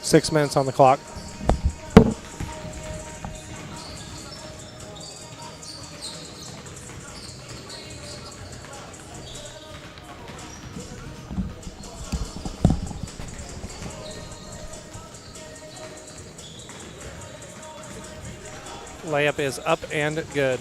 6 minutes on the clock. Layup is up and good.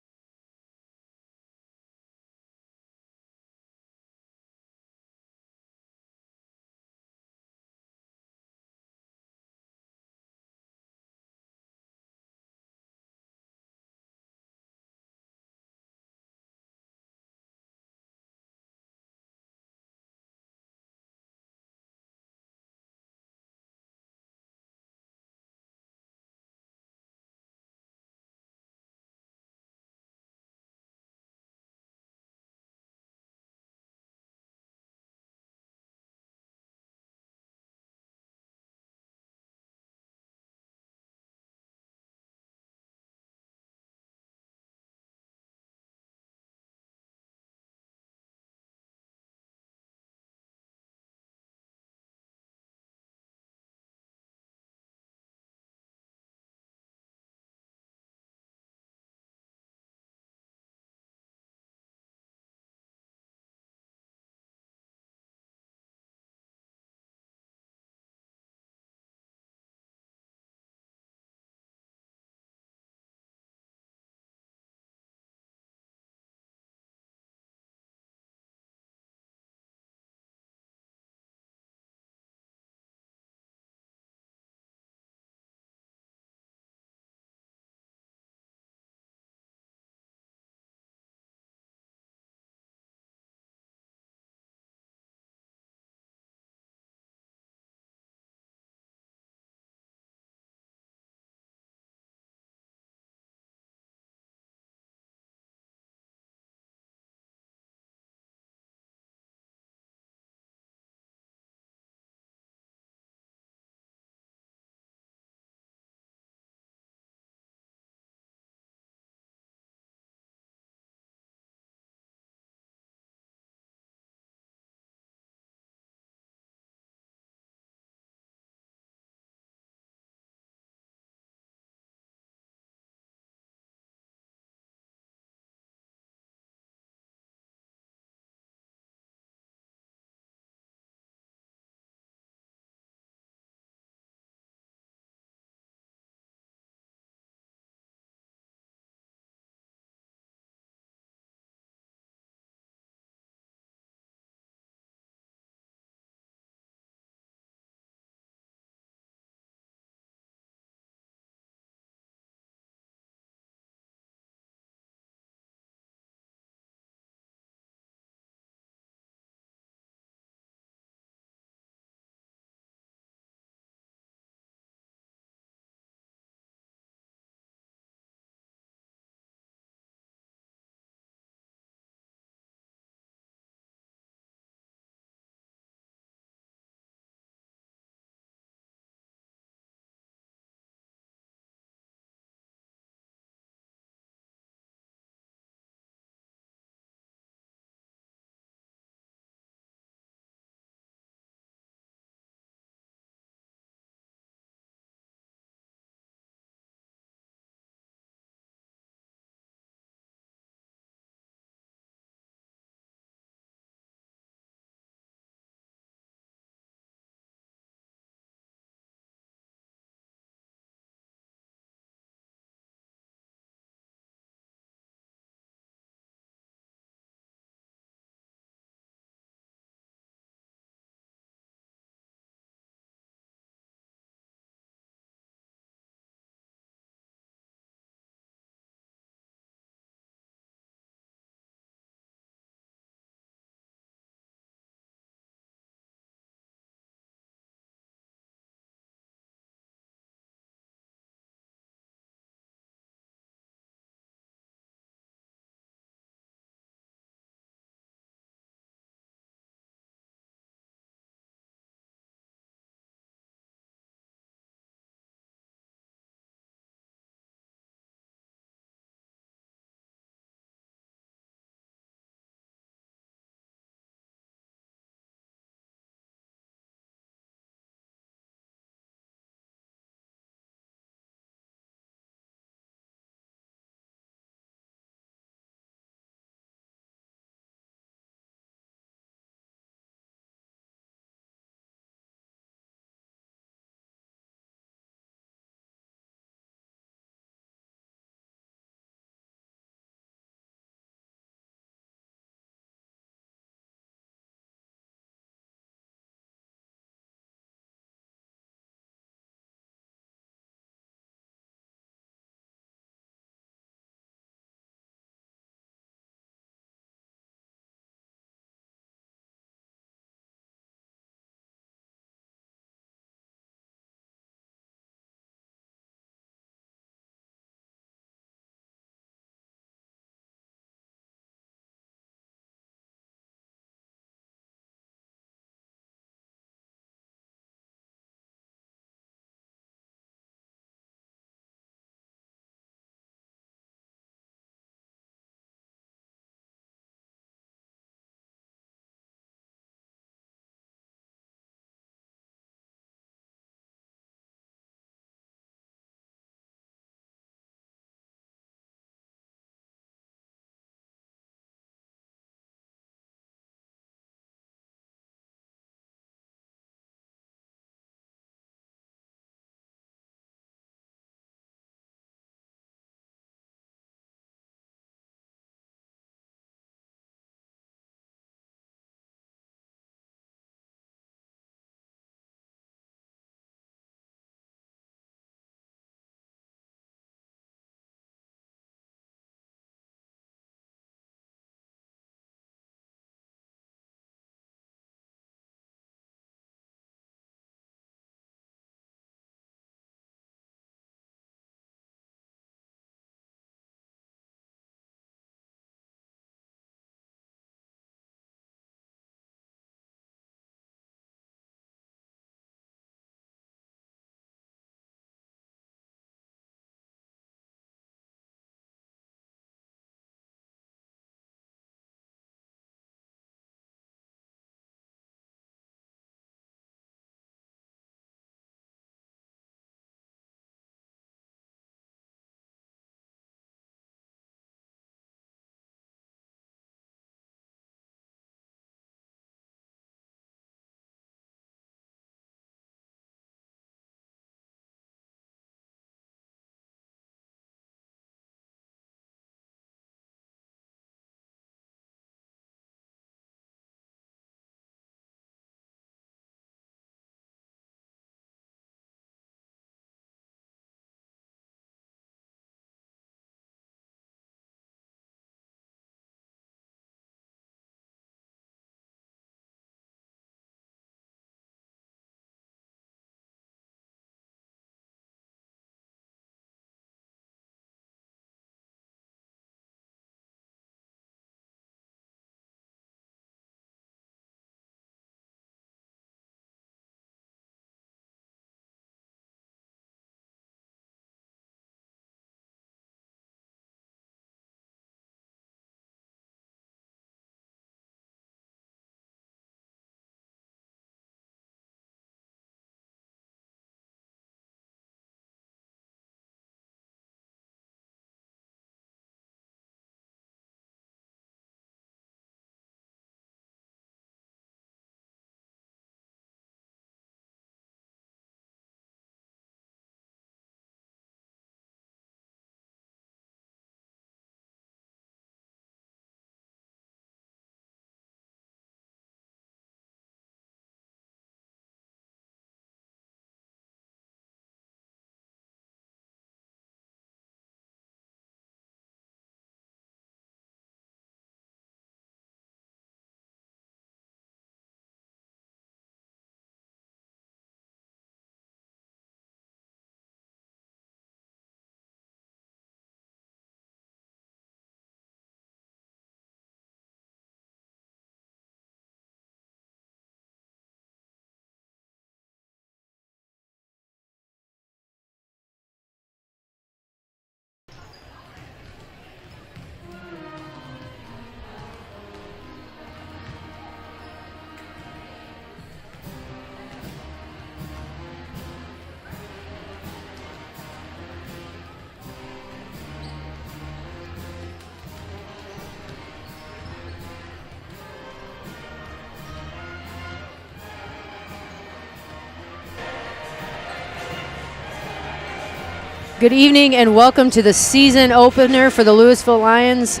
Good evening and welcome to the season opener for the Louisville Lions.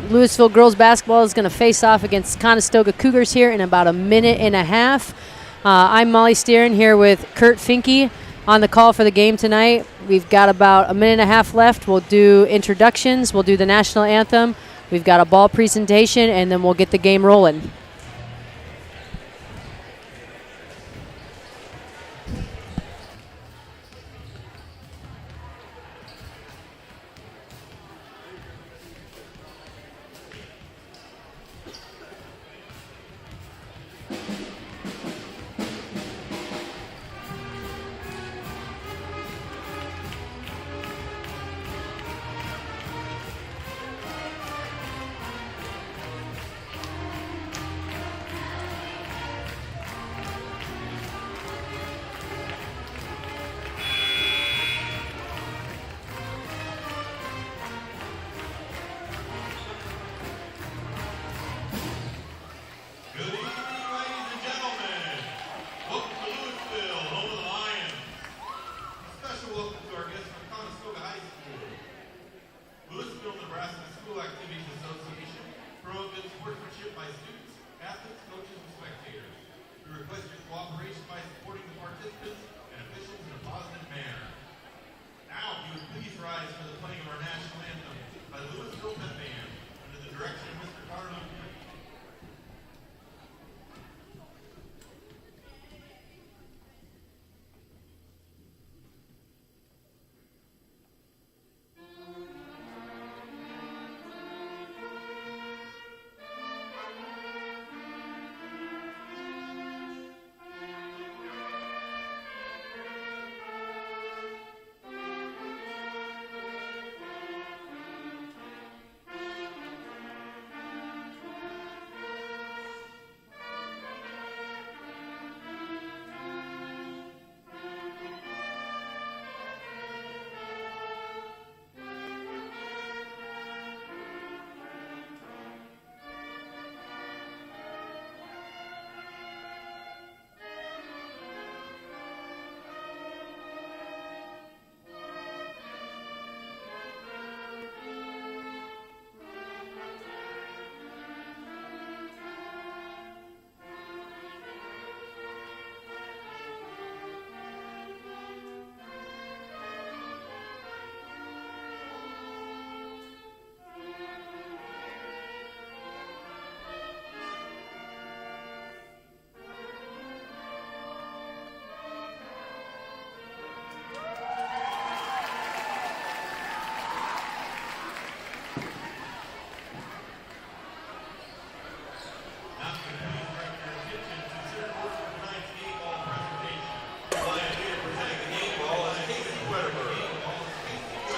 Louisville girls basketball is going to face off against Conestoga Cougars here in about a minute and a half. I'm Molly Steeren here with Kurt Finke on the call for the game tonight. We've got about a minute and a half left. We'll do introductions. We'll do the national anthem. We've got a ball presentation, and then we'll get the game rolling.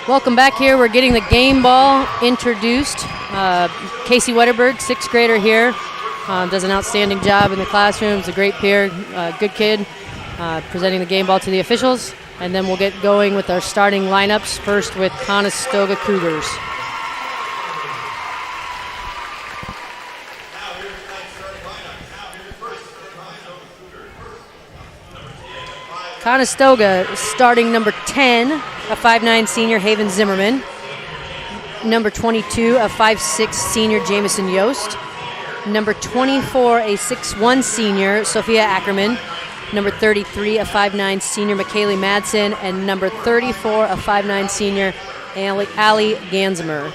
Welcome back here. We're getting the game ball introduced. Casey Wetterberg, sixth grader here, does an outstanding job in the classroom. He's a great peer, good kid, presenting the game ball to the officials. And then we'll get going with our starting lineups, first with Conestoga Cougars. Conestoga starting number 10, a 5'9" senior, Haven Zimmerman. Number 22, a 5'6" senior, Jamison Yost. Number 24, a 6'1" senior, Sophia Ackerman. Number 33, a 5'9" senior, McKaylee Madsen. And number 34, a 5'9" senior, Allie Gansimer.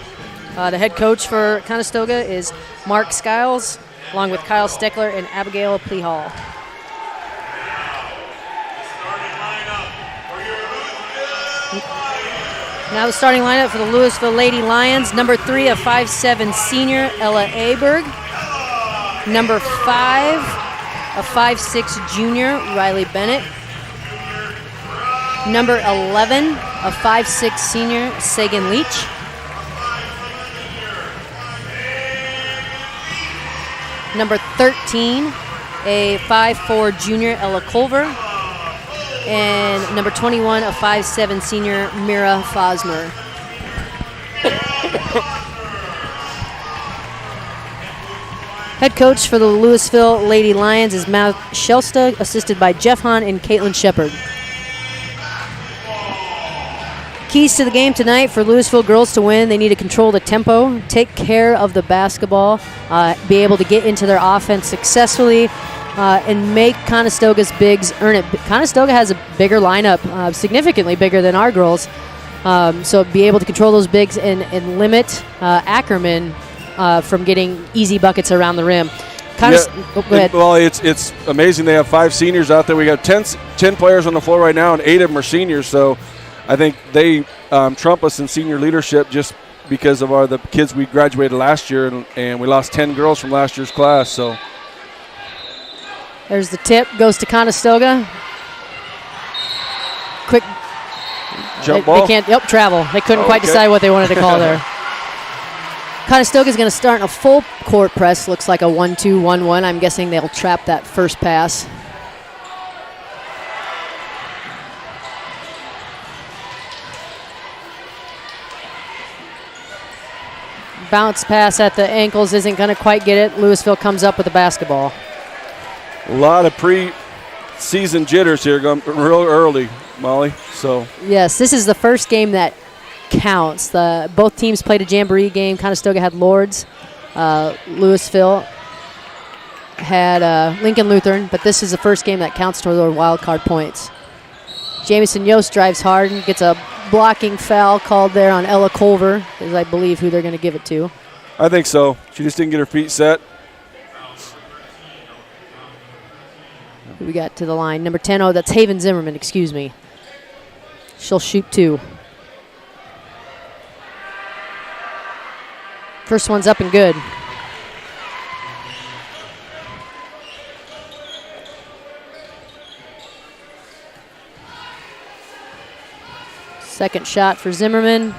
The head coach for Conestoga is Mark Skiles, along with Kyle Steckler and Abigail Plehall. Now the starting lineup for the Louisville Lady Lions. Number 3, a 5'7" senior, Ella Aberg. Number 5, a 5'6" junior, Riley Bennett. Number 11, a 5'6" senior, Sagan Leach. Number 13, a 5'4" junior, Ella Culver. And number 21, a 5'7" senior, Mira Fosmer. Head coach for the Louisville Lady Lions is Matt Shelsta, assisted by Jeff Hahn and Caitlin Shepard. Keys to the game tonight for Louisville girls to win. They need to control the tempo, take care of the basketball, be able to get into their offense successfully, and make Conestoga's bigs earn it. Conestoga has a bigger lineup, significantly bigger than our girls. So be able to control those bigs and limit Ackerman from getting easy buckets around the rim. Go ahead. Well, it's amazing. They have 5 seniors out there. We got 10 players on the floor right now, and 8 of them are seniors. So I think they trump us in senior leadership just because of the kids we graduated last year, and we lost 10 girls from last year's class. So there's the tip, goes to Conestoga. Quick jump ball. They can't travel. They couldn't quite decide what they wanted to call there. Conestoga is going to start in a full court press. Looks like a 1-2-1-1. I'm guessing they'll trap that first pass. Bounce pass at the ankles isn't going to quite get it. Louisville comes up with the basketball. A lot of pre-season jitters here going real early, Molly. So yes, this is the first game that counts. Both teams played a jamboree game. Conestoga had Lords. Louisville had Lincoln Lutheran, but this is the first game that counts toward their wild card points. Jamison Yost drives hard and gets a blocking foul called there on Ella Culver, is I believe who they're going to give it to. I think so. She just didn't get her feet set. Who we got to the line? Number 10. Oh, that's Haven Zimmerman, excuse me. She'll shoot 2. First one's up and good. Second shot for Zimmerman.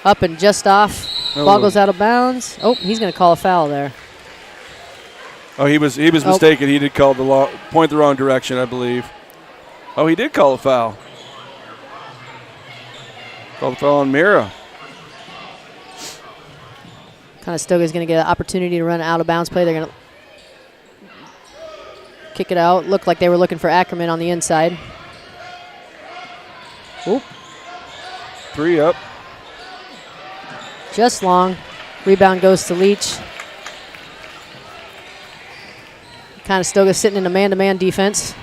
Up and just off. Ball goes out of bounds. Oh, he's going to call a foul there. Oh, he was mistaken. He did call point the wrong direction, I believe. Oh, he did call a foul. Called a foul on Mira. Conestoga is going to get an opportunity to run an out-of-bounds play. They're going to kick it out. Looked like they were looking for Ackerman on the inside. Oop. 3 up. Just long. Rebound goes to Leach. Conestoga sitting in a man-to-man defense.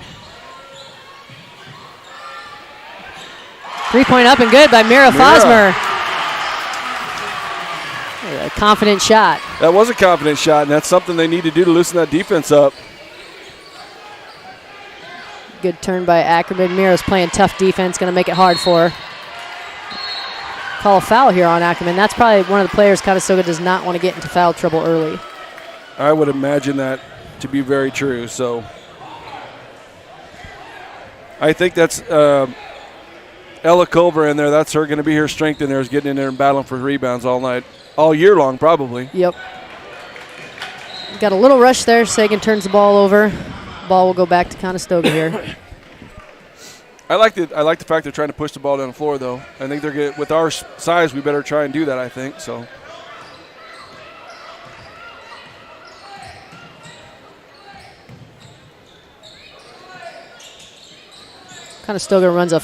3-point up and good by Mira Fosmer. A confident shot. That was a confident shot, and that's something they need to do to loosen that defense up. Good turn by Ackerman. Mira's playing tough defense, going to make it hard for her. Call a foul here on Ackerman. That's probably one of the players Conestoga does not want to get into foul trouble early. I would imagine that to be very true. So I think that's Ella Culver in there. That's her going to be her strength in there, is getting in there and battling for rebounds all night, all year long probably. Yep. Got a little rush there. Sagan turns the ball over. Ball will go back to Conestoga here. I like the fact they're trying to push the ball down the floor, though. I think they're good. With our size, we better try and do that, I think. So. Conestoga runs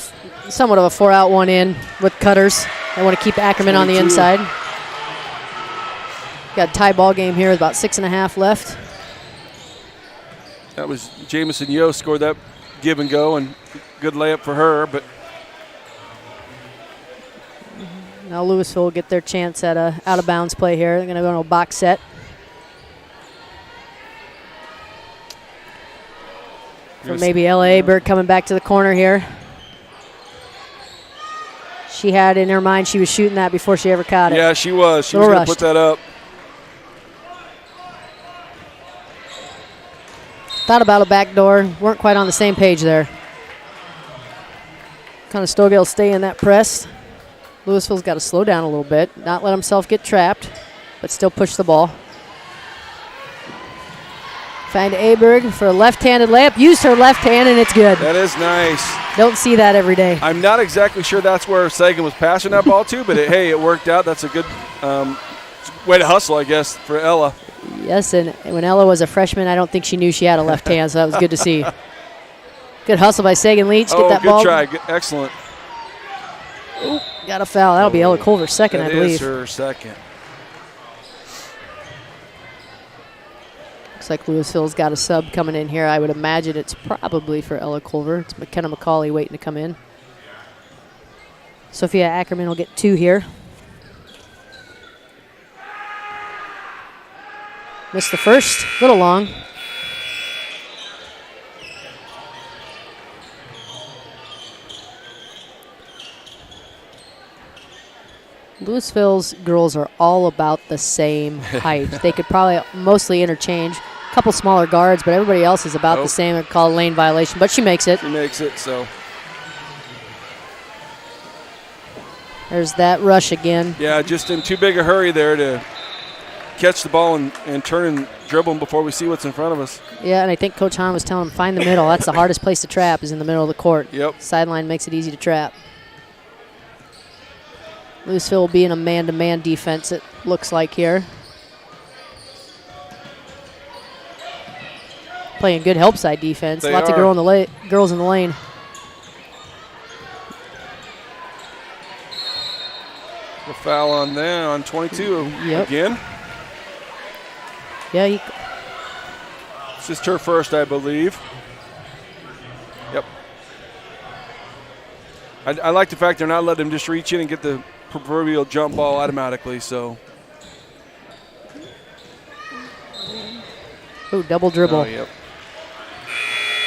somewhat of a 4-out, 1-in with cutters. They want to keep Ackerman 22 on the inside. Got a tie ball game here with about 6.5 left. That was Jamison Yost scored that give and go, and good layup for her. But now Louisville will get their chance at a out-of-bounds play here. They're going to go into a box set. For maybe Ella Aberg coming back to the corner here. She had in her mind she was shooting that before she ever caught it. Yeah, she was. She was going to put that up. Thought about a backdoor. Weren't quite on the same page there. Conestoga will stay in that press. Louisville's got to slow down a little bit, not let himself get trapped, but still push the ball. Find Aberg for a left-handed layup. Used her left hand, and it's good. That is nice. Don't see that every day. I'm not exactly sure that's where Sagan was passing that ball to, but hey, it worked out. That's a good way to hustle, I guess, for Ella. Yes, and when Ella was a freshman, I don't think she knew she had a left hand, so that was good to see. Good hustle by Sagan Leach. Get that ball. Good try. Good, excellent. Ooh. Got a foul. That'll be Ella Culver's second, I believe. That is her second. Looks like Louisville's got a sub coming in here. I would imagine it's probably for Ella Culver. It's McKenna McCauley waiting to come in. Sophia Ackerman will get 2 here. Missed the first, a little long. Louisville's girls are all about the same height. They could probably mostly interchange. A couple smaller guards, but everybody else is about the same. They're called lane violation, but she makes it. She makes it, so. There's that rush again. Yeah, just in too big a hurry there to catch the ball and turn and dribble them before we see what's in front of us. Yeah, and I think Coach Hahn was telling them, find the middle. That's the hardest place to trap, is in the middle of the court. Yep. Sideline makes it easy to trap. Louisville will be in a man-to-man defense, it looks like here. Playing good help side defense. Lots of girls in the lane. A foul on them on 22 again. Yeah, it's just her first, I believe. Yep. I like the fact they're not letting him just reach in and get the proverbial jump ball automatically. So. Oh, double dribble. Oh, yep.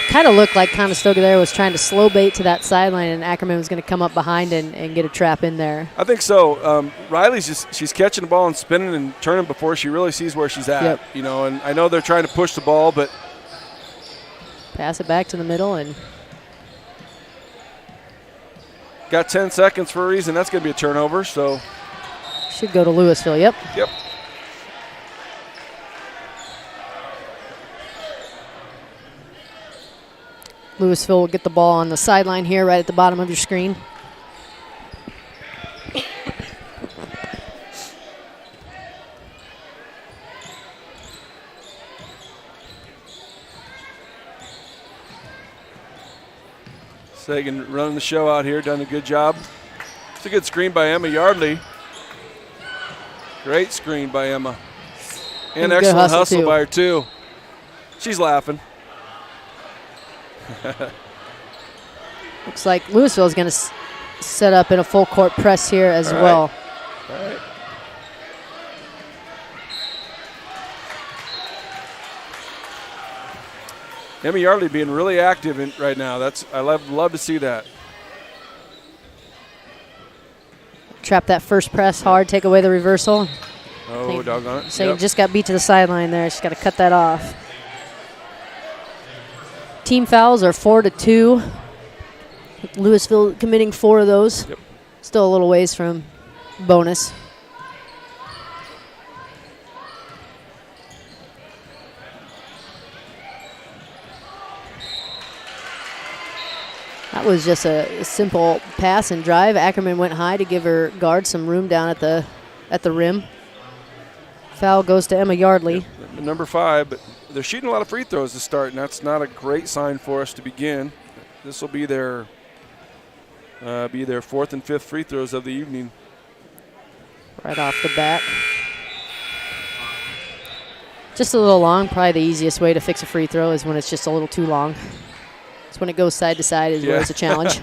Kind of looked like Conestoga there was trying to slow bait to that sideline, and Ackerman was going to come up behind and get a trap in there. I think so. Riley's she's catching the ball and spinning and turning before she really sees where she's at. Yep. You know, and I know they're trying to push the ball, but pass it back to the middle and got 10 seconds for a reason. That's going to be a turnover, so should go to Louisville. Yep. Louisville will get the ball on the sideline here, right at the bottom of your screen. Sagan running the show out here, done a good job. It's a good screen by Emma Yardley. Great screen by Emma. And excellent hustle by her, too. She's laughing. Looks like Louisville is going to set up in a full court press here as well. All right. Emma Yardley being really active right now. I love to see that. Trap that first press hard, take away the reversal. Oh, doggone it. So just got beat to the sideline there. She's got to cut that off. Team fouls are 4-2. Louisville committing 4 of those. Yep. Still a little ways from bonus. That was just a simple pass and drive. Ackerman went high to give her guard some room down at the rim. Foul goes to Emma Yardley. Yep. Number 5, but they're shooting a lot of free throws to start, and that's not a great sign for us to begin. This will be their 4th and 5th free throws of the evening. Right off the bat. Just a little long. Probably the easiest way to fix a free throw is when it's just a little too long. It's when it goes side to side is where it's a challenge.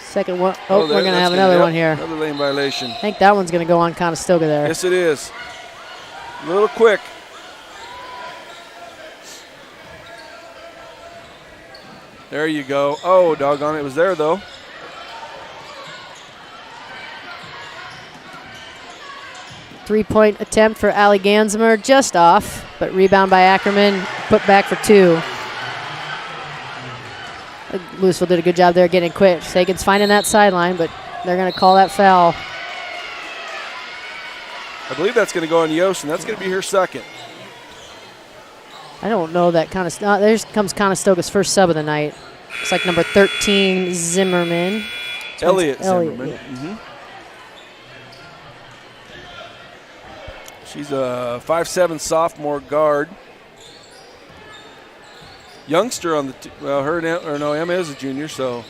Second one. Oh, we're going to have another one here. Another lane violation. I think that one's going to go on Conestoga there. Yes, it is. A little quick. There you go. Oh, doggone it. It was there, though. Three-point attempt for Allie Gansimer, just off, but rebound by Ackerman, put back for 2. Louisville did a good job there getting quick. Sagan's finding that sideline, but they're going to call that foul. I believe that's going to go on Yost, and that's going to be her second. I don't know that there comes Conestoga's first sub of the night. Looks like number 13, Zimmerman. Elliot Zimmerman. Yeah. Mm-hmm. She's a 5'7" sophomore guard. youngster on the well, her and or no, Emma is a junior, so.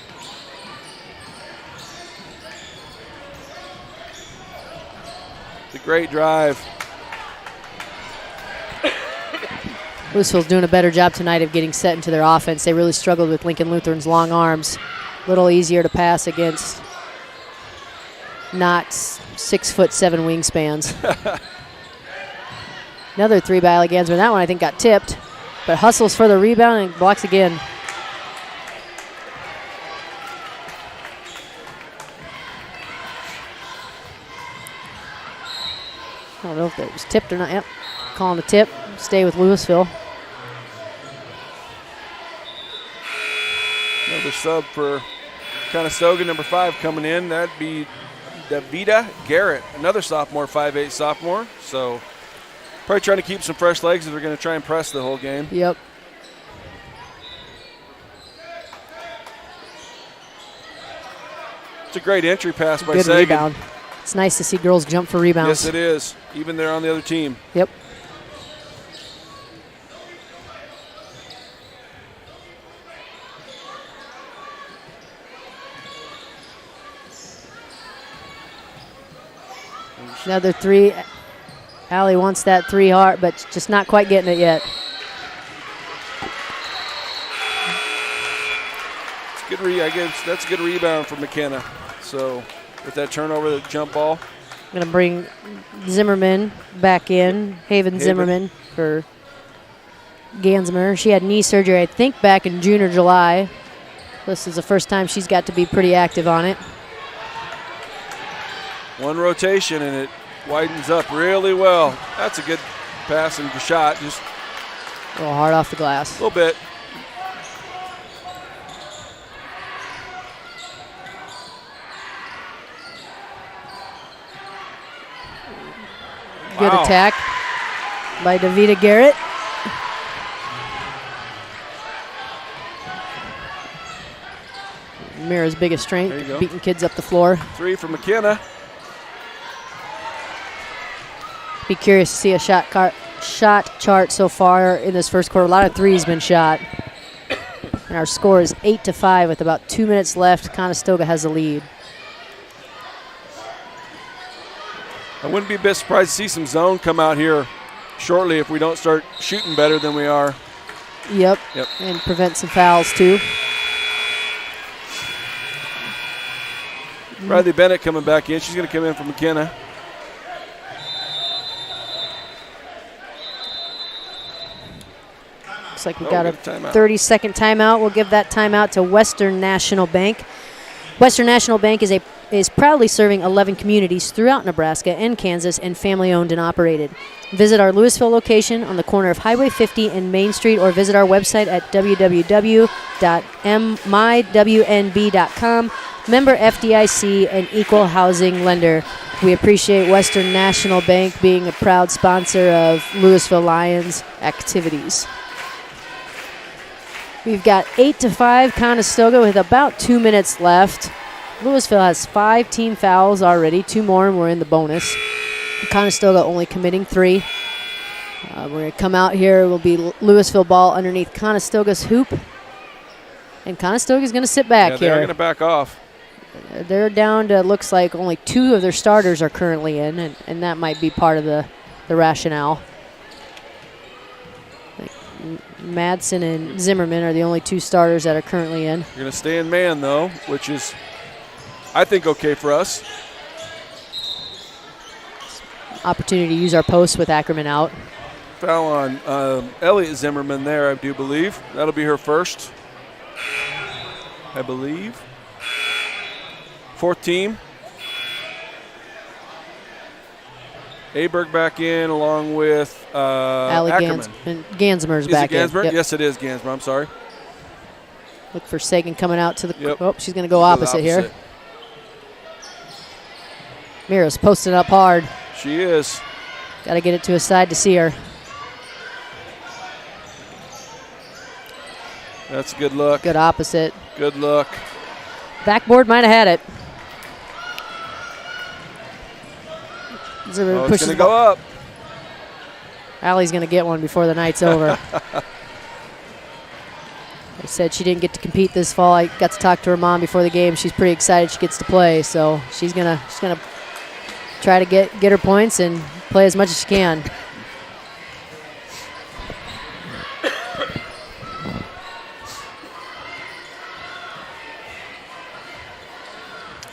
It's a great drive. Louisville's doing a better job tonight of getting set into their offense. They really struggled with Lincoln Lutheran's long arms. A little easier to pass against not 6'7" wingspans. Another three by Allie Gansmer. That one I think got tipped, but hustles for the rebound and blocks again. I don't know if that was tipped or not. Yep, calling a tip. Stay with Louisville. Another sub for Conestoga, number 5 coming in. That'd be Davida Garrett, another sophomore, 5'8" sophomore. So probably trying to keep some fresh legs if they're going to try and press the whole game. Yep. It's a great entry pass by Good Sagan. rebound. It's nice to see girls jump for rebounds. Yes, it is. Even they're on the other team. Yep. Another three. Allie wants that three hard, but just not quite getting it yet. It's good. I guess that's a good rebound for McKenna. So with that turnover, the jump ball. Going to bring Zimmerman back in. Haven Zimmerman for Gansmer. She had knee surgery, I think, back in June or July. This is the first time she's got to be pretty active on it. One rotation, and it widens up really well. That's a good pass and shot. Just a little hard off the glass. A little bit. Good attack by Davida Garrett. Mira's biggest strength, beating kids up the floor. 3 for McKenna. Be curious to see a shot chart so far in this first quarter. A lot of threes been shot. And our score is 8-5 with about 2 minutes left. Conestoga has the lead. I wouldn't be a bit surprised to see some zone come out here shortly if we don't start shooting better than we are. Yep. And prevent some fouls too. Riley Bennett coming back in. She's going to come in for McKenna. Looks like we got a 30-second timeout. We'll give that timeout to Western National Bank. Western National Bank is proudly serving 11 communities throughout Nebraska and Kansas and family-owned and operated. Visit our Louisville location on the corner of Highway 50 and Main Street, or visit our website at www.mywnb.com. Member FDIC and equal housing lender. We appreciate Western National Bank being a proud sponsor of Louisville Lions activities. We've got 8-5 Conestoga with about 2 minutes left. Louisville has 5 team fouls already, 2 more, and we're in the bonus. Conestoga only committing 3. We're going to come out here. Will be Louisville ball underneath Conestoga's hoop. And Conestoga's going to sit back here. They're going to back off. They're down to, looks like, only 2 of their starters are currently in, and that might be part of the rationale. Madsen and Zimmerman are the only 2 starters that are currently in. You're going to stay in man, though, which is, I think, okay for us. Opportunity to use our post with Ackerman out. Foul on Elliot Zimmerman there, I do believe. That'll be her first, I believe. 4th team. Aberg back in along with Ackerman. Gansmer's back in. Yep. Yes, it is Gansmer. I'm sorry. Look for Sagan coming out to the. Oh, she's going to go opposite here. Mira's posting up hard. She is. Got to get it to his side to see her. That's a good look. Good opposite. Good look. Backboard might have had it. It's going to go up. Allie's going to get one before the night's over. said she didn't get to compete this fall. I got to talk to her mom before the game. She's pretty excited she gets to play, so she's gonna try to get her points and play as much as she can.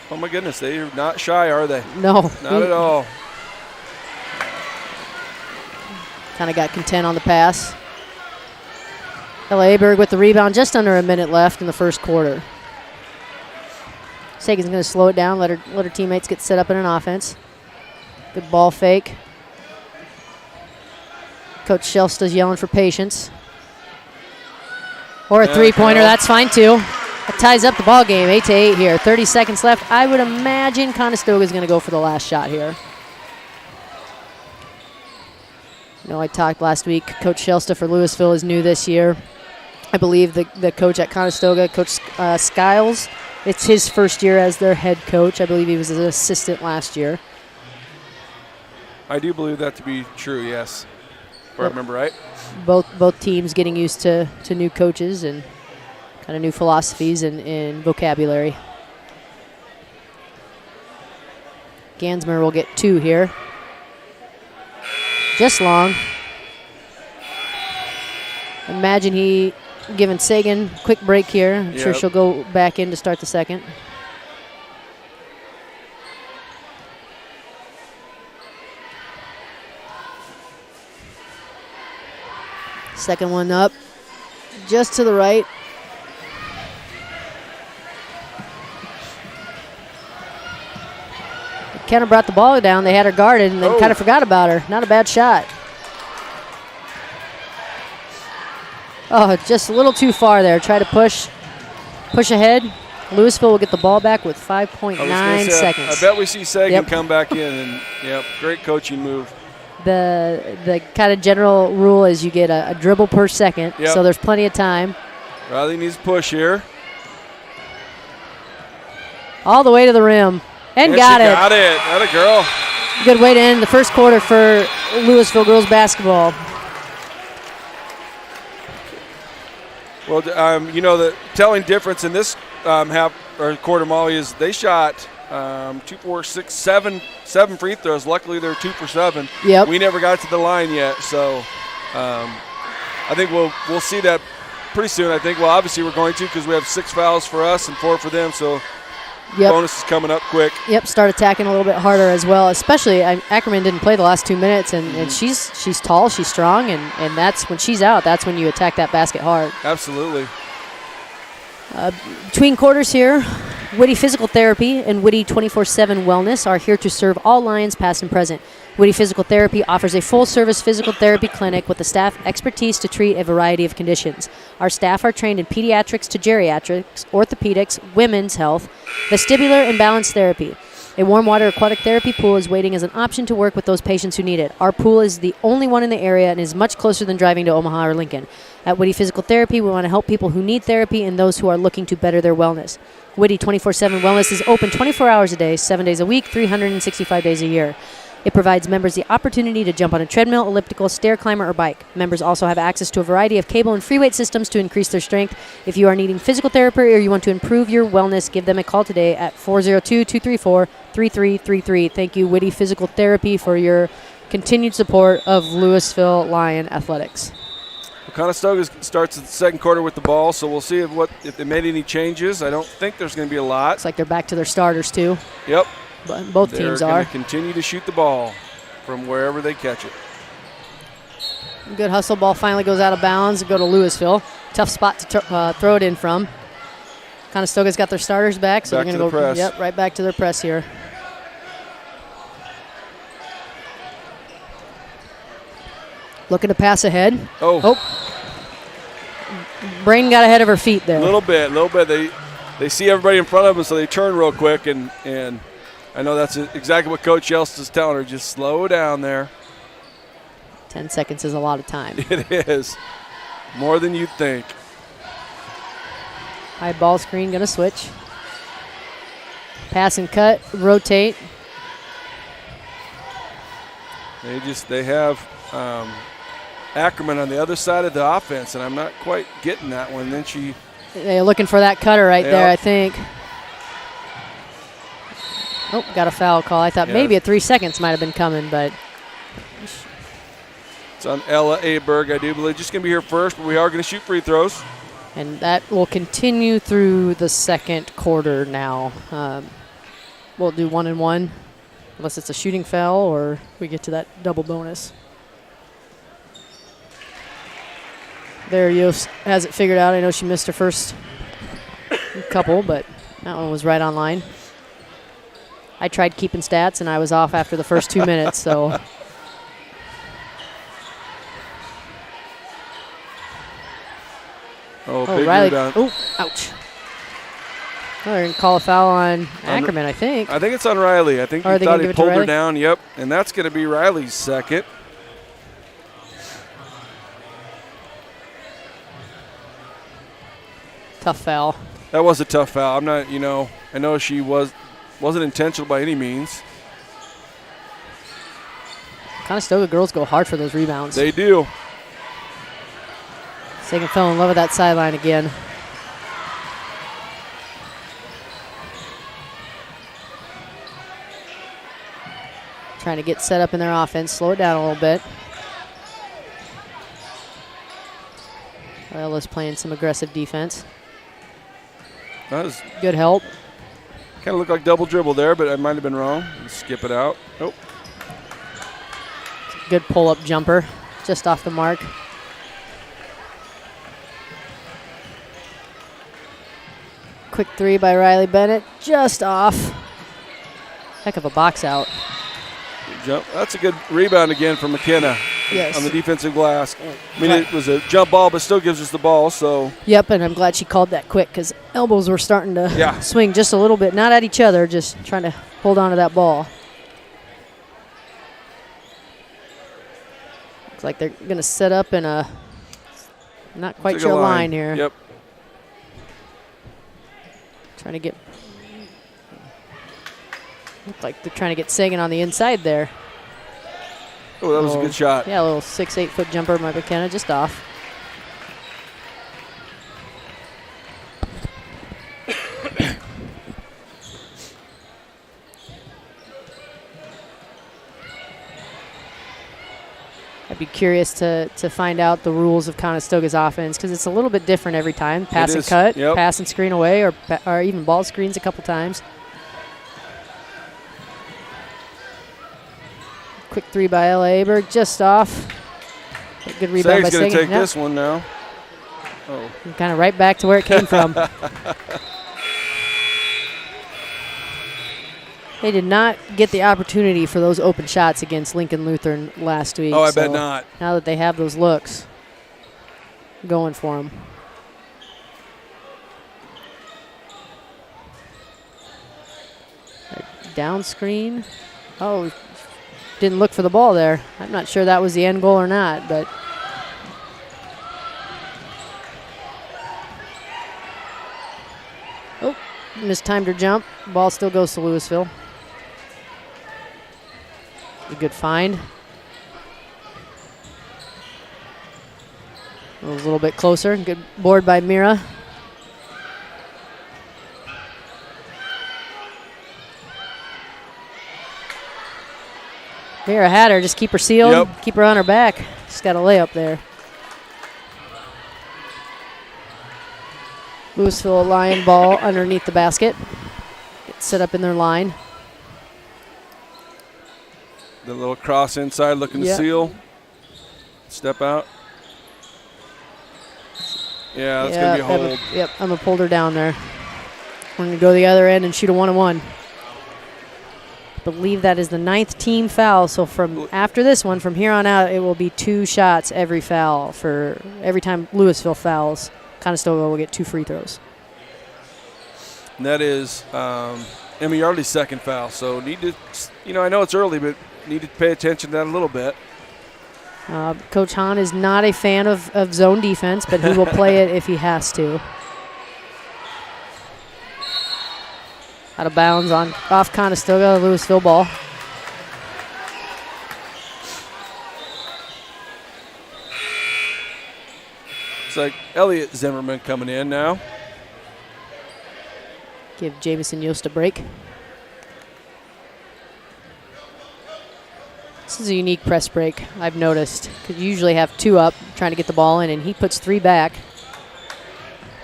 Oh my goodness, they are not shy, are they? No. Not at all. Kind of got content on the pass. Ella Aberg with the rebound, just under a minute left in the first quarter. Sagan's going to slow it down, let her teammates get set up in an offense. Good ball fake. Coach Shelsta's yelling for patience. Or a three-pointer, that's fine too. That ties up the ball game, 8-8 here. 30 seconds left. I would imagine Conestoga is going to go for the last shot here. You know, I talked last week. Coach Shelsta for Louisville is new this year. I believe the coach at Conestoga, Coach Skiles, it's his first year as their head coach. I believe he was an assistant last year. I do believe that to be true, yes. If I remember right. Both teams getting used to new coaches and kind of new philosophies and vocabulary. Gansmer will get 2 here. Just long. Imagine he giving Sagan a quick break here. I'm sure she'll go back in to start the second. Second one up, just to the right. Kind of brought the ball down. They had her guarded and then kind of forgot about her. Not a bad shot. Oh, just a little too far there. Try to push ahead. Louisville will get the ball back with 5.9 seconds. I bet we see Sagan come back in, and great coaching move. The kind of general rule is you get a dribble per second, so there's plenty of time. Riley needs to push here. All the way to the rim. And got it. Got it. That a girl. Good way to end the first quarter for Louisville girls basketball. Well, you know, the telling difference in this half or quarter, Molly, is they shot 2, 4, 6, 7 free throws. Luckily, they're 2 for 7. Yep. We never got to the line yet, so I think we'll see that pretty soon. I think. Well, obviously we're going to because we have 6 fouls for us and 4 for them. So. Bonus is coming up quick. Yep, start attacking a little bit harder as well. Especially Ackerman didn't play the last 2 minutes, and she's tall, she's strong, and that's when she's out. That's when you attack that basket hard. Absolutely. Between quarters here, Whitty Physical Therapy and Whitty 24/7 Wellness are here to serve all Lions past and present. Whitty Physical Therapy offers a full-service physical therapy clinic with the staff expertise to treat a variety of conditions. Our staff are trained in pediatrics to geriatrics, orthopedics, women's health, vestibular, and balance therapy. A warm water aquatic therapy pool is waiting as an option to work with those patients who need it. Our pool is the only one in the area and is much closer than driving to Omaha or Lincoln. At Whitty Physical Therapy, we want to help people who need therapy and those who are looking to better their wellness. Whitty 24/7 Wellness is open 24 hours a day, 7 days a week, 365 days a year. It provides members the opportunity to jump on a treadmill, elliptical, stair climber, or bike. Members also have access to a variety of cable and free weight systems to increase their strength. If you are needing physical therapy or you want to improve your wellness, give them a call today at 402-234-3333. Thank you, Whitty Physical Therapy, for your continued support of Louisville Lion Athletics. Conestoga starts the second quarter with the ball, so we'll see if they made any changes. I don't think there's going to be a lot. Looks like they're back to their starters, too. Yep. Both teams are. They're going to continue to shoot the ball from wherever they catch it. Good hustle. Ball finally goes out of bounds and go to Louisville. Tough spot to throw it in from. Conestoga's got their starters back, so they're going to go press. Yep, right back to their press here. Looking to pass ahead. Oh. Brain got ahead of her feet there. A little bit. They see everybody in front of them, so they turn real quick, and I know that's exactly what Coach Yelst is telling her. Just slow down there. 10 seconds is a lot of time. It is. More than you'd think. High ball screen, going to switch. Pass and cut, rotate. They have Ackerman on the other side of the offense, and I'm not quite getting that one. Then she They're looking for that cutter right there, I think. Oh, got a foul call. I thought maybe at 3 seconds might have been coming, but. It's on Ella Aberg, I do believe. Just going to be here first, but we are going to shoot free throws. And that will continue through the second quarter now. We'll do 1 and 1, unless it's a shooting foul or we get to that double bonus. There, Yost has it figured out. I know she missed her first couple, but that one was right on line. I tried keeping stats, and I was off after the first 2 minutes, so. Big Riley. rebound. Oh, ouch. Oh, they're going to call a foul on Ackerman, I think. I think it's on Riley. I think he thought he pulled her down. Yep, and that's going to be Riley's second. Tough foul. That was a tough foul. I'm not, I know she wasn't intentional by any means. Conestoga girls go hard for those rebounds. They do. Sagan fell in love with that sideline again. Trying to get set up in their offense, slow it down a little bit. Ella's playing some aggressive defense. That was good help. Kind of looked like double dribble there, but I might have been wrong. Skip it out. Nope. Good pull-up jumper, just off the mark. Quick three by Riley Bennett, just off. Heck of a box out. Jump. That's a good rebound again from McKenna. Yes. On the defensive glass. I mean, it was a jump ball, but still gives us the ball. So. Yep, and I'm glad she called that quick because elbows were starting to swing just a little bit, not at each other, just trying to hold on to that ball. Looks like they're going to set up in a not quite sure line here. Yep. Trying to get. Looks like they're trying to get Sagan on the inside there. Oh, that was a good shot. Yeah, a little 6-8 foot jumper by McKenna, just off. I'd be curious to find out the rules of Conestoga's offense because it's a little bit different every time. Pass and cut, pass and screen away, or even ball screens a couple times. Quick three by Ella Aberg, just off. Good rebound by Sagan. Going to take this one now. Oh. Kind of right back to where it came from. They did not get the opportunity for those open shots against Lincoln Lutheran last week. Oh, I bet not. Now that they have those looks going for them. Down screen. Oh, didn't look for the ball there. I'm not sure that was the end goal or not, but. Oh, mistimed her jump. Ball still goes to Louisville. A good find. A little bit closer. Good board by Mira. Mira had her. Just keep her sealed. Keep her on her back. Just got a layup there. Louisville Lion ball underneath the basket. Get set up in their line. The little cross inside looking to seal. Step out. Yeah, that's going to be a hold. Yep, I'm going to pull her down there. We're going to go the other end and shoot a 1-on-1. I believe that is the 9th team foul. So from after this one, from here on out, it will be 2 shots every foul. For every time Louisville fouls, Conestoga will get 2 free throws. And that is Emma Yardley's second foul. So need to, I know it's early, but need to pay attention to that a little bit. Coach Hahn is not a fan of zone defense, but he will play it if he has to. Out of bounds off Conestoga, Louisville ball. It's like Elliot Zimmerman coming in now. Give Jamison Yost a break. This is a unique press break, I've noticed, because you usually have 2 up trying to get the ball in, and he puts 3 back.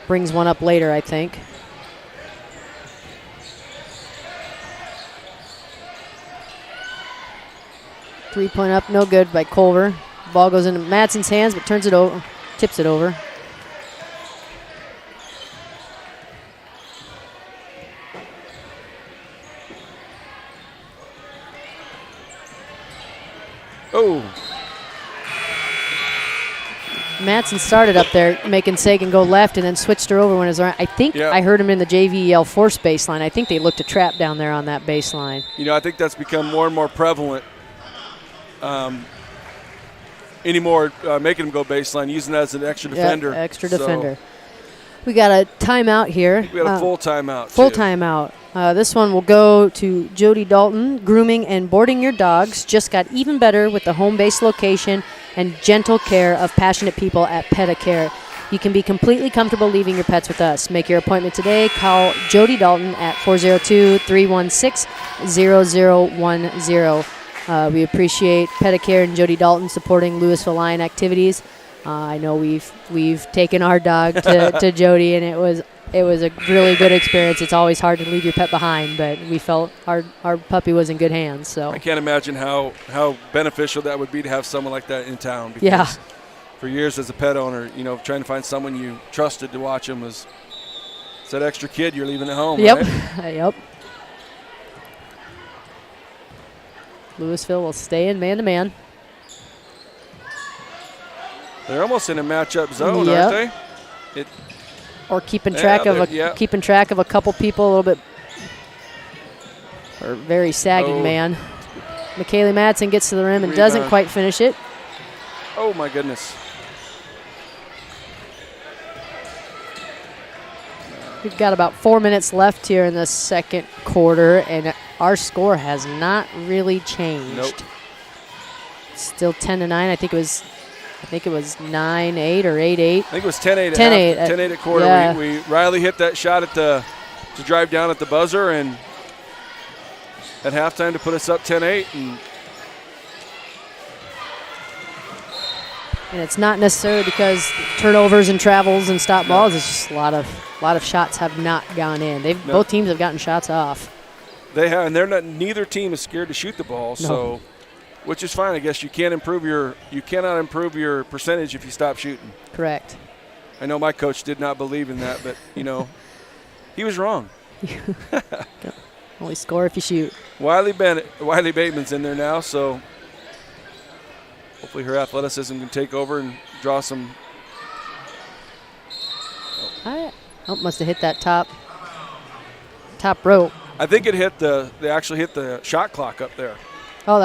Brings 1 up later, I think. Three-point up, no good by Culver. Ball goes into Madsen's hands, but turns it over, tips it over. Oh. Madsen started up there making Sagan go left and then switched her over when it was around. I think I heard him in the JVEL force baseline. I think they looked a trap down there on that baseline. You know, I think that's become more and more prevalent anymore, making them go baseline, using that as an extra defender. Extra defender. We got a timeout here. We got a full timeout. Full timeout. This one will go to Jody Dalton. Grooming and boarding your dogs just got even better with the home base location and gentle care of passionate people at Pedicare. You can be completely comfortable leaving your pets with us. Make your appointment today. Call Jody Dalton at 402-316-0010. We appreciate Pedicare and Jody Dalton supporting Louisville Lion activities. I know we've taken our dog to Jody, and it was a really good experience. It's always hard to leave your pet behind, but we felt our puppy was in good hands. So I can't imagine how beneficial that would be to have someone like that in town. Because for years as a pet owner, you know, trying to find someone you trusted to watch them was that extra kid you're leaving at home. Yep. Right? Yep. Louisville will stay in man-to-man. They're almost in a matchup zone, aren't they? Or keeping track of a couple people a little bit. Or very sagging man. McKaylee Madsen gets to the rim and doesn't quite finish it. Oh my goodness. We've got about 4 minutes left here in the second quarter, and our score has not really changed. Nope. Still 10-9. I think it was 9-8 or 8-8. I think it was 10-8 10-8 at 10-8 at quarter. Yeah. Riley hit that shot to drive down at the buzzer, and at halftime to put us up 10-8. And it's not necessarily because turnovers and travels and stop balls. It's just a lot of shots have not gone in. Both teams have gotten shots off. They have, and they're not. Neither team is scared to shoot the ball. So. Which is fine, I guess. You cannot improve your percentage if you stop shooting. Correct. I know my coach did not believe in that, but you know, he was wrong. Only score if you shoot. Wiley Bateman's in there now, so hopefully her athleticism can take over and draw some. Must have hit that top rope. I think it hit they actually hit the shot clock up there. Oh,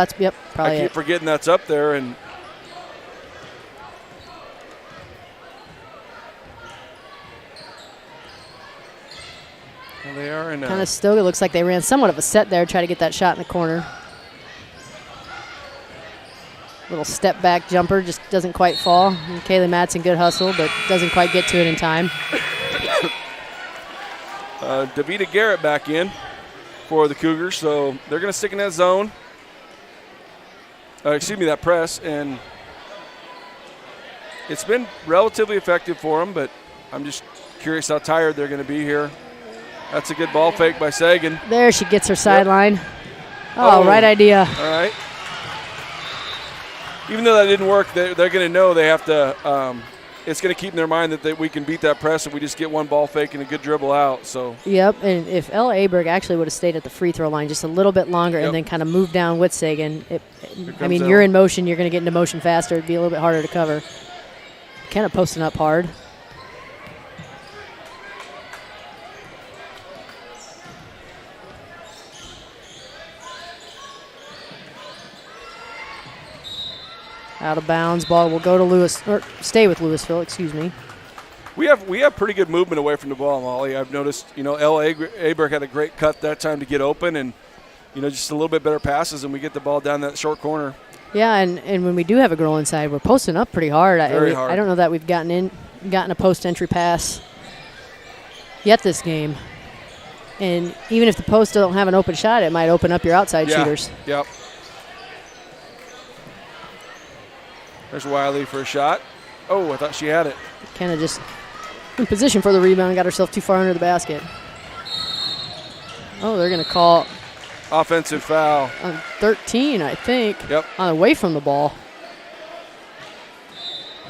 probably I keep forgetting that's up there, and well, they are in Conestoga. Looks like they ran somewhat of a set there, try to get that shot in the corner. Little step back jumper, just doesn't quite fall. And Kaylee Madsen, good hustle, but doesn't quite get to it in time. Davita Garrett back in for the Cougars, so they're going to stick in that zone. That press, and it's been relatively effective for them, but I'm just curious how tired they're going to be here. That's a good ball fake by Sagan. There she gets her sideline. Oh, right idea. All right. Even though that didn't work, they're going to know they have to it's going to keep in their mind that we can beat that press if we just get one ball fake and a good dribble out. So. Yep, and if Ella Aberg actually would have stayed at the free throw line just a little bit longer and then kind of moved down with Sagan, you're in motion, you're going to get into motion faster. It'd be a little bit harder to cover. Kind of posting up hard. Out of bounds. Ball will go to stay with Louisville, excuse me. We have pretty good movement away from the ball, Molly. I've noticed, Ella Aberg had a great cut that time to get open, and, just a little bit better passes, and we get the ball down that short corner. Yeah, and when we do have a girl inside, we're posting up pretty hard. Very hard. I don't know that we've gotten a post-entry pass yet this game. And even if the posts don't have an open shot, it might open up your outside Yeah. shooters. Yep. There's Wiley for a shot. Oh, I thought she had it. Kind of just in position for the rebound, got herself too far under the basket. Oh, they're going to call Offensive foul. on 13, I think. Yep. Away from the ball.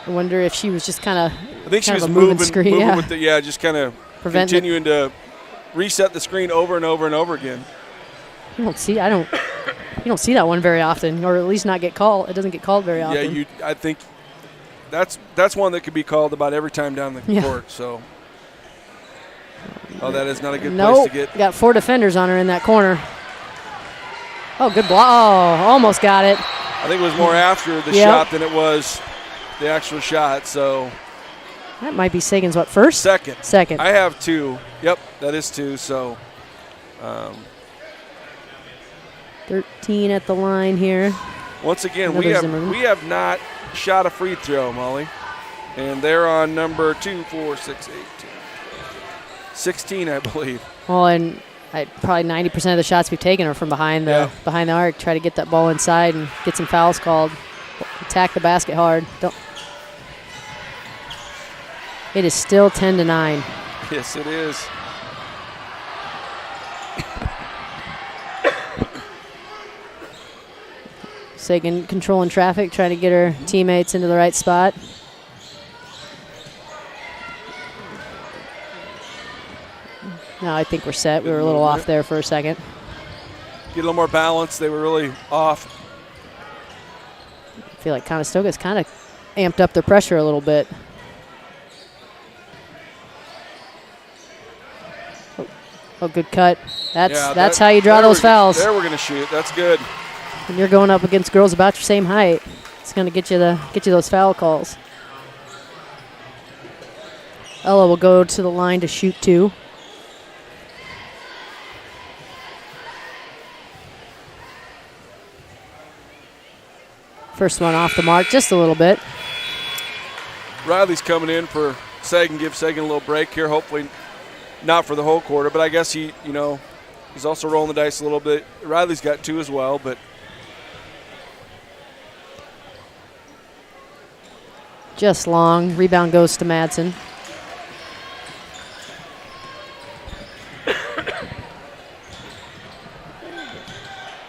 I wonder if she was just kind of. I think she was a moving moving screen, yeah. with the, just kind of Prevent continuing to reset the screen over and over and over again. You don't see that one very often, or at least not get called. It doesn't get called very often. Yeah, I think that's one that could be called about every time down the court. So, that is not a good place to get. Got 4 defenders on her in that corner. Oh, good block. Oh, almost got it. I think it was more after the shot than it was the actual shot. So that might be Sagan's first? Second. I have 2. Yep, that is 2. So 13 at the line here. Once again, Another we have not shot a free throw, Molly. And they're on number 2, 4, 6, 8, 10, 16, I believe. Well, and probably 90% of the shots we've taken are from behind the arc. Try to get that ball inside and get some fouls called. Attack the basket hard. It is still 10-9. Yes, it is. Sagan controlling traffic, trying to get her teammates into the right spot. Now I think we're set. We were a little off there for a second. Get a little more balance. They were really off. I feel like Conestoga's kind of amped up their pressure a little bit. Oh, good cut. That's how you draw those fouls. There we're going to shoot. That's good. When you're going up against girls about your same height, it's going to get you those foul calls. Ella will go to the line to shoot 2. First one off the mark just a little bit. Riley's coming in for Sagan. Give Sagan a little break here. Hopefully not for the whole quarter, but I guess he's also rolling the dice a little bit. Riley's got 2 as well, but just long. Rebound goes to Madsen.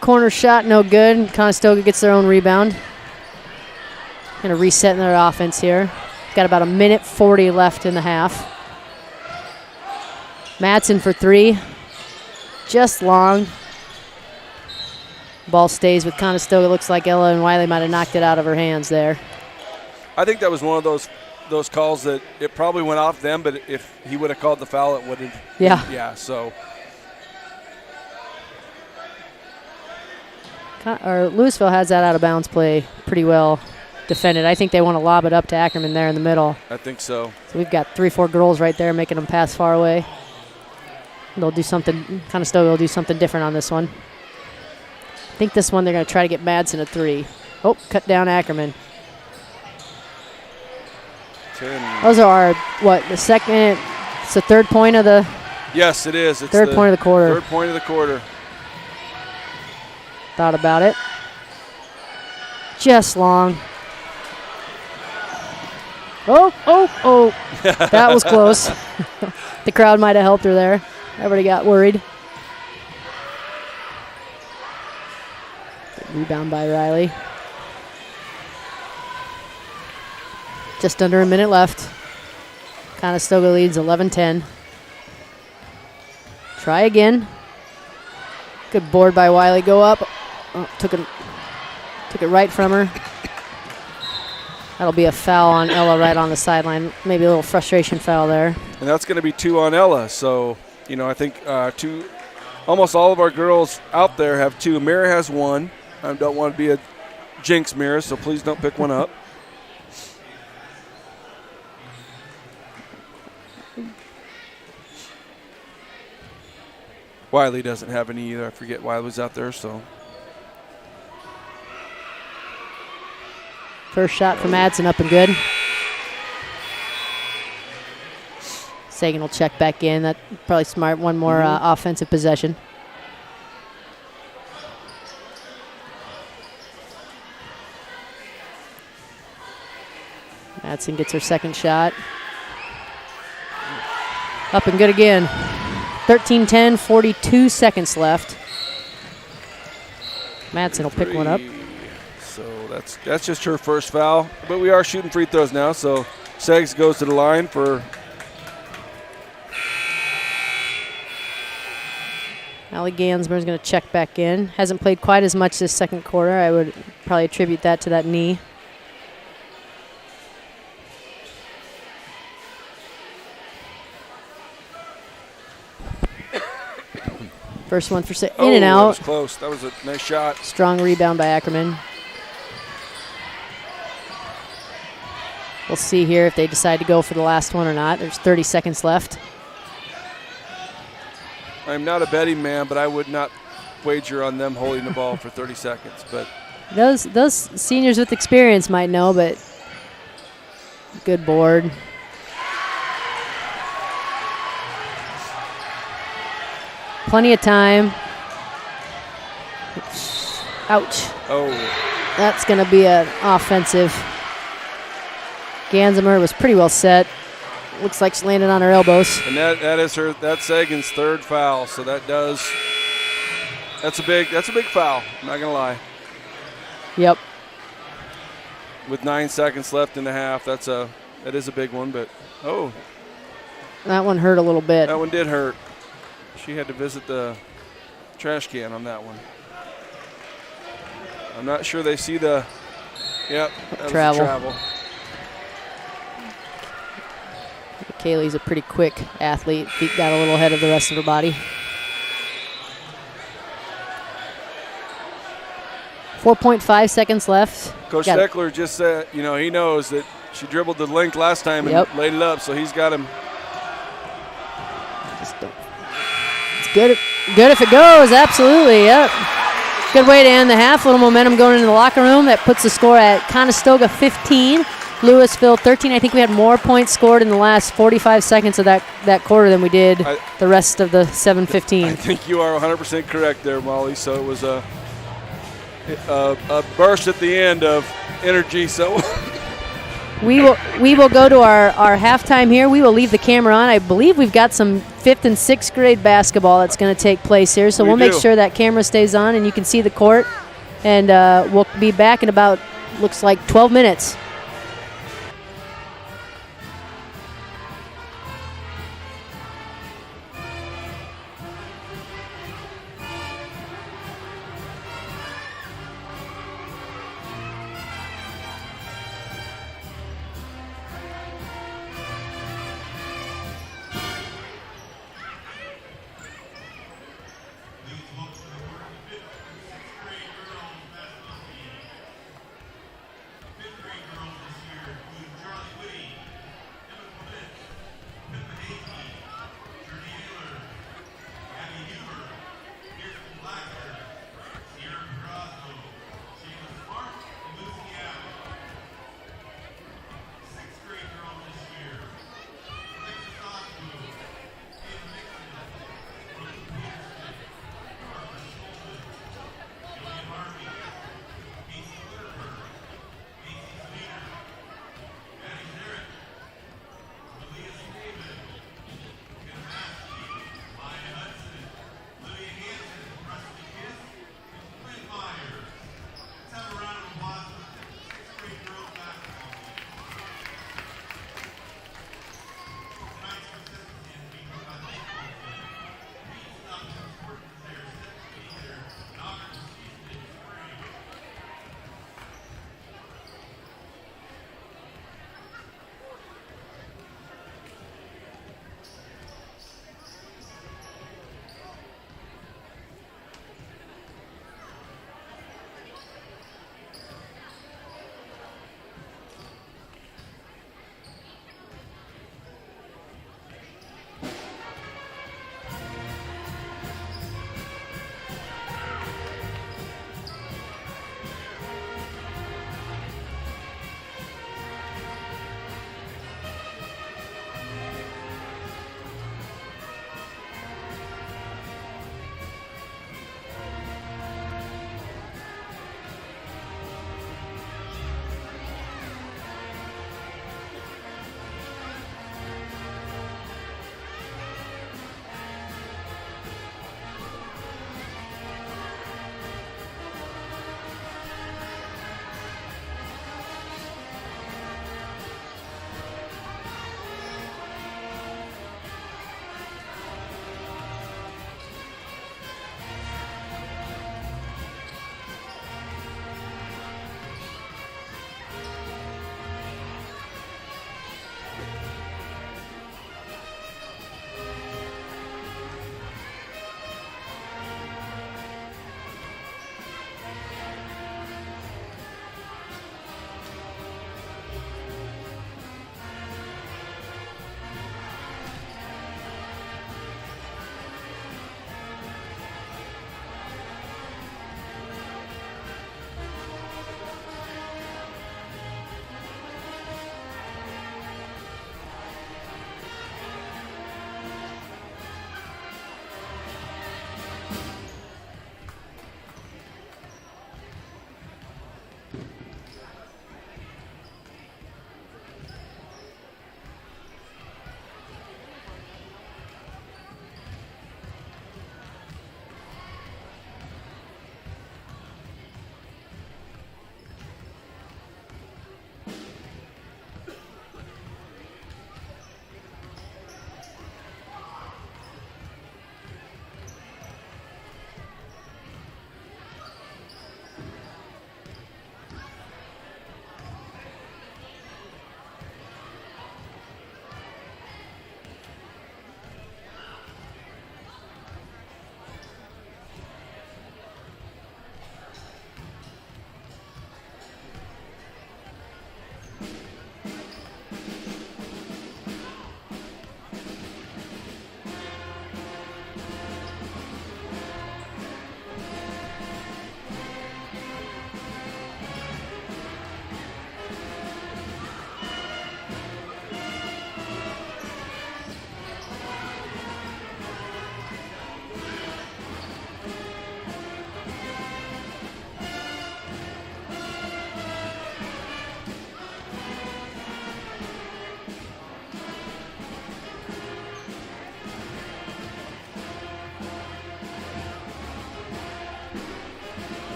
Corner shot, no good. Conestoga gets their own rebound. Going to reset their offense here. Got about 1:40 left in the half. Madsen for 3. Just long. Ball stays with Conestoga. Looks like Ella and Wiley might have knocked it out of her hands there. I think that was one of those calls that it probably went off them, but if he would have called the foul, it would have. Yeah. Yeah, so. Louisville has that out of bounds play pretty well defended. I think they want to lob it up to Ackerman there in the middle. I think so. So we've got 3-4 girls right there making them pass far away. They'll do something, Conestoga will do something different on this one. I think this one they're going to try to get Madsen a 3. Oh, cut down Ackerman. 10. Those are the second, it's the third point of the. Yes, it is. It's third point of the quarter. Third point of the quarter. Thought about it. Just long. Oh. That was close. The crowd might have helped her there. Everybody got worried. Rebound by Riley. Just under a minute left. Conestoga leads 11-10. Try again. Good board by Wiley. Go up. Oh, took it right from her. That'll be a foul on Ella right on the sideline. Maybe a little frustration foul there. And that's going to be 2 on Ella. So, I think almost all of our girls out there have 2. Mira has 1. I don't want to be a jinx, Mira, so please don't pick one up. Wiley doesn't have any either. I forget Wiley was out there, so. First shot from Madsen up and good. Sagan will check back in. That's probably smart. One more offensive possession. Madsen gets her second shot. Up and good again. 13-10, 42 seconds left. Madsen will pick one up. So that's just her first foul. But we are shooting free throws now, so Segs goes to the line for... Allie Gansmer's going to check back in. Hasn't played quite as much this second quarter. I would probably attribute that to that knee. First one for in and out. That was close. That was a nice shot. Strong rebound by Ackerman. We'll see here if they decide to go for the last one or not. There's 30 seconds left. I'm not a betting man, but I would not wager on them holding the ball for 30 seconds. But those seniors with experience might know, but good board. Plenty of time. Ouch. Oh. That's going to be an offensive. Gansimer was pretty well set. Looks like she landed on her elbows. And that's Sagan's third foul. So that's a big foul. I'm not gonna lie. Yep. With 9 seconds left in the half, that is a big one. But that one hurt a little bit. That one did hurt. She had to visit the trash can on that one. I'm not sure they see the. Yep. That travel. Was the travel. Kaylee's a pretty quick athlete. Feet got a little ahead of the rest of her body. 4.5 seconds left. Coach Steckler just said, he knows that she dribbled the length last time and laid it up, so he's got him. It's good if it goes, absolutely, yep. Good way to end the half. A little momentum going into the locker room. That puts the score at Conestoga 15, Louisville 13. I think we had more points scored in the last 45 seconds of that quarter than we did the rest of the 7:15. I think you are 100% correct there, Molly. So it was a burst at the end of energy. So we will go to our halftime here. We will leave the camera on. I believe we've got some 5th and 6th grade basketball that's going to take place here. So we'll make sure that camera stays on and you can see the court. And we'll be back in about, looks like 12 minutes.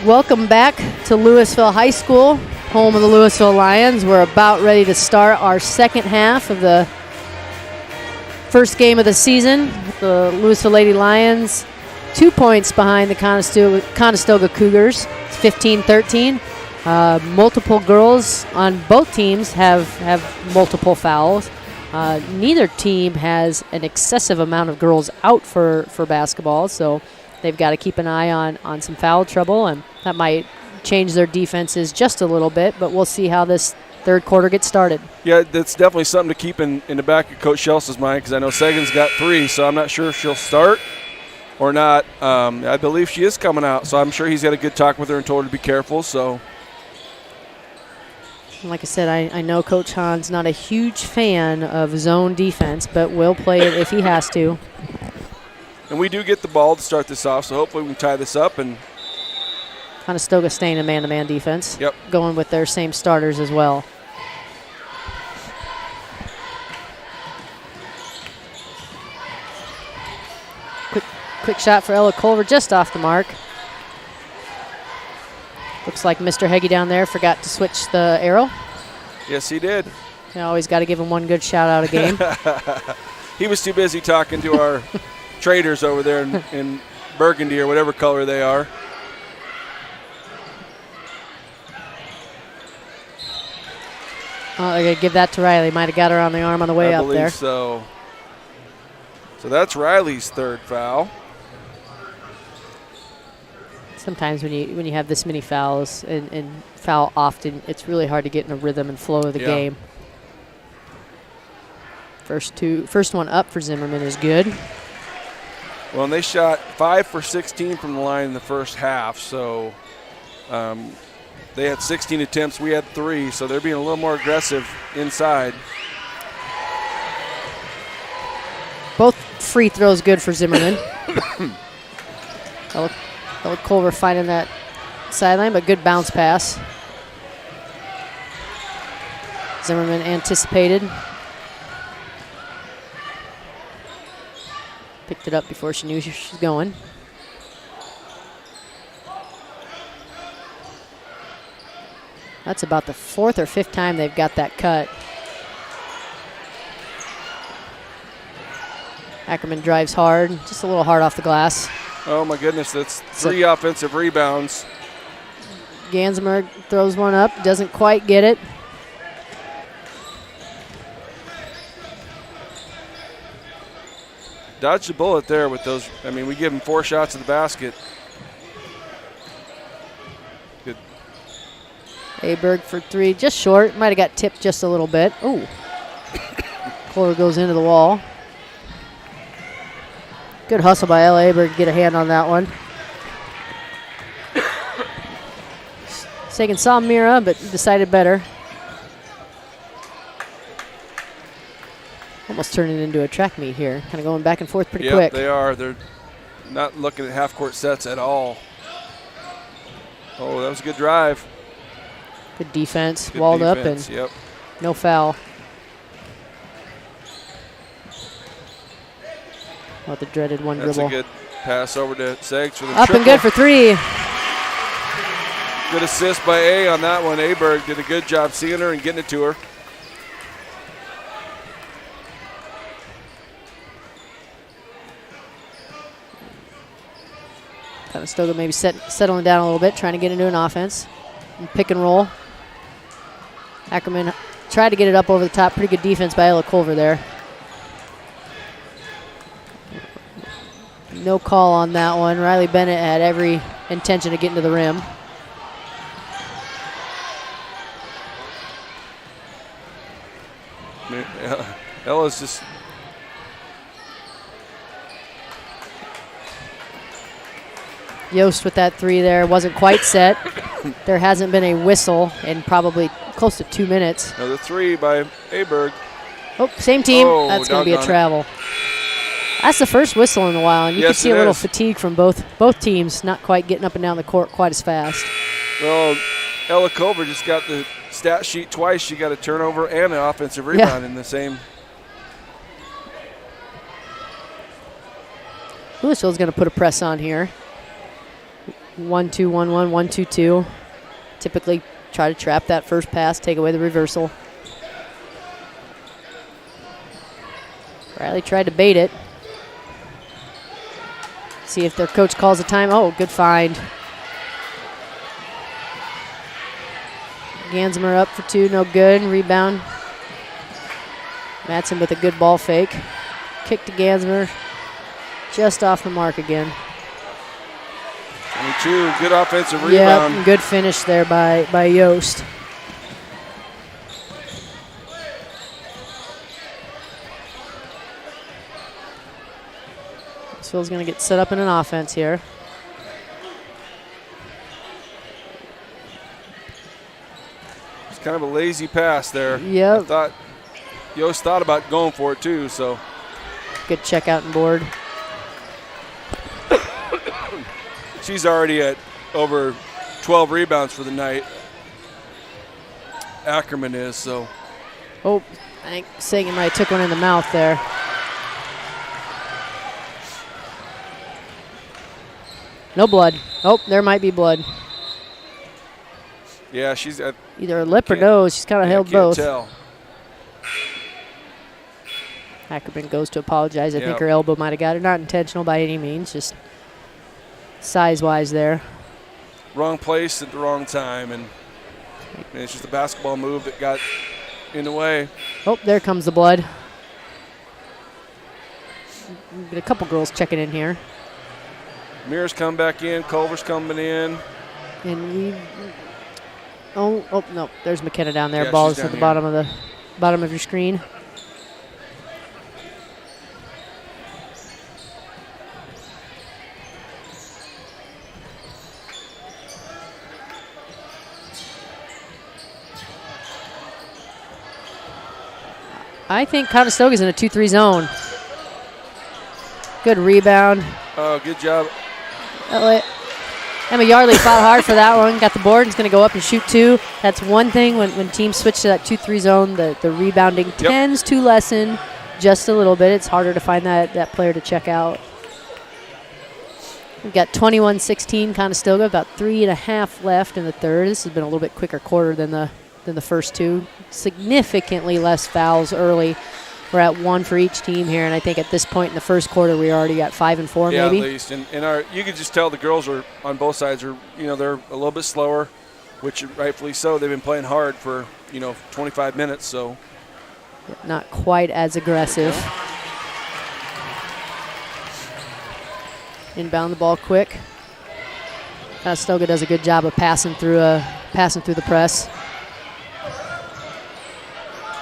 Welcome back to Louisville High School, home of the Louisville Lions. We're about ready to start our second half of the first game of the season. The Louisville Lady Lions 2 points behind the Conestoga Cougars. It's 15-13. Multiple girls on both teams have multiple fouls. Neither team has an excessive amount of girls out for basketball, so they've got to keep an eye on some foul trouble, and that might change their defenses just a little bit, but we'll see how this third quarter gets started. Yeah, that's definitely something to keep in the back of Coach Schels's mind, because I know Sagan's got 3, so I'm not sure if she'll start or not. I believe she is coming out, so I'm sure he's got a good talk with her and told her to be careful. So, like I said, I know Coach Hahn's not a huge fan of zone defense, but will play it if he has to. And we do get the ball to start this off, so hopefully we can tie this up. And Conestoga staying in man-to-man defense. Yep. Going with their same starters as well. Quick shot for Ella Culver, just off the mark. Looks like Mr. Heggie down there forgot to switch the arrow. Yes, he did. You always got to give him one good shout out a game. He was too busy talking to our traders over there in burgundy or whatever color they are. Oh, they're going to give that to Riley. Might have got her on the arm on the way up there. I believe so. So that's Riley's third foul. Sometimes when you have this many fouls and foul often, it's really hard to get in a rhythm and flow of the game. First one up for Zimmerman is good. Well, and they shot 5 for 16 from the line in the first half, so they had 16 attempts. We had 3, so they're being a little more aggressive inside. Both free throws good for Zimmerman. Ella Culver finding that sideline, but good bounce pass. Zimmerman anticipated. Picked it up before she knew she was going. That's about the 4th or 5th time they've got that cut. Ackerman drives hard, just a little hard off the glass. Oh, my goodness, that's 3 offensive rebounds. Gansmer throws one up, doesn't quite get it. Dodged a bullet there with those. I mean, we give him 4 shots at the basket. Good. Aberg for 3, just short. Might have got tipped just a little bit. Ooh. Culver goes into the wall. Good hustle by Ella Aberg to get a hand on that one. Sagan saw Mira, but decided better. Almost turning it into a track meet here. Kind of going back and forth pretty quick. Yeah, they are. They're not looking at half-court sets at all. Oh, that was a good drive. Good defense. Good Walled defense, up and no foul. About the dreaded one That's dribble. a good pass over to Segs for the Up triple. and good for 3. Good assist by A on that one. Aberg did a good job seeing her and getting it to her. Conestoga maybe settling down a little bit, trying to get into an offense. And pick and roll. Ackerman tried to get it up over the top. Pretty good defense by Ella Culver there. No call on that one. Riley Bennett had every intention of getting to the rim. Ella's just Yost with that 3 there. Wasn't quite set. There hasn't been a whistle in probably close to 2 minutes. another 3 by Aberg. Oh, same team. Oh, That's going to be a doggone it. travel. That's the first whistle in a while, and you can Yes, see it a little is. fatigue from both teams, not quite getting up and down the court quite as fast. Well, Ella Culver just got the stat sheet twice. She got a turnover and an offensive rebound in the same. Louisville's going to put a press on here. 1-2, 1-1, 1-2-2. Typically try to trap that first pass, take away the reversal. Riley tried to bait it. See if their coach calls a time. Oh, good find. Gansmer up for 2, no good. Rebound. Matson with a good ball fake. Kick to Gansmer. Just off the mark again. 22, good offensive rebound. Yep, good finish there by Yost. Phil's going to get set up in an offense here. It's kind of a lazy pass there. Yep. I thought Yost thought about going for it too, so. Good check out and board. She's already at over 12 rebounds for the night. Ackerman is, so. Oh, I think Sagan might have took one in the mouth there. No blood. Oh, there might be blood. Yeah, she's at. Either her lip or nose. She's kind of held both. Tell. Ackerman goes to apologize. I think her elbow might have got her. Not intentional by any means, just size-wise there. Wrong place at the wrong time, and it's just a basketball move that got in the way. Oh, there comes the blood. Get a couple girls checking in here. Mears come back in. Culver's coming in. And we. Oh no! There's McKenna down there. Yeah, Ball's she's at the down bottom of your screen. I think Conestoga's in a 2-3 zone. Good rebound. Oh, good job. Emma Yardley fought hard for that one. Got the board. It's going to go up and shoot 2. That's one thing when teams switch to that 2-3 zone, the rebounding tends to lessen just a little bit. It's harder to find that player to check out. We've got 21-16 Conestoga, about 3.5 left in the third. This has been a little bit quicker quarter than the first two. Significantly less fouls early. We're at 1 for each team here, and I think at this point in the first quarter we already got 5 and 4 maybe. Yeah, at least. And you can just tell the girls are on both sides are they're a little bit slower, which rightfully so. They've been playing hard for 25 minutes, so not quite as aggressive. Inbound the ball quick. Conestoga does a good job of passing through the press.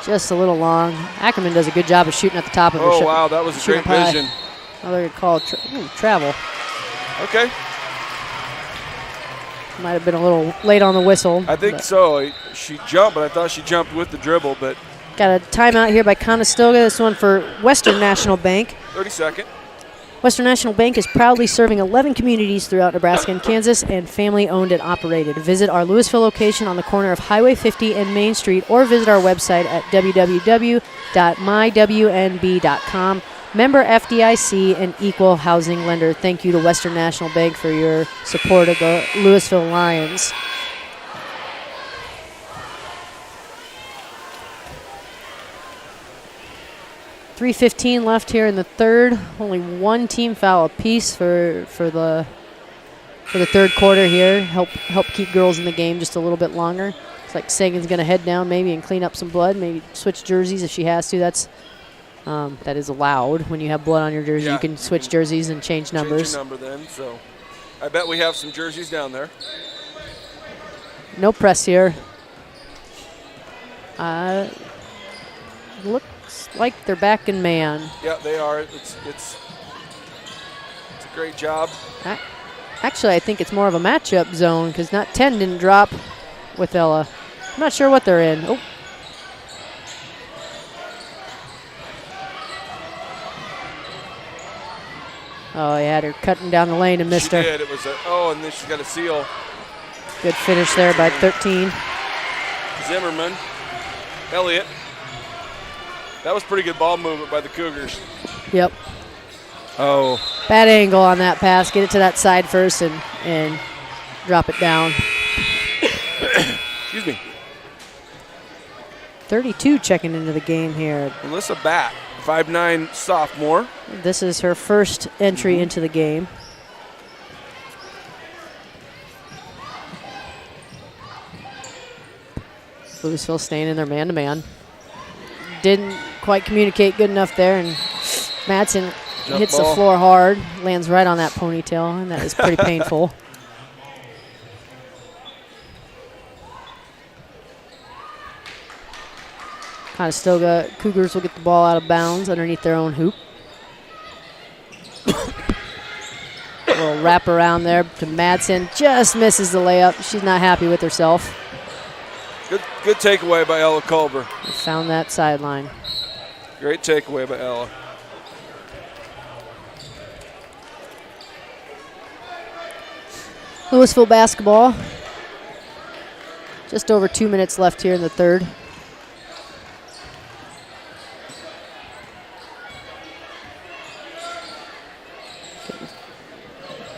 Just a little long. Ackerman does a good job of shooting at the top of her. Oh, wow, that was a great vision. Another call, travel. Okay. Might have been a little late on the whistle. I think so. She jumped, but I thought she jumped with the dribble. But got a timeout here by Conestoga. This one for Western National Bank. 30-second. Western National Bank is proudly serving 11 communities throughout Nebraska and Kansas and family owned and operated. Visit our Louisville location on the corner of Highway 50 and Main Street or visit our website at www.mywnb.com. Member FDIC and equal housing lender. Thank you to Western National Bank for your support of the Louisville Lions. .3:15 left here in the third. Only one team foul apiece for the third quarter here. Help keep girls in the game just a little bit longer. Looks like Sagan's going to head down maybe and clean up some blood. Maybe switch jerseys if she has to. That is allowed when you have blood on your jersey. You can switch jerseys and change numbers. Change your number then. So I bet we have some jerseys down there. No press here. Looks like they're back in man. Yeah, they are. It's a great job. Actually, I think it's more of a matchup zone because 10 didn't drop with Ella. I'm not sure what they're in. Oh. Oh, he had her cutting down the lane and missed her. She did. It was and then she's got a seal. Good finish there by 13. Zimmerman. Elliott. That was pretty good ball movement by the Cougars. Yep. Oh. Bad angle on that pass. Get it to that side first and drop it down. Excuse me. 32 checking into the game here. Alyssa Batt, 5'9" sophomore. This is her first entry into the game. Louisville staying in their man-to-man. Didn't quite communicate good enough there, and Madsen hits the floor hard, lands right on that ponytail, and that is pretty painful. Conestoga Cougars will get the ball out of bounds underneath their own hoop. Little wrap around there to Madsen. Just misses the layup. She's not happy with herself. Good takeaway by Ella Culver. Found that sideline. Great takeaway by Ella. Louisville basketball. Just over 2 minutes left here in the third.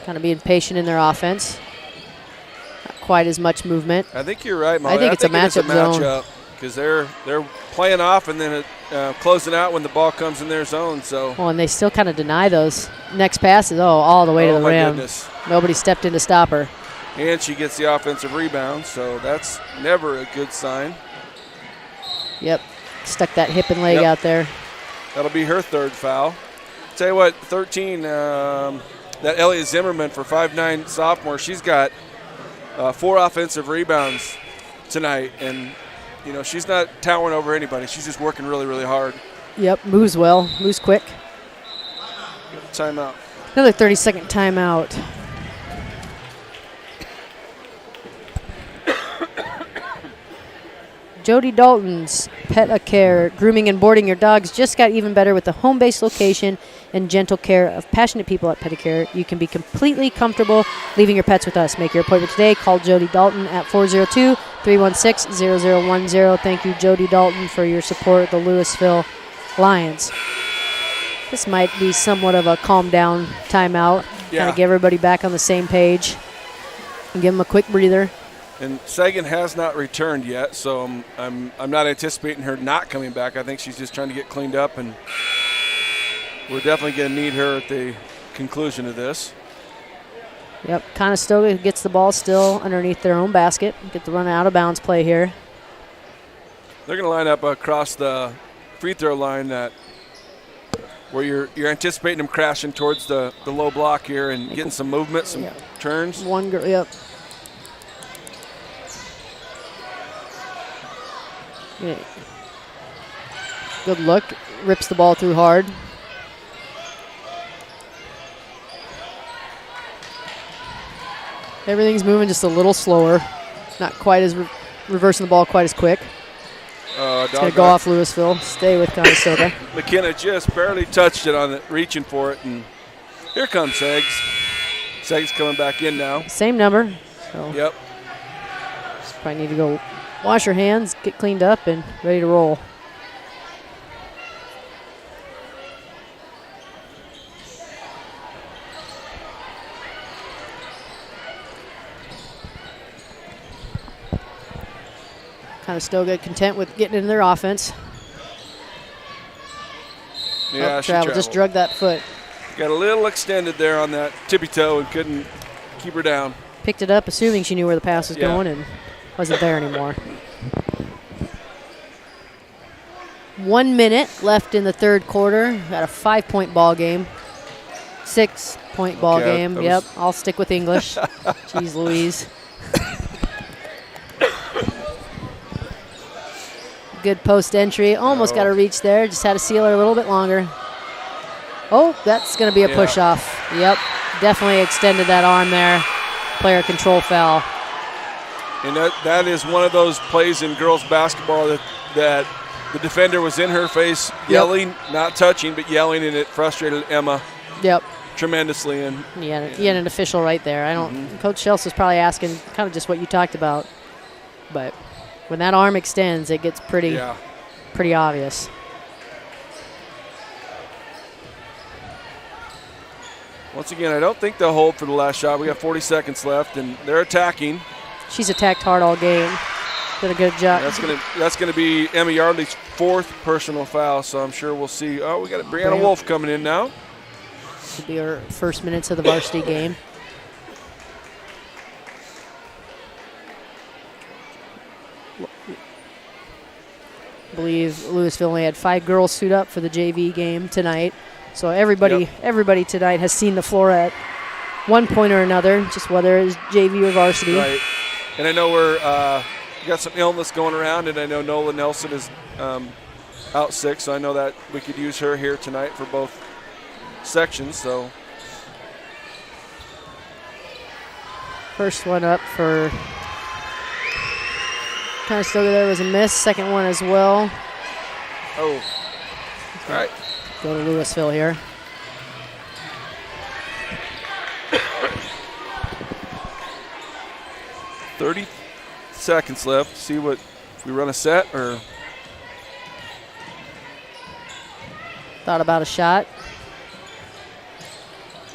Kind of being patient in their offense. Not quite as much movement. I think you're right, Molly. I think it's a matchup zone. Because they're playing off and then closing out when the ball comes in their zone. So. Well, and they still kind of deny those next passes. All the way to the rim. Goodness. Nobody stepped in to stop her. And she gets the offensive rebound, so that's never a good sign. Yep, stuck that hip and leg out there. That'll be her third foul. Tell you what, 13. That Elliot Zimmerman for 5'9" sophomore, she's got 4 offensive rebounds tonight, and she's not towering over anybody. She's just working really, really hard. Yep, moves well, moves quick. Timeout. Another 30-second timeout. Jody Dalton's Pet Care, grooming and boarding your dogs, just got even better with the home-based location and gentle care of passionate people at Pedicare. You can be completely comfortable leaving your pets with us. Make your appointment today. Call Jody Dalton at 402-316-0010. Thank you, Jody Dalton, for your support of the Louisville Lions. This might be somewhat of a calm-down timeout. Kind of get everybody back on the same page and give them a quick breather. And Sagan has not returned yet, so I'm not anticipating her not coming back. I think she's just trying to get cleaned up, and we're definitely going to need her at the conclusion of this. Yep, Conestoga gets the ball still underneath their own basket. Get the run out of bounds play here. They're going to line up across the free throw line where you're anticipating them crashing towards the low block here and getting some movement, some turns. One girl, yep. Yeah. Good look. Rips the ball through hard. Everything's moving just a little slower. Not quite as reversing the ball quite as quick. It's going to go off Louisville. Stay with Conestoga. McKenna just barely touched it on it, reaching for it, and here comes Seggs. Seggs coming back in now. Same number. So yep. Just probably need to go wash your hands, get cleaned up, and ready to roll. Conestoga content with getting into their offense. Yeah, she traveled. Just drug that foot. Got a little extended there on that tippy toe and couldn't keep her down. Picked it up, assuming she knew where the pass was going, and wasn't there anymore. 1 minute left in the third quarter. Got a 5-point ball game. 6-point ball game. Yep, I'll stick with English. Jeez Louise. Good post entry. Almost got a reach there. Just had to seal her a little bit longer. Oh, that's going to be a push off. Yep, definitely extended that arm there. Player control foul. And that is one of those plays in girls basketball that the defender was in her face yelling, not touching, but yelling, and it frustrated Emma tremendously. And you had an official right there. Coach Schultz was probably asking kind of just what you talked about. But when that arm extends, it gets pretty obvious. Once again, I don't think they'll hold for the last shot. We got 40 seconds left, and they're attacking. She's attacked hard all game. Did a good job. That's gonna be Emma Yardley's 4th personal foul, so I'm sure we'll see. Oh, we got Brianna Wolf coming in now. Could be her first minutes of the varsity game. I believe Louisville only had 5 girls suit up for the JV game tonight. So everybody tonight has seen the floor at one point or another, just whether it's JV or varsity. Right. And I know we're got some illness going around, and I know Nola Nelson is out sick, so I know that we could use her here tonight for both sections. So first one up for Conestoga there was a miss. Second one as well. Oh, all right. Go to Louisville here. $30 seconds left. See if we run a set or. Thought about a shot.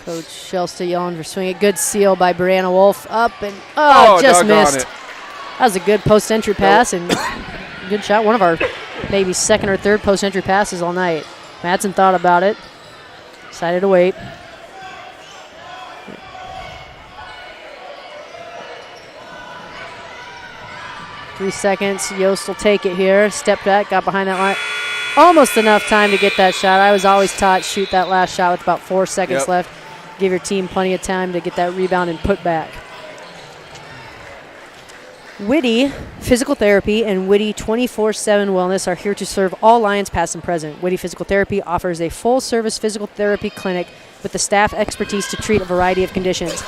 Coach Shellsta yelling for swing. A good seal by Brianna Wolf. Up and just missed. That was a good post-entry pass and good shot. One of our maybe second or third post-entry passes all night. Madsen thought about it. Decided to wait. Three seconds. Yost will take it here. Step back, got behind that line. Almost enough time to get that shot. I was always taught shoot that last shot with about 4 seconds left. Give your team plenty of time to get that rebound and put back. Whitty Physical Therapy and Whitty 24/7 Wellness are here to serve all Lions past and present. Whitty Physical Therapy offers a full-service physical therapy clinic with the staff expertise to treat a variety of conditions.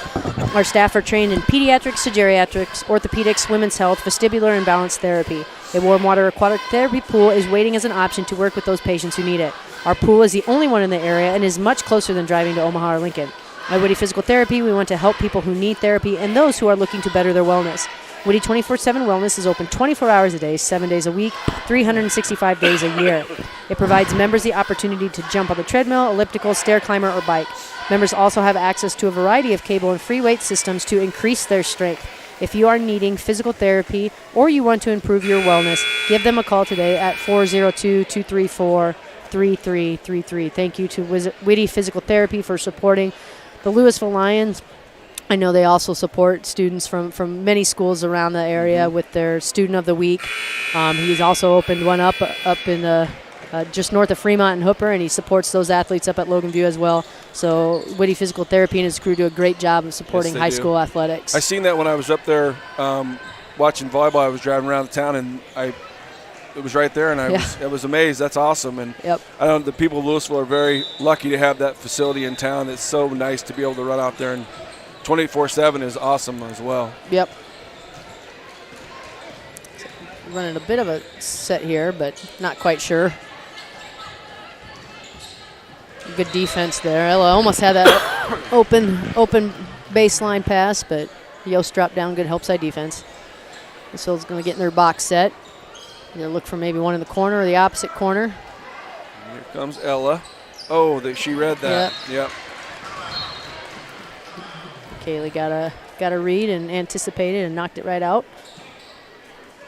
Our staff are trained in pediatrics to geriatrics, orthopedics, women's health, vestibular, and balance therapy. A warm water aquatic therapy pool is waiting as an option to work with those patients who need it. Our pool is the only one in the area and is much closer than driving to Omaha or Lincoln. At Whitty Physical Therapy, we want to help people who need therapy and those who are looking to better their wellness. Whitty 24/7 Wellness is open 24 hours a day, 7 days a week, 365 days a year. It provides members the opportunity to jump on the treadmill, elliptical, stair climber, or bike. Members also have access to a variety of cable and free weight systems to increase their strength. If you are needing physical therapy or you want to improve your wellness, give them a call today at 402-234-3333. Thank you to Whitty Physical Therapy for supporting the Louisville Lions. I know they also support students from many schools around the area with their Student of the Week. He's also opened one up in the just north of Fremont and Hooper, and he supports those athletes up at Logan View as well. So Whitty Physical Therapy and his crew do a great job of supporting high school athletics. I seen that when I was up there watching volleyball. I was driving around the town, and it was right there, and I was amazed. That's awesome. And I know the people of Louisville are very lucky to have that facility in town. It's so nice to be able to run out there, and 24/7 is awesome as well. Yep. So running a bit of a set here, but not quite sure. Good defense there. Ella almost had that open baseline pass, but Yost dropped down. Good help side defense. Louisville's going to get in their box set. They'll look for maybe one in the corner or the opposite corner. Here comes Ella. Oh, she read that. Yep. Kaylee got a read and anticipated and knocked it right out.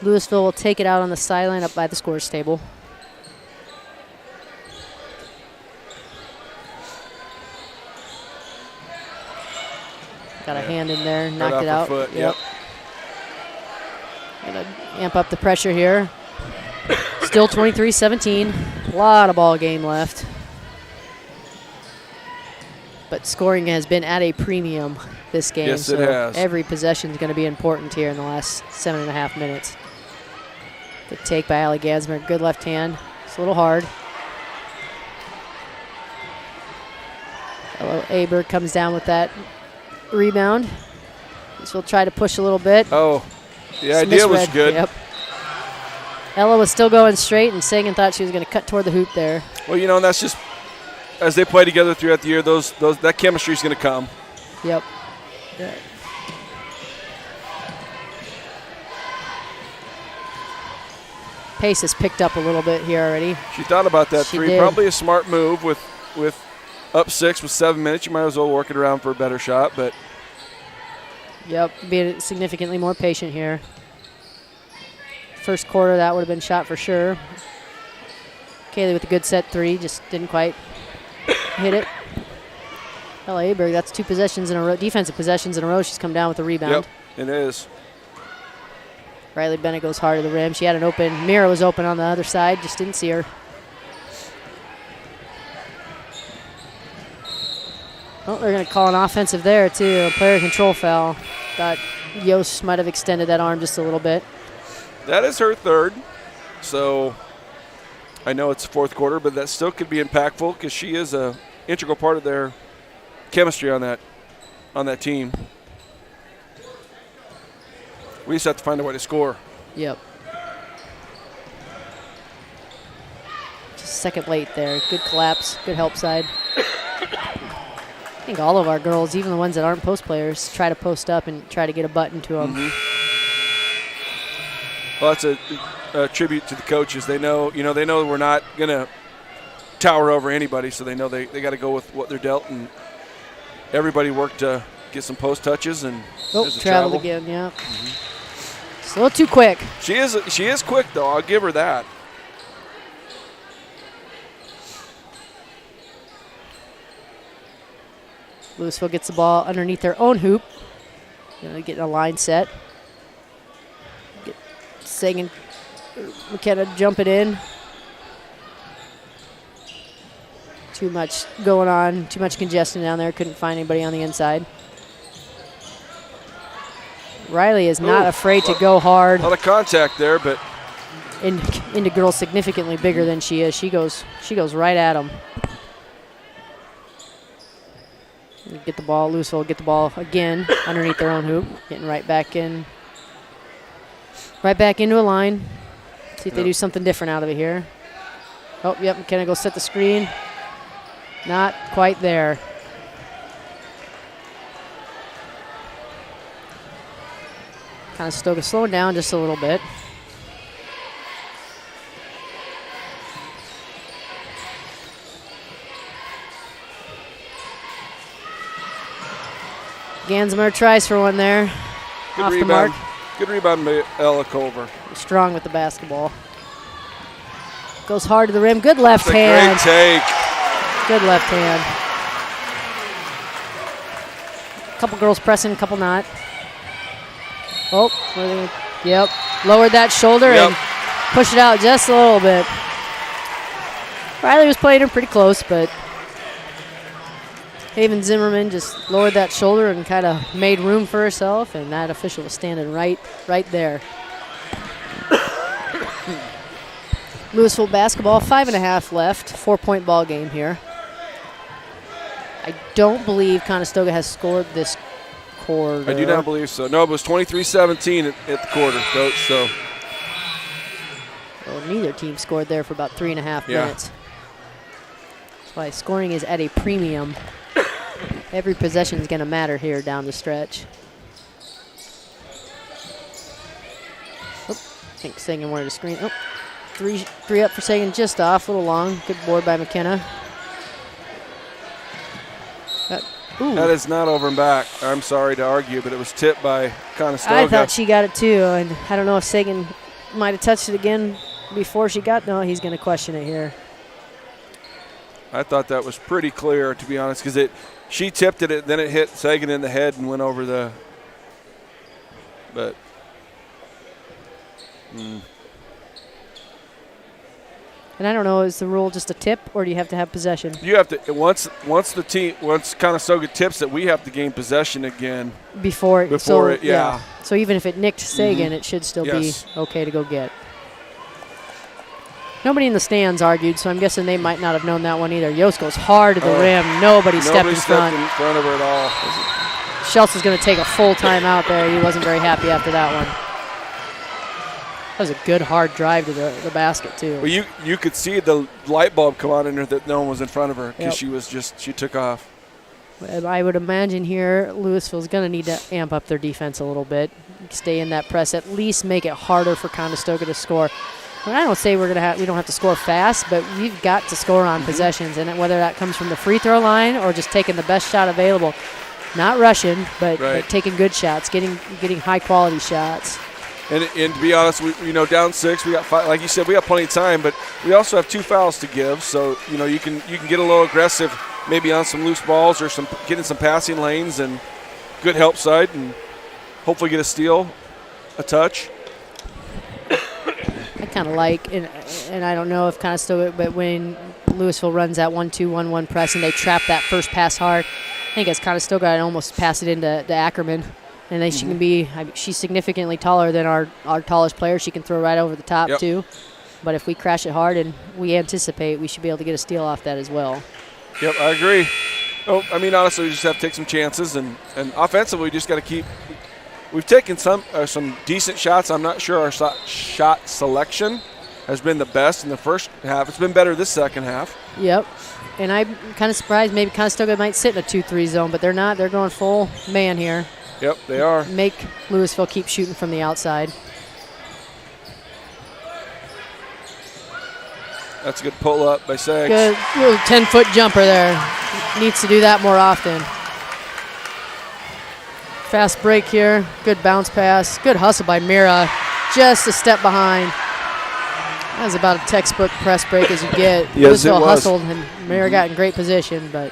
Louisville will take it out on the sideline up by the scores table. Got a hand in there, knocked it out. Foot, yep. Gonna amp up the pressure here. Still 23-17. A lot of ball game left. But scoring has been at a premium this game. Yes, it has. Every possession is going to be important here in the last 7.5 minutes. Good take by Allie Gansmer. Good left hand. It's a little hard. Ella Aber comes down with that rebound. So we'll try to push a little bit. Oh, the idea was good. Yep. Ella was still going straight, and Sagan thought she was going to cut toward the hoop there. Well, and that's just as they play together throughout the year. That chemistry is going to come. Yep. Yeah. Pace has picked up a little bit here already. She thought about that she three. Did. Probably a smart move with up 6 with 7 minutes. You might as well work it around for a better shot. But Yep, being significantly more patient here. First quarter, that would have been shot for sure. Kaylee with a good set 3, just didn't quite hit it. Ella Aberg, that's 2 possessions in a row, defensive possessions in a row. She's come down with a rebound. yep, it is. Riley Bennett goes hard to the rim. She had an open. Mira was open on the other side, just didn't see her. Oh, they're going to call an offensive there, too. A player control foul. Thought Yost might have extended that arm just a little bit. That is her 3rd. So I know it's 4th quarter, but that still could be impactful because she is a integral part of their chemistry on that team. We just have to find a way to score. Yep. Just second late there. Good collapse. Good help side. I think all of our girls, even the ones that aren't post players, try to post up and try to get a button to them. Well, that's a tribute to the coaches. They know we're not going to tower over anybody, so they know they got to go with what they're dealt, and everybody worked to get some post touches. And traveled again, yeah. It's a little too quick. She is quick, though. I'll give her that. Louisville gets the ball underneath their own hoop. Getting a line set. Get Sagan, McKenna jumping in. Too much going on. Too much congestion down there. Couldn't find anybody on the inside. Riley is not afraid to go hard. A lot of contact there, but into girls significantly bigger than she is. She goes right at them. Get the ball. Louisville get the ball again underneath their own hoop. Getting right back in. Right back into a line. See if they do something different out of it here. Oh, yep. McKenna goes set the screen. Not quite there. Conestoga slowing down just a little bit. Gansmer tries for one there. Good off rebound. the mark. Good rebound by Ella Culver. Strong with the basketball. Goes hard to the rim. Good left That's hand. a great take. Good left hand. A couple girls pressing, a couple not. Oh, yep. Lowered that shoulder and pushed it out just a little bit. Riley was playing her pretty close, but Haven Zimmerman just lowered that shoulder and kind of made room for herself, and that official was standing right there. Louisville basketball, 5.5 left, 4-point ball game here. I don't believe Conestoga has scored this quarter. I do not believe so. No, it was 23-17 at the quarter, Coach. So. Well, neither team scored there for about 3.5 minutes. That's why scoring is at a premium. Every possession is going to matter here down the stretch. Oh, I think Sagan wanted to screen. Oh, three up for Sagan, just off, a little long. Good board by McKenna. That is not over and back. I'm sorry to argue, but it was tipped by Conestoga. I thought she got it too, and I don't know if Sagan might have touched it again before she got. No, he's going to question it here. I thought that was pretty clear, to be honest, because she tipped it, then it hit Sagan in the head and went over the. But. And I don't know, is the rule just a tip, or do you have to have possession? You have to once Conestoga tips it, we have to gain possession again. Before it. Yeah. So even if it nicked Sagan, it should still be okay to go get. Nobody in the stands argued, so I'm guessing they might not have known that one either. Yost goes hard to the rim. Nobody stepped in front. in front of her at all. Schultz is going to take a full timeout there. He wasn't very happy after that one. That was a good hard drive to the basket too. Well, you could see the light bulb come on in her that no one was in front of her because she took off. I would imagine here Louisville's going to need to amp up their defense a little bit. Stay in that press, at least make it harder for Conestoga to score. I don't say we don't have to score fast, but we've got to score on possessions, and whether that comes from the free throw line or just taking the best shot available, not rushing, but taking good shots, getting high quality shots. And to be honest, we down 6, we got 5. Like you said, we got plenty of time, but we also have 2 fouls to give. So you can get a little aggressive, maybe on some loose balls or getting some passing lanes and good help side, and hopefully get a steal, a touch. I kind of like, and I don't know if Conestoga, but when Louisville runs that 1-2-1-1 press and they trap that first pass hard, I think as Conestoga, I'd almost pass it into Ackerman. And then she can be, she's significantly taller than our tallest player. She can throw right over the top, too. But if we crash it hard and we anticipate, we should be able to get a steal off that as well. Yep, I agree. Oh, I mean, honestly, we just have to take some chances. And offensively, we just got to keep – we've taken some decent shots. I'm not sure our shot selection has been the best in the first half. It's been better this second half. Yep. And I'm kind of surprised maybe Conestoga might sit in a 2-3 zone, but they're not. They're going full man here. Yep, they are. Make Louisville keep shooting from the outside. That's a good pull-up by Sags. Good little 10-foot jumper there. Needs to do that more often. Fast break here. Good bounce pass. Good hustle by Mira. Just a step behind. That was about a textbook press break as you get. Yes, it was. Hustled, and Mira got in great position, but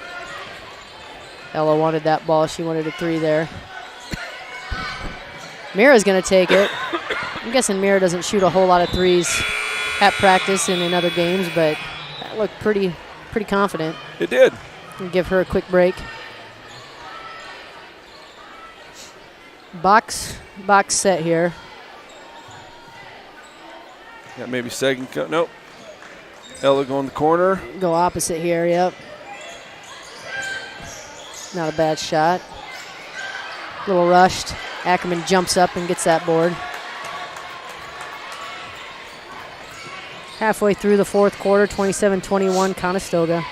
Ella wanted that ball. She wanted a 3 there. Mira's going to take it. I'm guessing Mira doesn't shoot a whole lot of 3s at practice and in other games, but that looked pretty confident. It did. And give her a quick break. Box set here. Yeah, maybe second cut. Nope. Ella go in the corner. Go opposite here, yep. Not a bad shot. Little rushed. Ackerman jumps up and gets that board. Halfway through the fourth quarter, 27-21 Conestoga.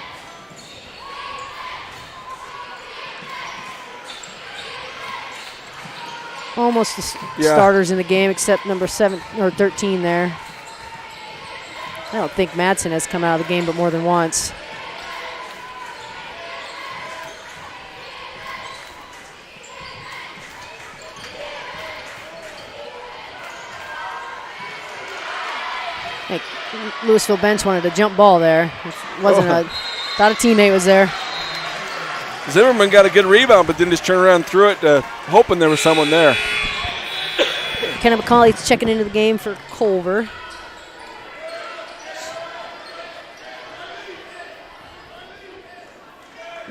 Almost the starters in the game except number 7 or 13 there. I don't think Madsen has come out of the game but more than once. I think Louisville bench wanted a jump ball there. Thought a teammate was there. Zimmerman got a good rebound, but then just turned around and threw it, hoping there was someone there. Kenna McCauley's checking into the game for Culver.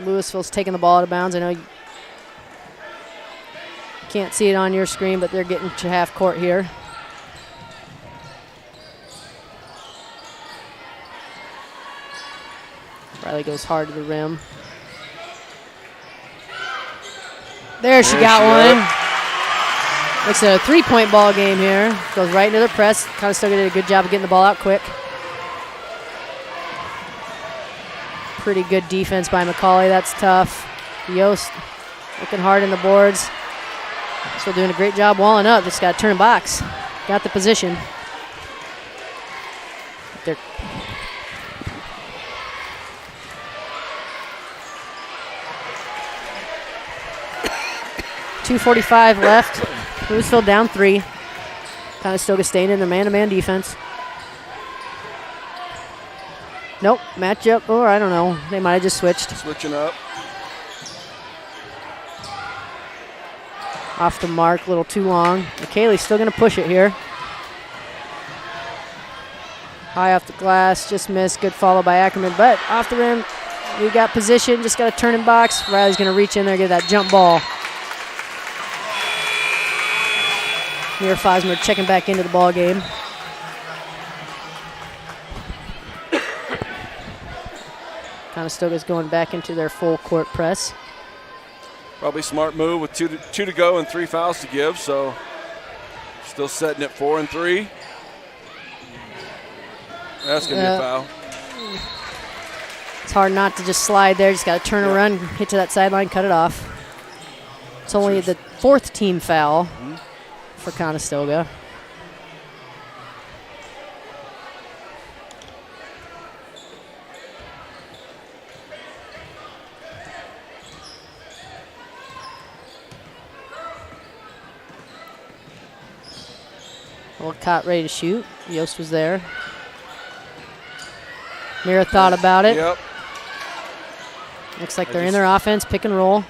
Louisville's taking the ball out of bounds. I know you can't see it on your screen, but they're getting to half court here. Riley goes hard to the rim. There she got one. It's a 3-point ball game here. Goes right into the press. Conestoga did a good job of getting the ball out quick. Pretty good defense by McCauley. That's tough. Yost looking hard in the boards. Still doing a great job walling up. Just got to turn box. Got the position. They're 2:45 left. Louisville down 3. Conestoga staying in the man-to-man defense. Nope, matchup, or I don't know. They might have just switched. Switching up. Off the mark, a little too long. McKaylee's still going to push it here. High off the glass, just missed. Good follow by Ackerman, but off the rim. We got position, just got to turn and box. Riley's going to reach in there, get that jump ball. Here, Fosmer checking back into the ball game. Conestoga's going back into their full court press. Probably smart move with two to go and 3 fouls to give, so still setting at 4 and 3. That's going to be a foul. It's hard not to just slide there. Just got to turn around, hit to that sideline, cut it off. It's only the 4th team foul for Conestoga. Well, caught ready to shoot. Yost was there. Mira thought about it. Yep. Looks like they're in their offense, pick and roll.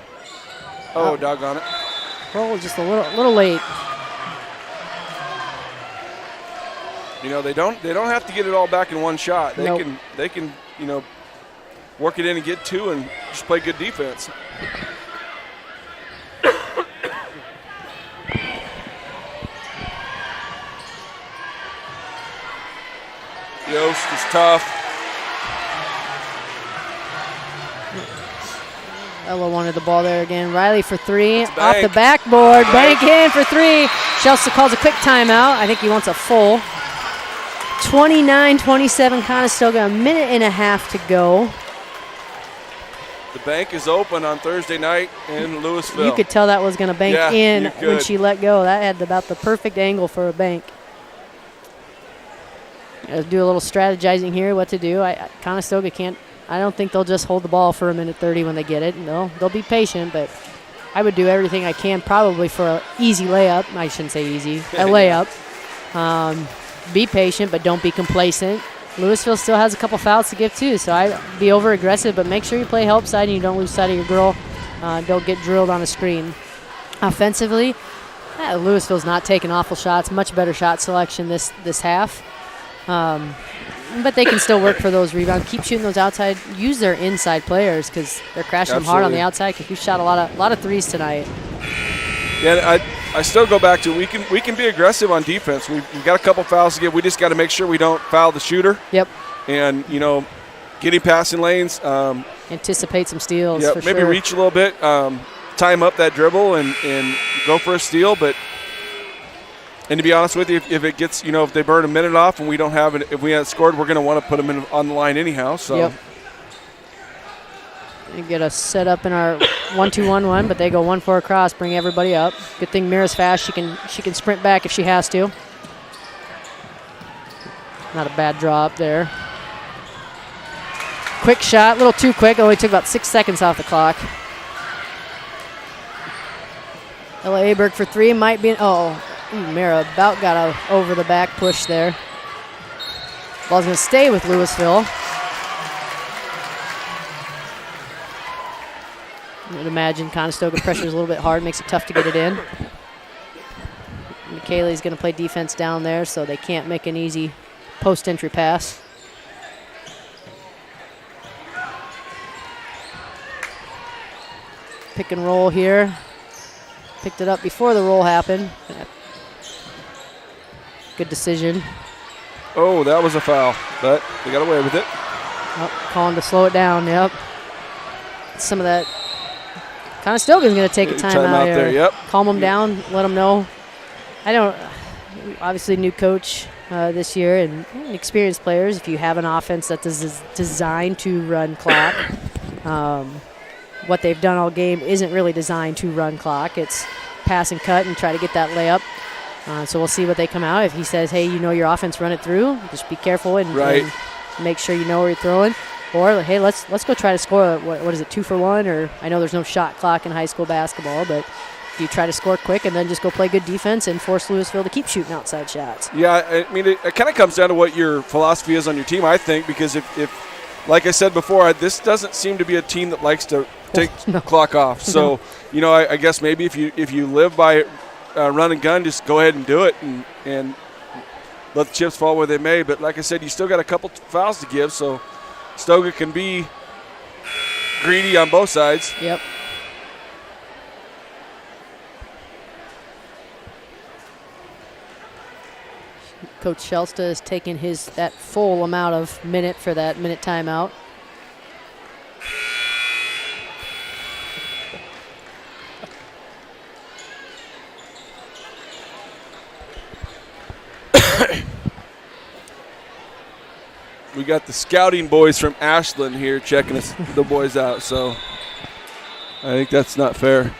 Oh, doggone it. Roll just a little late. You know, they don't have to get it all back in one shot. They Nope. they can, you know, work it in and get two and just play good defense. Yost is tough. Ella wanted the ball there again. Riley for three. That's Off the bank. backboard. Bank in for three. Chelsea calls a quick timeout. I think he wants a full. 29-27 Conestoga. A minute and a half to go. The bank is open on Thursday night in Louisville. You could tell that was going to bank Yeah, in you when could. she let go. That had about the perfect angle for a bank. Gotta do a little strategizing here, what to do. Conestoga can't. I don't think they'll just hold the ball for a minute 30 when they get it. No, they'll be patient, but I would do everything I can probably for an easy layup. I shouldn't say easy, a layup. Be patient, but don't be complacent. Louisville still has a couple fouls to give too, so I'd be over aggressive, but make sure you play help side and you don't lose sight of your girl. Don't get drilled on a screen. Offensively, Louisville's not taking awful shots. Much better shot selection this half. But they can still work for those rebounds. Keep shooting those outside. Use their inside players because they're crashing them hard on the outside. Because we shot a lot of threes tonight. Yeah, I still go back to we can be aggressive on defense. We've got a couple fouls to give. We just got to make sure we don't foul the shooter. Yep. And getting passing lanes. Anticipate some steals. Yeah, for maybe sure. reach a little bit, time up that dribble, and go for a steal. And to be honest with you, if it gets, if they burn a minute off and we don't have it, if we haven't scored, we're going to want to put them on the line anyhow. So. Yep. We get a set up in our 1-2-1-1, but they go 1-4 across, bring everybody up. Good thing Mira's fast. She can sprint back if she has to. Not a bad draw up there. Quick shot, a little too quick. Only took about 6 seconds off the clock. Ella Aberg for three. Might be Mira about got a over the back push there. Ball's going to stay with Louisville. I would imagine Conestoga pressures a little bit hard, makes it tough to get it in. McKaylee's going to play defense down there, so they can't make an easy post-entry pass. Pick and roll here. Picked it up before the roll happened. Good decision. Oh, that was a foul, but they got away with it. Calling to slow it down, yep. Some of that. Conestoga's going to take a timeout here. There, yep. Calm them down, let them know. Obviously new coach this year and experienced players. If you have an offense that is designed to run clock, what they've done all game isn't really designed to run clock. It's pass and cut and try to get that layup. So we'll see what they come out. If he says, hey, your offense, run it through, just be careful and make sure you know where you're throwing. Or, hey, let's go try to score, what is it, 2 for 1? Or I know there's no shot clock in high school basketball, but if you try to score quick and then just go play good defense and force Louisville to keep shooting outside shots. Yeah, I mean, it kind of comes down to what your philosophy is on your team, I think, because if like I said before, this doesn't seem to be a team that likes to take clock off. So, I guess maybe if you live by run and gun, just go ahead and do it and let the chips fall where they may. But like I said, you still got a couple fouls to give, so Stoga can be greedy on both sides. Yep. Coach Shelsta is taking that full amount of minute for that minute timeout. We got the scouting boys from Ashland here checking the boys out, so I think that's not fair.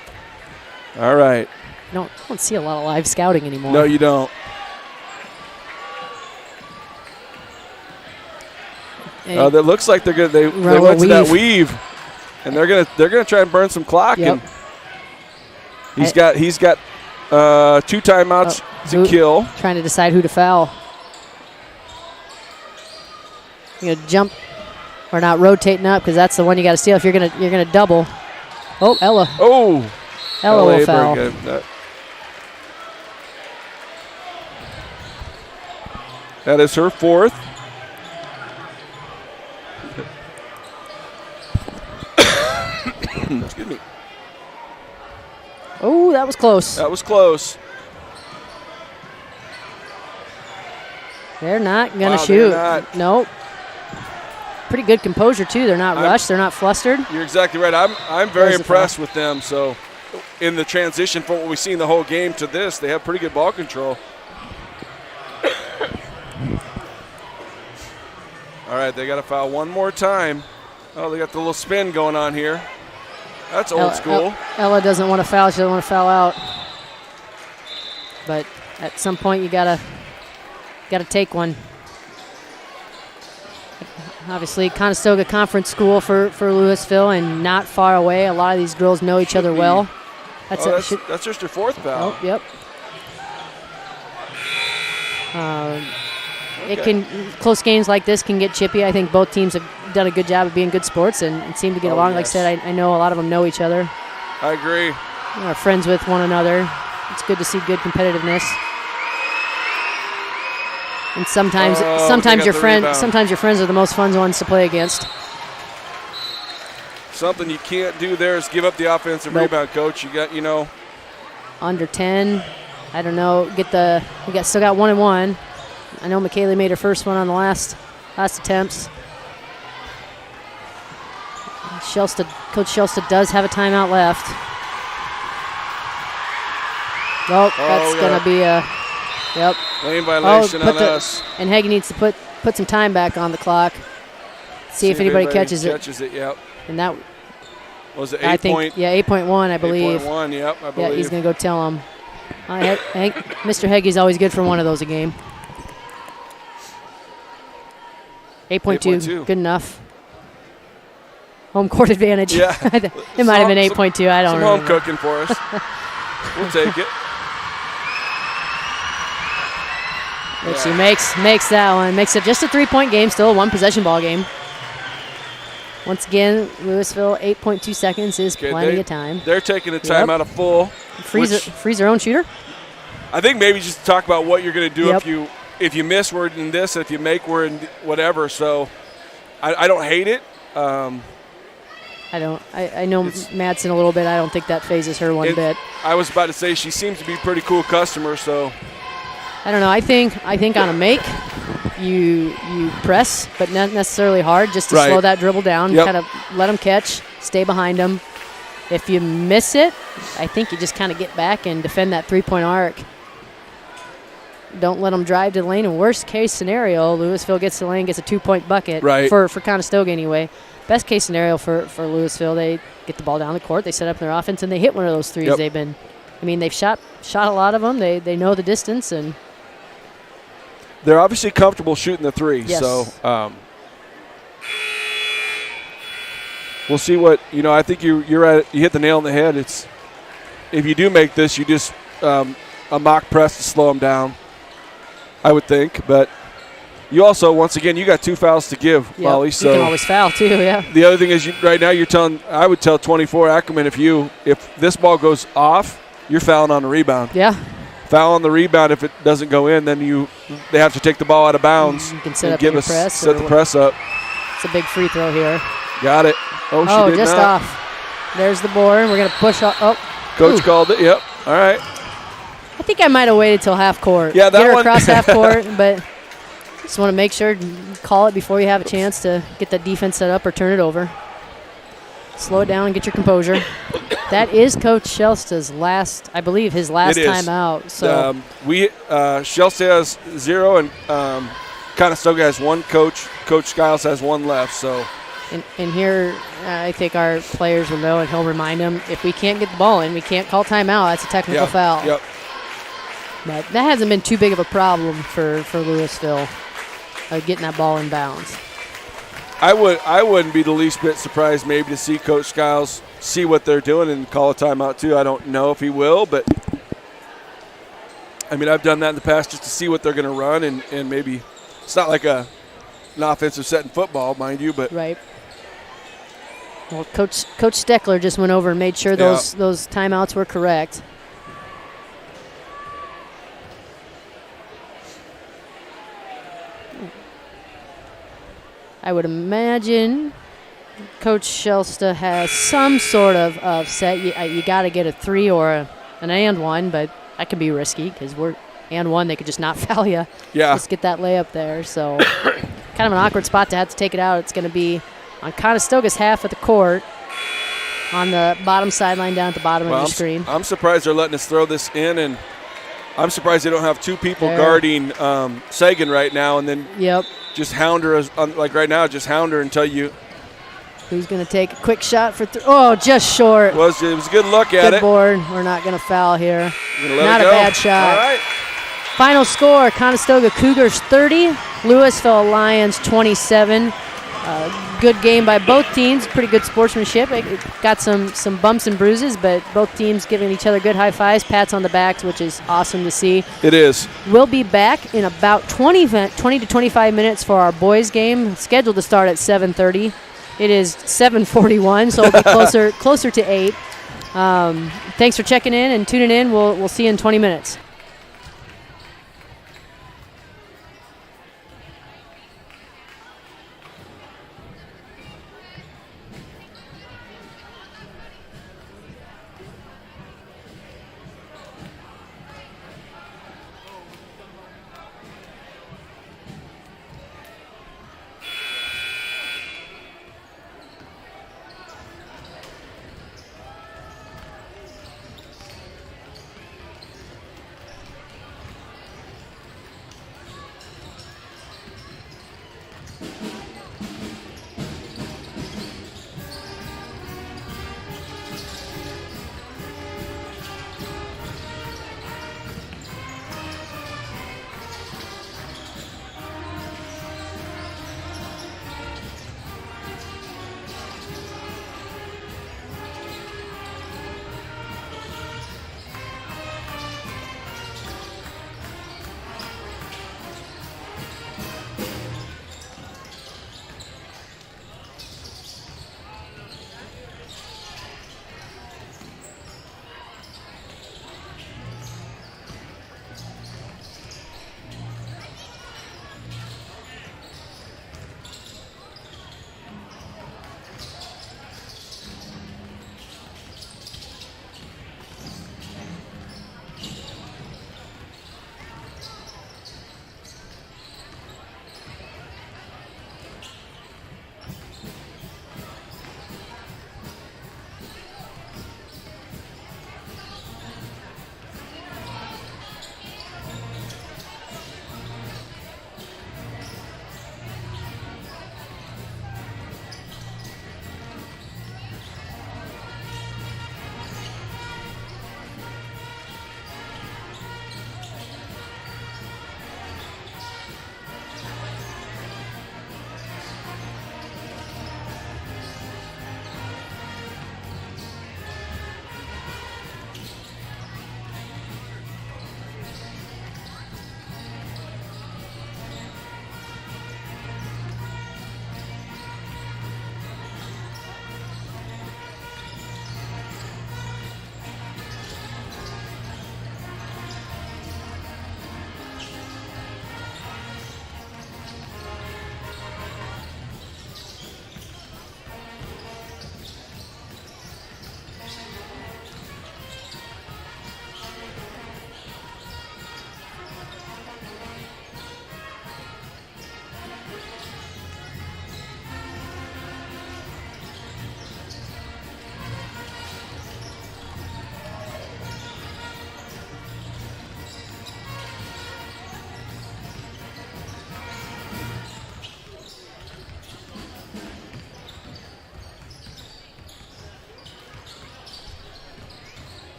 All right. I don't see a lot of live scouting anymore. No, you don't. That looks like they went to that weave, and they're gonna try and burn some clock. Yep. And he's got 2 timeouts It's a kill. Trying to decide who to foul. You're gonna jump or not rotating up because that's the one you got to steal if you're gonna double. Oh, Ella. Oh, Ella will foul. That is her fourth. Excuse me. Oh, that was close. That was close. They're not going to shoot. Not. Nope. Pretty good composure, too. They're not rushed. They're not flustered. You're exactly right. I'm very impressed with them. So in the transition from what we've seen the whole game to this, they have pretty good ball control. All right, they got to foul one more time. Oh, they got the little spin going on here. That's old school. Ella doesn't want to foul. She doesn't want to foul out. But at some point, you gotta take one. Obviously, Conestoga Conference School for Louisville, and not far away. A lot of these girls know each other well. That's just her fourth foul. Oh, yep. It can close games like this can get chippy. I think both teams have done a good job of being good sports and seem to get along. Yes. Like I said, I know a lot of them know each other. I agree. Are friends with one another. It's good to see good competitiveness. And sometimes your friends are the most fun ones to play against. Something you can't do there is give up the offensive rebound, Coach. You got under 10. I don't know. Still got 1 and 1. I know McKaylee made her first one on the last attempts. Coach Shelsted does have a timeout left. Oh, that's going to be a lane violation on us. And Heggie needs to put some time back on the clock. See if anybody catches it. Yep. And that was it 8 8.1, I believe. 8.1, yep, I believe. Yeah, he's going to go tell him. Mr. Heggie's always good for one of those a game. 8.2, good enough. Home court advantage. Yeah. It might have been 8.2. I don't know. Home cooking for us. We'll take it. She makes that one. Makes it just a 3-point game, still a 1-possession ball game. Once again, Louisville, 8.2 seconds is plenty of time. They're taking the time out of full. Freeze their own shooter? I think maybe just talk about what you're going to do if you miss, we're in this. If you make, we're in whatever. So I don't hate it. I don't. I know Madsen a little bit. I don't think that phases her one bit. I was about to say she seems to be a pretty cool customer. So I don't know. I think on a make, you press, but not necessarily hard, just to slow that dribble down. Kind of let them catch, stay behind them. If you miss it, I think you just kind of get back and defend that 3-point arc. Don't let them drive to the lane. In worst case scenario, Louisville gets to the lane, gets a 2-point bucket for Conestoga anyway. Best case scenario for Louisville, they get the ball down the court, they set up their offense, and they hit one of those threes. They've shot a lot of them. They know the distance, and they're obviously comfortable shooting the three. Yes. So we'll see what I think you're at. You hit the nail on the head. It's if you do make this, you just a mock press to slow them down, I would think. But you also, once again, you got 2 fouls to give, Molly. So you can always foul too. Yeah. The other thing is, right now I would tell 24 Ackerman if this ball goes off, you're fouling on the rebound. Yeah. Foul on the rebound. If it doesn't go in, then they have to take the ball out of bounds. You can set the press up. It's a big free throw here. Got it. Oh, she did just not. off. There's the board. We're going to push off. Oh. Coach called it. Yep. All right. I think I might have waited till half court. Yeah, get her across half court, but just want to make sure call it before you have a chance to get that defense set up or turn it over. Slow it down and get your composure. That is Coach Shellstad's his last timeout. So Shelsted has 0 and Conestoga has 1. Coach Skiles has 1 left. So. And here, I think our players will know, and he'll remind them, if we can't get the ball in, we can't call timeout. That's a technical foul. Yep. But that hasn't been too big of a problem for Louisville, getting that ball in bounds. I wouldn't be the least bit surprised maybe to see Coach Skiles see what they're doing and call a timeout too. I don't know if he will, but I mean, I've done that in the past just to see what they're going to run, and maybe it's not like an offensive set in football, mind you, but Right. Well, Coach Steckler just went over and made sure those timeouts were correct. I would imagine Coach Shelsta has some sort of set. You got to get a 3 or an and 1, but that could be risky because we're and 1. They could just not foul you. Yeah. Just get that layup there. So kind of an awkward spot to have to take it out. It's going to be on Conestoga's half of the court on the bottom sideline down at the bottom of your screen. I'm surprised they're letting us throw this in, and I'm surprised they don't have 2 people there. guarding Sagan right now, and then just hound her, like right now, just hound her until you. Who's going to take a quick shot for oh, just short. It was a good look at Good it. board. We're not going to foul here. Not a bad shot. All right. Final score, Conestoga Cougars 30, Louisville Lions 27. Good game by both teams. Pretty good sportsmanship. It got some bumps and bruises, but both teams giving each other good high fives, pats on the backs, which is awesome to see. It is. We'll be back in about 20 to 25 minutes for our boys game, scheduled to start at 7:30. It is 7:41, so it'll be closer to 8. Thanks for checking in and tuning in. We'll see you in 20 minutes.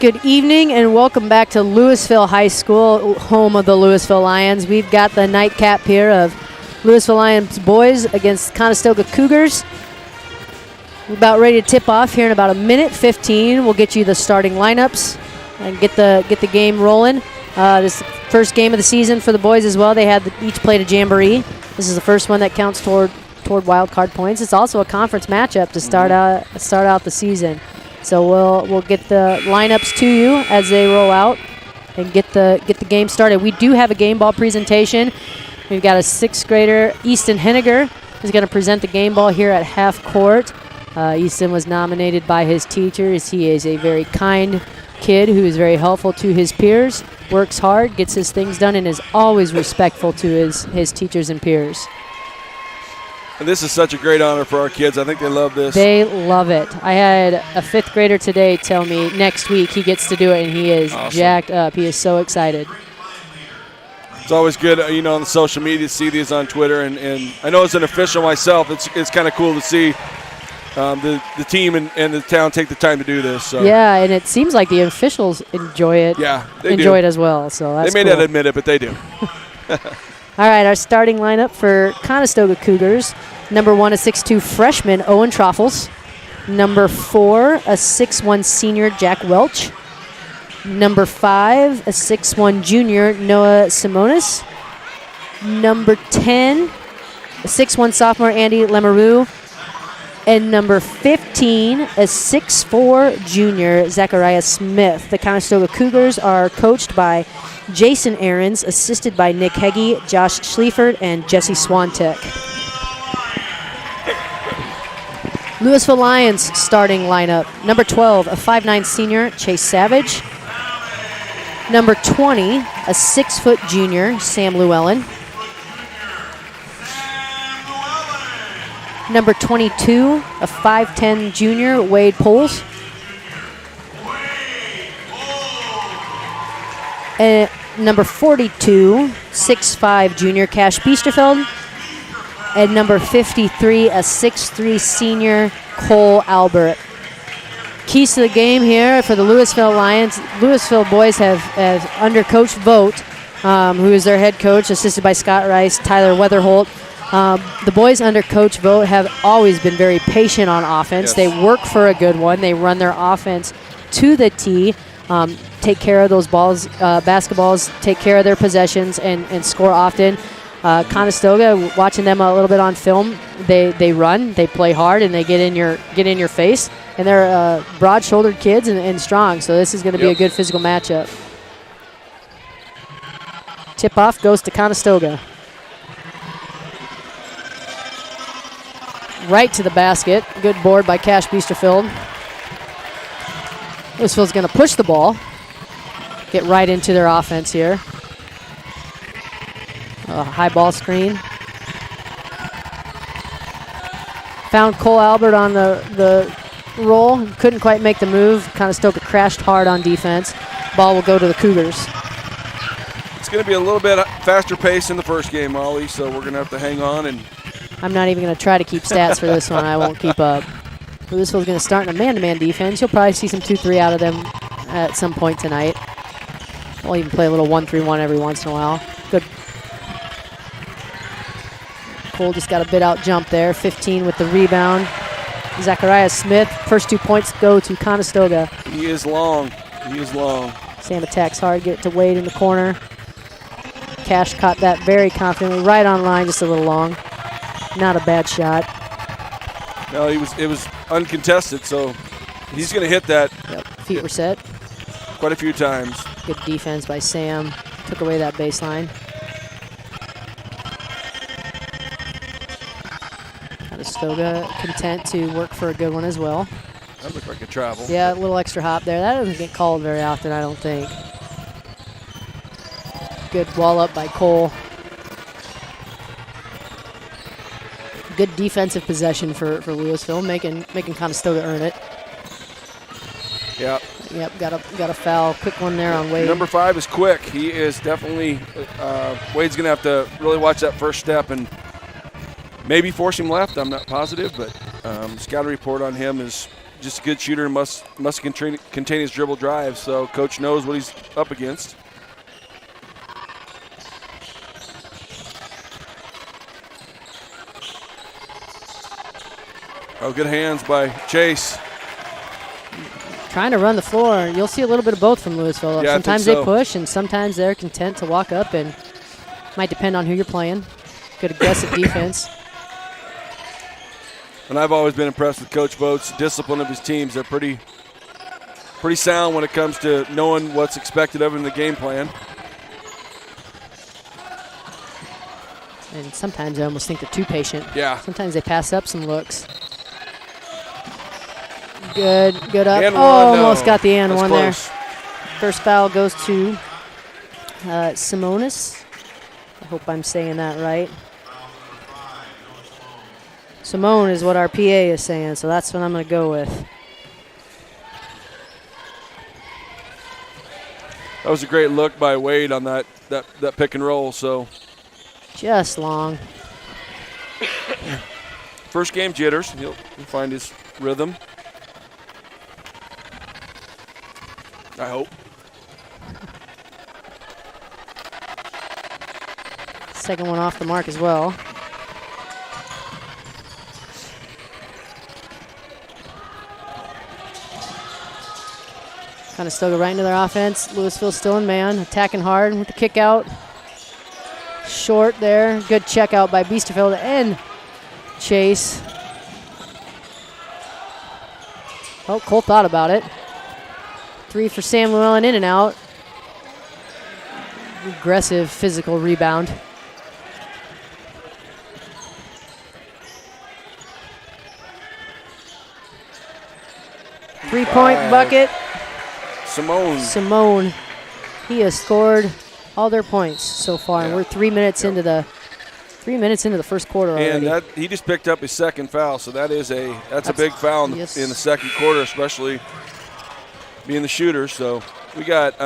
Good evening and welcome back to Louisville High School, home of the Louisville Lions. We've got the nightcap here of Louisville Lions boys against Conestoga Cougars. We're about ready to tip off here in about a minute 15. We'll get you the starting lineups and get the game rolling. This first game of the season for the boys as well. They had each played a jamboree. This is the first one that counts toward wild card points. It's also a conference matchup to start out the season. So we'll get the lineups to you as they roll out and get the game started. We do have a game ball presentation. We've got a 6th grader, Easton Henniger, who's going to present the game ball here at half court. Easton was nominated by his teachers. He is a very kind kid who is very helpful to his peers, works hard, gets his things done, and is always respectful to his teachers and peers. And this is such a great honor for our kids. I think they love this. They love it. I had a 5th grader today tell me next week he gets to do it, and he is awesome. Jacked up. He is so excited. It's always good, on the social media to see these on Twitter, and I know as an official myself, it's kind of cool to see the team and the town take the time to do this. So. Yeah, and it seems like the officials enjoy it. Yeah, they enjoy it as well. So that's they may cool. not admit it, but they do. All right, our starting lineup for Conestoga Cougars. Number 1, a 6'2 freshman, Owen Troffels. Number 4, a 6'1 senior, Jack Welch. Number 5, a 6'1 junior, Noah Simonis. Number 10, a 6'1 sophomore, Andy Lemarou. And number 15, a 6'4 junior, Zachariah Smith. The Conestoga Cougars are coached by Jason Ahrens, assisted by Nick Heggie, Josh Schlieffert, and Jesse Swantek. Louisville Lions starting lineup. Number 12, a 5'9 senior, Chase Savage. Number 20, a 6-foot junior, Sam Llewellyn. Number 22, a 5'10 junior, Wade Poles. And number 42, 6'5 junior, Cash Biesterfeld. And number 53, a 6'3 senior, Cole Albert. Keys to the game here for the Louisville Lions. Louisville boys have under Coach Vogt, who is their head coach, assisted by Scott Rice, Tyler Weatherholt. The boys under Coach Vogt have always been very patient on offense. Yes. They work for a good one. They run their offense to the tee, take care of those balls, basketballs, take care of their possessions, and score often. Conestoga, watching them a little bit on film, they run, they play hard, and they get in your face. And they're broad-shouldered kids and strong, so this is going to be a good physical matchup. Tip-off goes to Conestoga. Right to the basket. Good board by Cash Biesterfeld. Louisville's going to push the ball, get right into their offense here. A high ball screen. Found Cole Albert on the roll. Couldn't quite make the move. Conestoga crashed hard on defense. Ball will go to the Cougars. It's going to be a little bit faster pace in the first game, Ollie, so we're going to have to hang on. And I'm not even going to try to keep stats for this one. I won't keep up. Louisville's going to start in a man-to-man defense. You'll probably see some 2-3 out of them at some point tonight. We'll even play a little 1-3-1 every once in a while. Good. Cole just got a bit out jump there. 15 with the rebound. Zachariah Smith, first 2 points go to Conestoga. He is long. Sam attacks hard, get it to Wade in the corner. Cash caught that very confidently, right on line, just a little long. Not a bad shot. No, it was uncontested, so he's going to hit that. Yep, feet were set. Quite a few times. Good defense by Sam. Took away that baseline. Conestoga content to work for a good one as well. That looked like a travel. Yeah, a little extra hop there. That doesn't get called very often, I don't think. Good wall up by Cole. Good defensive possession for Louisville, making Conestoga earn it. Yeah. Yep, got a foul. Quick one there on Wade. Number 5 is quick. He is definitely Wade's going to have to really watch that first step and maybe force him left. I'm not positive, but scouting report on him is just a good shooter and must contain his dribble drive. So coach knows what he's up against. Oh, good hands by Chase. Trying to run the floor. You'll see a little bit of both from Louisville. Yeah, sometimes I think they so. push, and sometimes they're content to walk up, and might depend on who you're playing. Good aggressive defense. And I've always been impressed with Coach Voigt's discipline of his teams. They're pretty sound when it comes to knowing what's expected of them in the game plan. And sometimes I almost think they're too patient. Yeah. Sometimes they pass up some looks. Good up. And Oh, one, no. almost got the and That's one close. there. First foul goes to Simonis. I hope I'm saying that right. Simone is what our PA is saying, so that's what I'm going to go with. That was a great look by Wade on that pick and roll. So Just long. first game jitters. He'll find his rhythm. I hope. Second one off the mark as well. Conestoga right into their offense. Louisville still in man, attacking hard with the kick out. Short there. Good check out by Biesterfeld and Chase. Oh, Cole thought about it. 3 for Sam Llewellyn, in and out. Aggressive physical rebound. Three-point bucket. Simone. He has scored all their points so far, and we're 3 minutes into the first quarter already. And he just picked up his second foul, so that's a big foul in the second quarter, especially being the shooter. So we got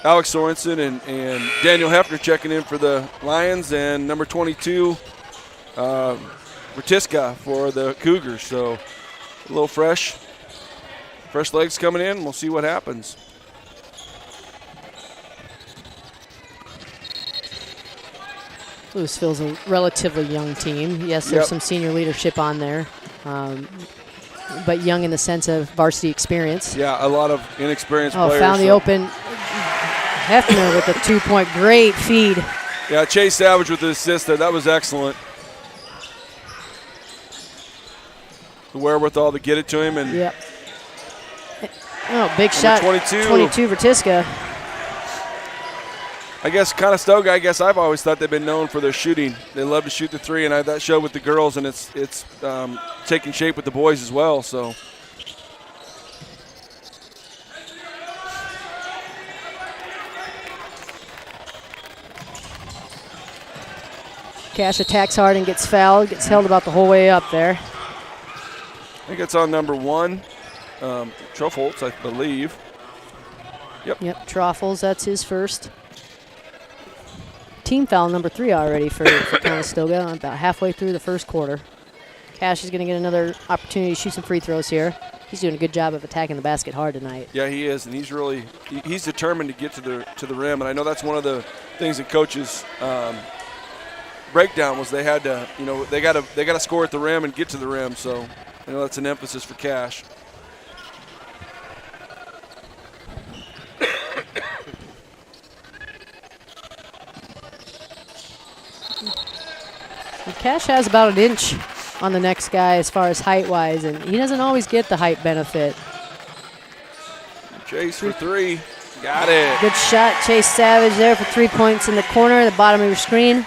Alex Sorensen and Daniel Hefner checking in for the Lions, and number 22, Ratiska for the Cougars. So a little fresh legs coming in. We'll see what happens. Louisville's a relatively young team. Yes, there's some senior leadership on there, but young in the sense of varsity experience. Yeah, a lot of inexperienced players. Found the open. Hefner with a 2-point great feed. Yeah, Chase Savage with the assist there. That was excellent. The wherewithal to get it to him. And yep. Oh, big shot. 22. 22 Vertiska. I guess Conestoga, I've always thought they've been known for their shooting. They love to shoot the three, and that showed with the girls, and it's taking shape with the boys as well. So Cash attacks hard and gets fouled. Gets held about the whole way up there. I think it's on number 1, Truffholtz, I believe. Yep, Truffles, that's his first. Team foul number 3 already for Conestoga, about halfway through the first quarter. Cash is going to get another opportunity to shoot some free throws here. He's doing a good job of attacking the basket hard tonight. Yeah, he is, and he's determined to get to the rim, and I know that's one of the things that coaches breakdown was they had to, they got to score at the rim and get to the rim. So that's an emphasis for Cash. And Cash has about an inch on the next guy as far as height-wise, and he doesn't always get the height benefit. Chase for 3. Got it. Good shot. Chase Savage there for 3 points in the corner, the bottom of your screen.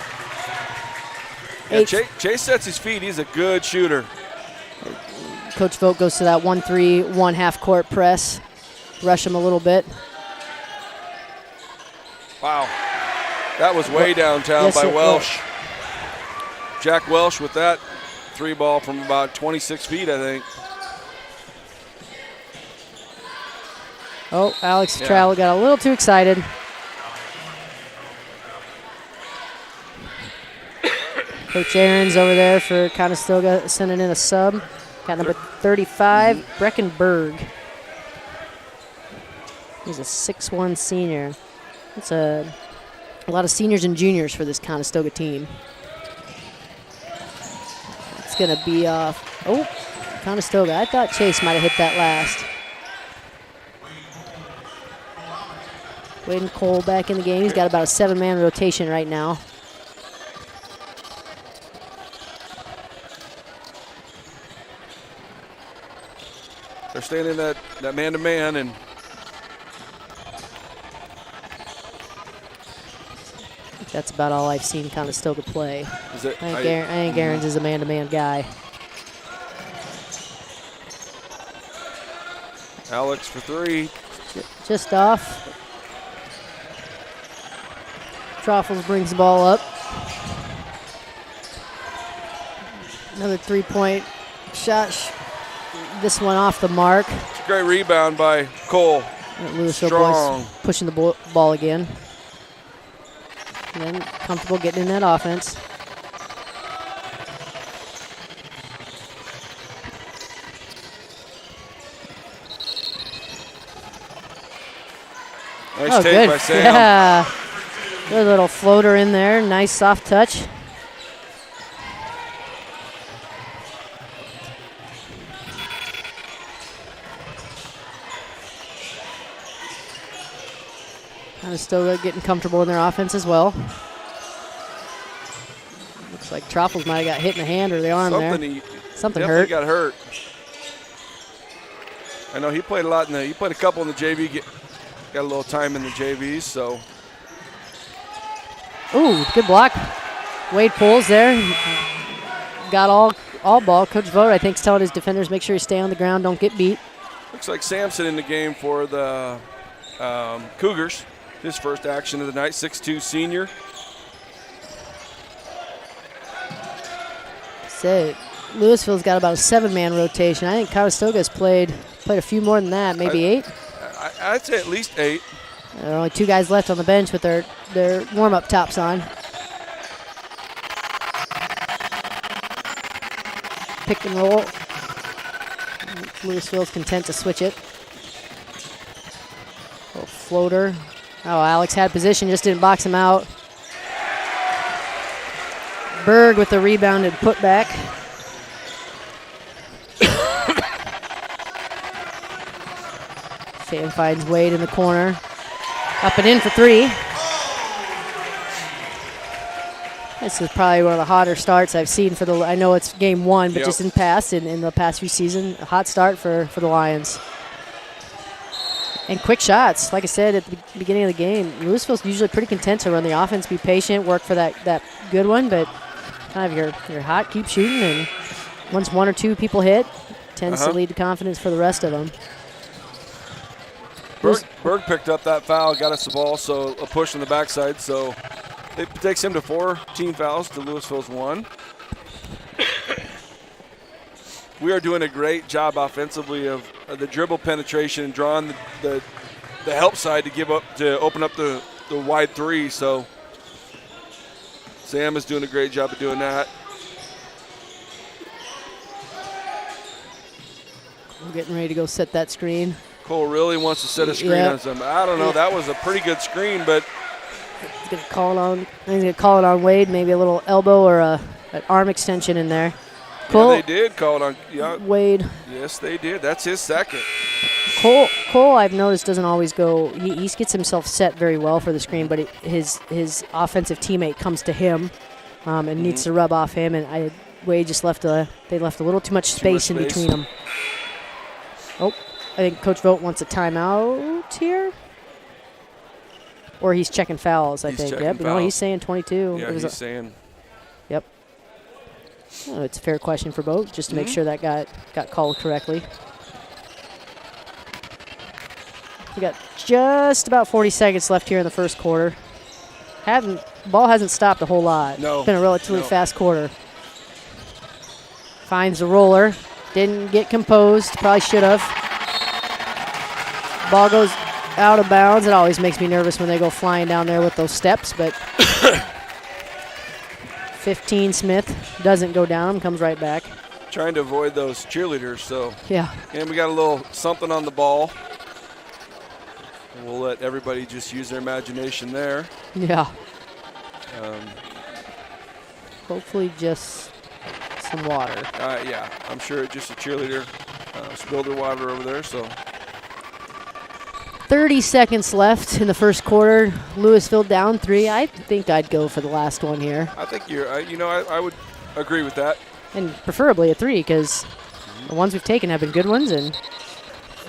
Yeah, Chase sets his feet. He's a good shooter. Coach Vogt goes to that 1-3, 1/2 court press. Rush him a little bit. Wow. That was way downtown by Welsh. Jack Welsh with that 3 ball from about 26 feet, I think. Oh, Alex Trowell got a little too excited. Coach Aaron's over there for Conestoga sending in a sub. Got number 35, Breckenberg. He's a 6'1 senior. That's a lot of seniors and juniors for this Conestoga team. It's going to be off. Oh, Conestoga. I thought Chase might have hit that last. Wade and Cole back in the game. He's got about a 7-man rotation right now. They're staying in that man-to-man, and that's about all I've seen Conestoga play. is it, I think Aaron's is a man-to-man guy. Alex for 3. Just off. Troffels brings the ball up. Another 3-point shot. This one off the mark. It's a great rebound by Cole. Louisville Strong. boys pushing the ball again. And then comfortable getting in that offense. Nice take by Sam. Yeah. Good little floater in there. Nice soft touch. Conestoga getting comfortable in their offense as well. Looks like Troffels might have got hit in the hand or the arm there. Something hurt. Got hurt. I know he played a lot he played a couple in the JV. Got a little time in the JVs, so. Ooh, good block. Wade pulls there. Got all ball. Coach Vogt, I think, is telling his defenders make sure you stay on the ground, don't get beat. Looks like Sampson in the game for the Cougars. His first action of the night, 6'2 senior. Say, Louisville's got about a 7-man rotation. I think Conestoga's played a few more than that, maybe 8. I'd say at least 8. There are only 2 guys left on the bench with their warm-up tops on. Pick and roll. Louisville's content to switch it. Little floater. Oh, Alex had position, just didn't box him out. Berg with the rebounded putback. Sam finds Wade in the corner. Up and in for 3. This is probably one of the hotter starts I've seen for the. I know it's game 1, but just in the past few seasons, a hot start for the Lions. And quick shots. Like I said at the beginning of the game, Louisville's usually pretty content to run the offense, be patient, work for that good one, but kind of you're hot, keep shooting, and once 1 or 2 people hit, tends to lead to confidence for the rest of them. Berg picked up that foul, got us the ball, so a push on the backside, so it takes him to 4 team fouls to Louisville's 1. We are doing a great job offensively of the dribble penetration and drawing the help side to open up the wide 3. So Sam is doing a great job of doing that. We're getting ready to go set that screen. Cole really wants to set a screen on some. I don't know. That was a pretty good screen, but he's gonna call it on Wade. Maybe a little elbow or an arm extension in there. Cole, yeah, they did call it on Wade. Yes, they did. That's his second. Cole, I've noticed, doesn't always go. He gets himself set very well for the screen, but his offensive teammate comes to him and needs to rub off him. And Wade just left a little too much space in between them. Oh, I think Coach Vogt wants a timeout here, or he's checking fouls. I think. Yep. No, he's saying 22. Yeah, he's saying. Yep. Oh, it's a fair question for both, just to make sure that got called correctly. We got just about 40 seconds left here in the first quarter. Ball hasn't stopped a whole lot. No. It's been a relatively fast quarter. Finds the roller. Didn't get composed. Probably should have. Ball goes out of bounds. It always makes me nervous when they go flying down there with those steps, but 15 Smith doesn't go down, comes right back. trying to avoid those cheerleaders. So Yeah. and we got a little something on the ball. We'll let everybody just use their imagination there. Yeah. Hopefully just some water. Yeah, I'm sure just a cheerleader spilled their water over there. So 30 seconds left in the first quarter. Louisville down 3. I think I'd go for the last one here. I think I would agree with that. And preferably a 3 because the ones we've taken have been good ones and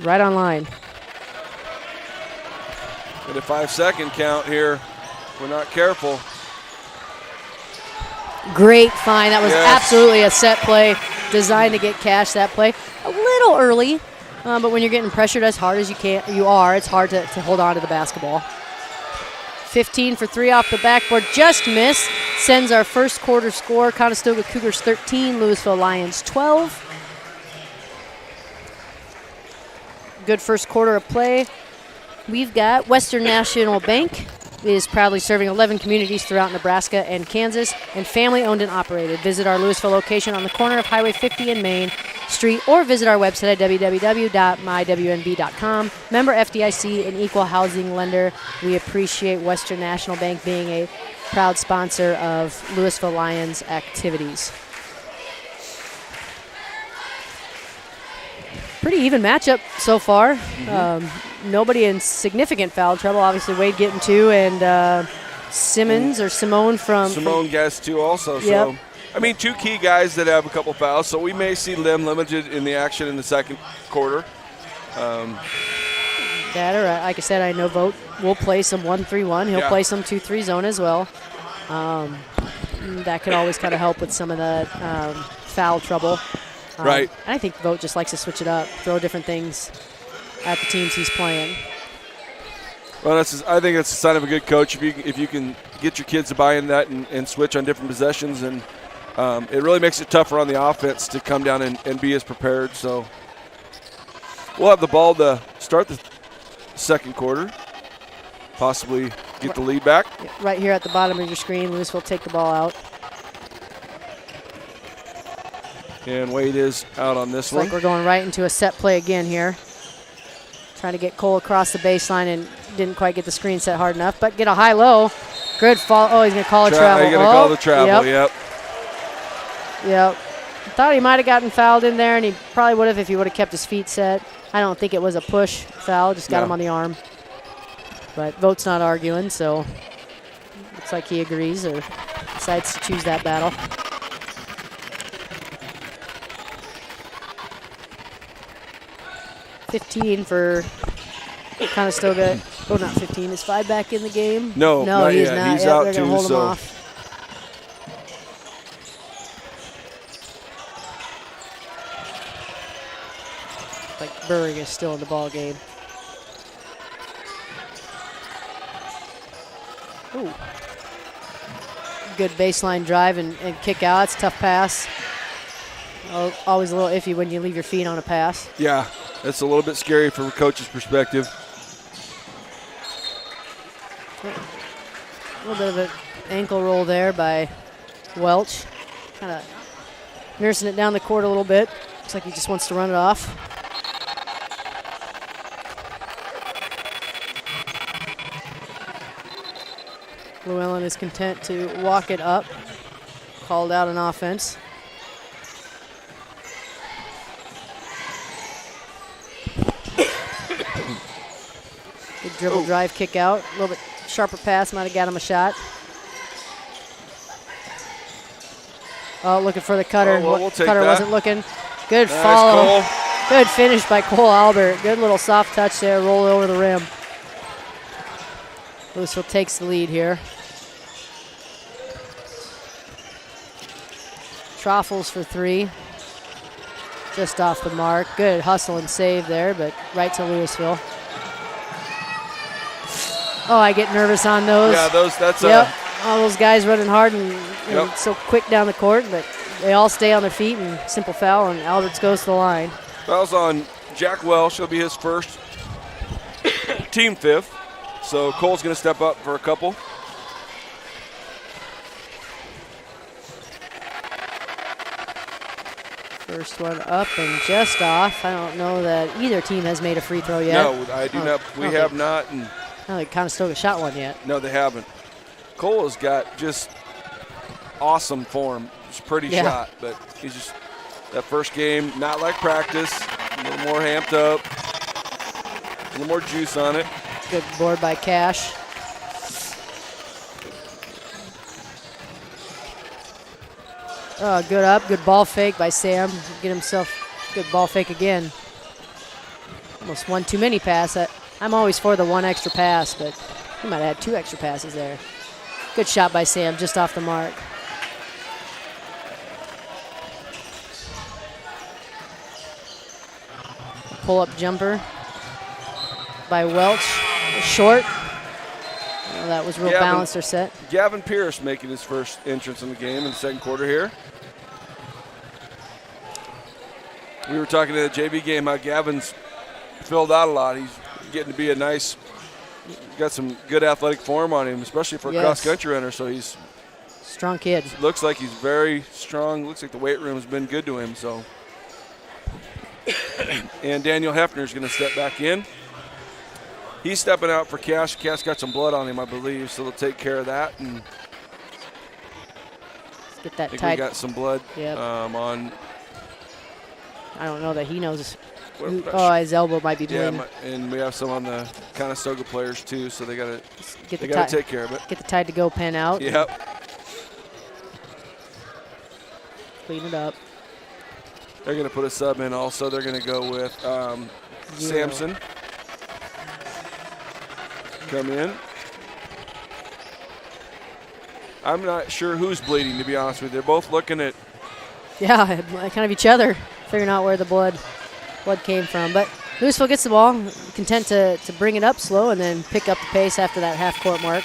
right on line. And a 5-second count here. If we're not careful. Great find. That was Yes. absolutely a set play designed to get cash. That play a little early, but when you're getting pressured as hard as you are, it's hard to hold on to the basketball. 15 for 3 off the backboard, just missed. Sends our first quarter score. Conestoga Cougars 13, Louisville Lions 12. Good first quarter of play. We've got Western National Bank is proudly serving 11 communities throughout Nebraska and Kansas, and family owned and operated. Visit our Louisville location on the corner of Highway 50 and Main Street, or visit our website at www.mywnb.com. Member FDIC, an equal housing lender. We appreciate Western National Bank being a proud sponsor of Louisville Lions activities. Pretty even matchup so far. Nobody in significant foul trouble. Obviously, Wade getting 2, and Simmons or Simone from Simone gets 2 also. Yep. So, I mean, 2 key guys that have a couple fouls. So we may see them limited in the action in the second quarter. that, or like I said, I know Vogt will play some 1-3-1. He'll play some 2-3 zone as well. That could always kind of help with some of the foul trouble. Right. And I think Vogt just likes to switch it up, throw different things at the teams he's playing. Well, I think it's a sign of a good coach if you can get your kids to buy in that and switch on different possessions, and it really makes it tougher on the offense to come down and be as prepared. So we'll have the ball to start the second quarter, possibly get the lead back. Right here at the bottom of your screen, Louisville take the ball out. And Wade is out on this Looks one. like we're going right into a set play again here. Trying to get Cole across the baseline and didn't quite get the screen set hard enough, but get a high-low. Good fall. Oh, he's going to call a travel. He's going to call the travel, yep. Thought he might have gotten fouled in there, and he probably would have if he would have kept his feet set. I don't think it was a push foul, just got him on the arm. But Vogt's not arguing, so looks like he agrees or decides to choose that battle. $15 for Conestoga. Oh, not 15. Is 5 back in the game? No, he is yet. not. He's Yep, out they're going too, to hold him so. off. Like Burring is still in the ball game. Ooh. Good baseline drive and kick out. It's a tough pass. Always a little iffy when you leave your feet on a pass. Yeah, that's a little bit scary from a coach's perspective. A little bit of an ankle roll there by Welch. Kind of nursing it down the court a little bit. Looks like he just wants to run it off. Llewellyn is content to walk it up. Called out an offense. Good dribble drive, kick out. A little bit sharper pass, might have got him a shot. Oh, looking for the cutter. Oh, well, we'll take Cutter that. wasn't looking. Good Nice, follow. Cole. Good finish by Cole Albert. Good little soft touch there, roll over the rim. Louisville takes the lead here. Troffels for 3. Just off the mark. Good hustle and save there, but right to Louisville. Oh, I get nervous on those. Yeah, that's all those guys running hard and so quick down the court, but they all stay on their feet and simple foul, and Alberts goes to the line. foul's on Jack Welsh. He'll be his first, team 5th. So Cole's going to step up for a couple. First one up and just off. I don't know that either team has made a free throw yet. No, I do not. We have not. And I don't think Conestoga shot one yet. no, they haven't. Cole has got just awesome form. It's a pretty shot, but he's just that first game, not like practice. A little more amped up, a little more juice on it. Good board by Cash. Oh, good up, good ball fake by Sam. Get himself good ball fake again. Almost one too many pass. I'm always for the one extra pass, but he might have had 2 extra passes there. Good shot by Sam, just off the mark. Pull-up jumper by Welch. Short. Oh, that was real balanced or set. Gavin Pierce making his first entrance in the game in the second quarter here. We were talking to the JV game how Gavin's filled out a lot. He's getting to be got some good athletic form on him, especially for a cross-country runner. So he's strong kid. Looks like he's very strong. Looks like the weight room has been good to him. So, and Daniel Hefner is going to step back in. He's stepping out for Cash. Cash got some blood on him, I believe, so they'll take care of that. And let's get that I think tied. we got some blood on. I don't know that he knows. His elbow might be bleeding. Yeah, and we have some on the Conestoga players too, so they got to take care of it. Get the tide to go pin out. Yep. Clean it up. They're going to put a sub in also. They're going to go with Sampson. Come in. I'm not sure who's bleeding, to be honest with you. They're both looking at. Yeah, kind of each other, figuring out where the blood came from. But Louisville gets the ball, content to bring it up slow and then pick up the pace after that half-court mark.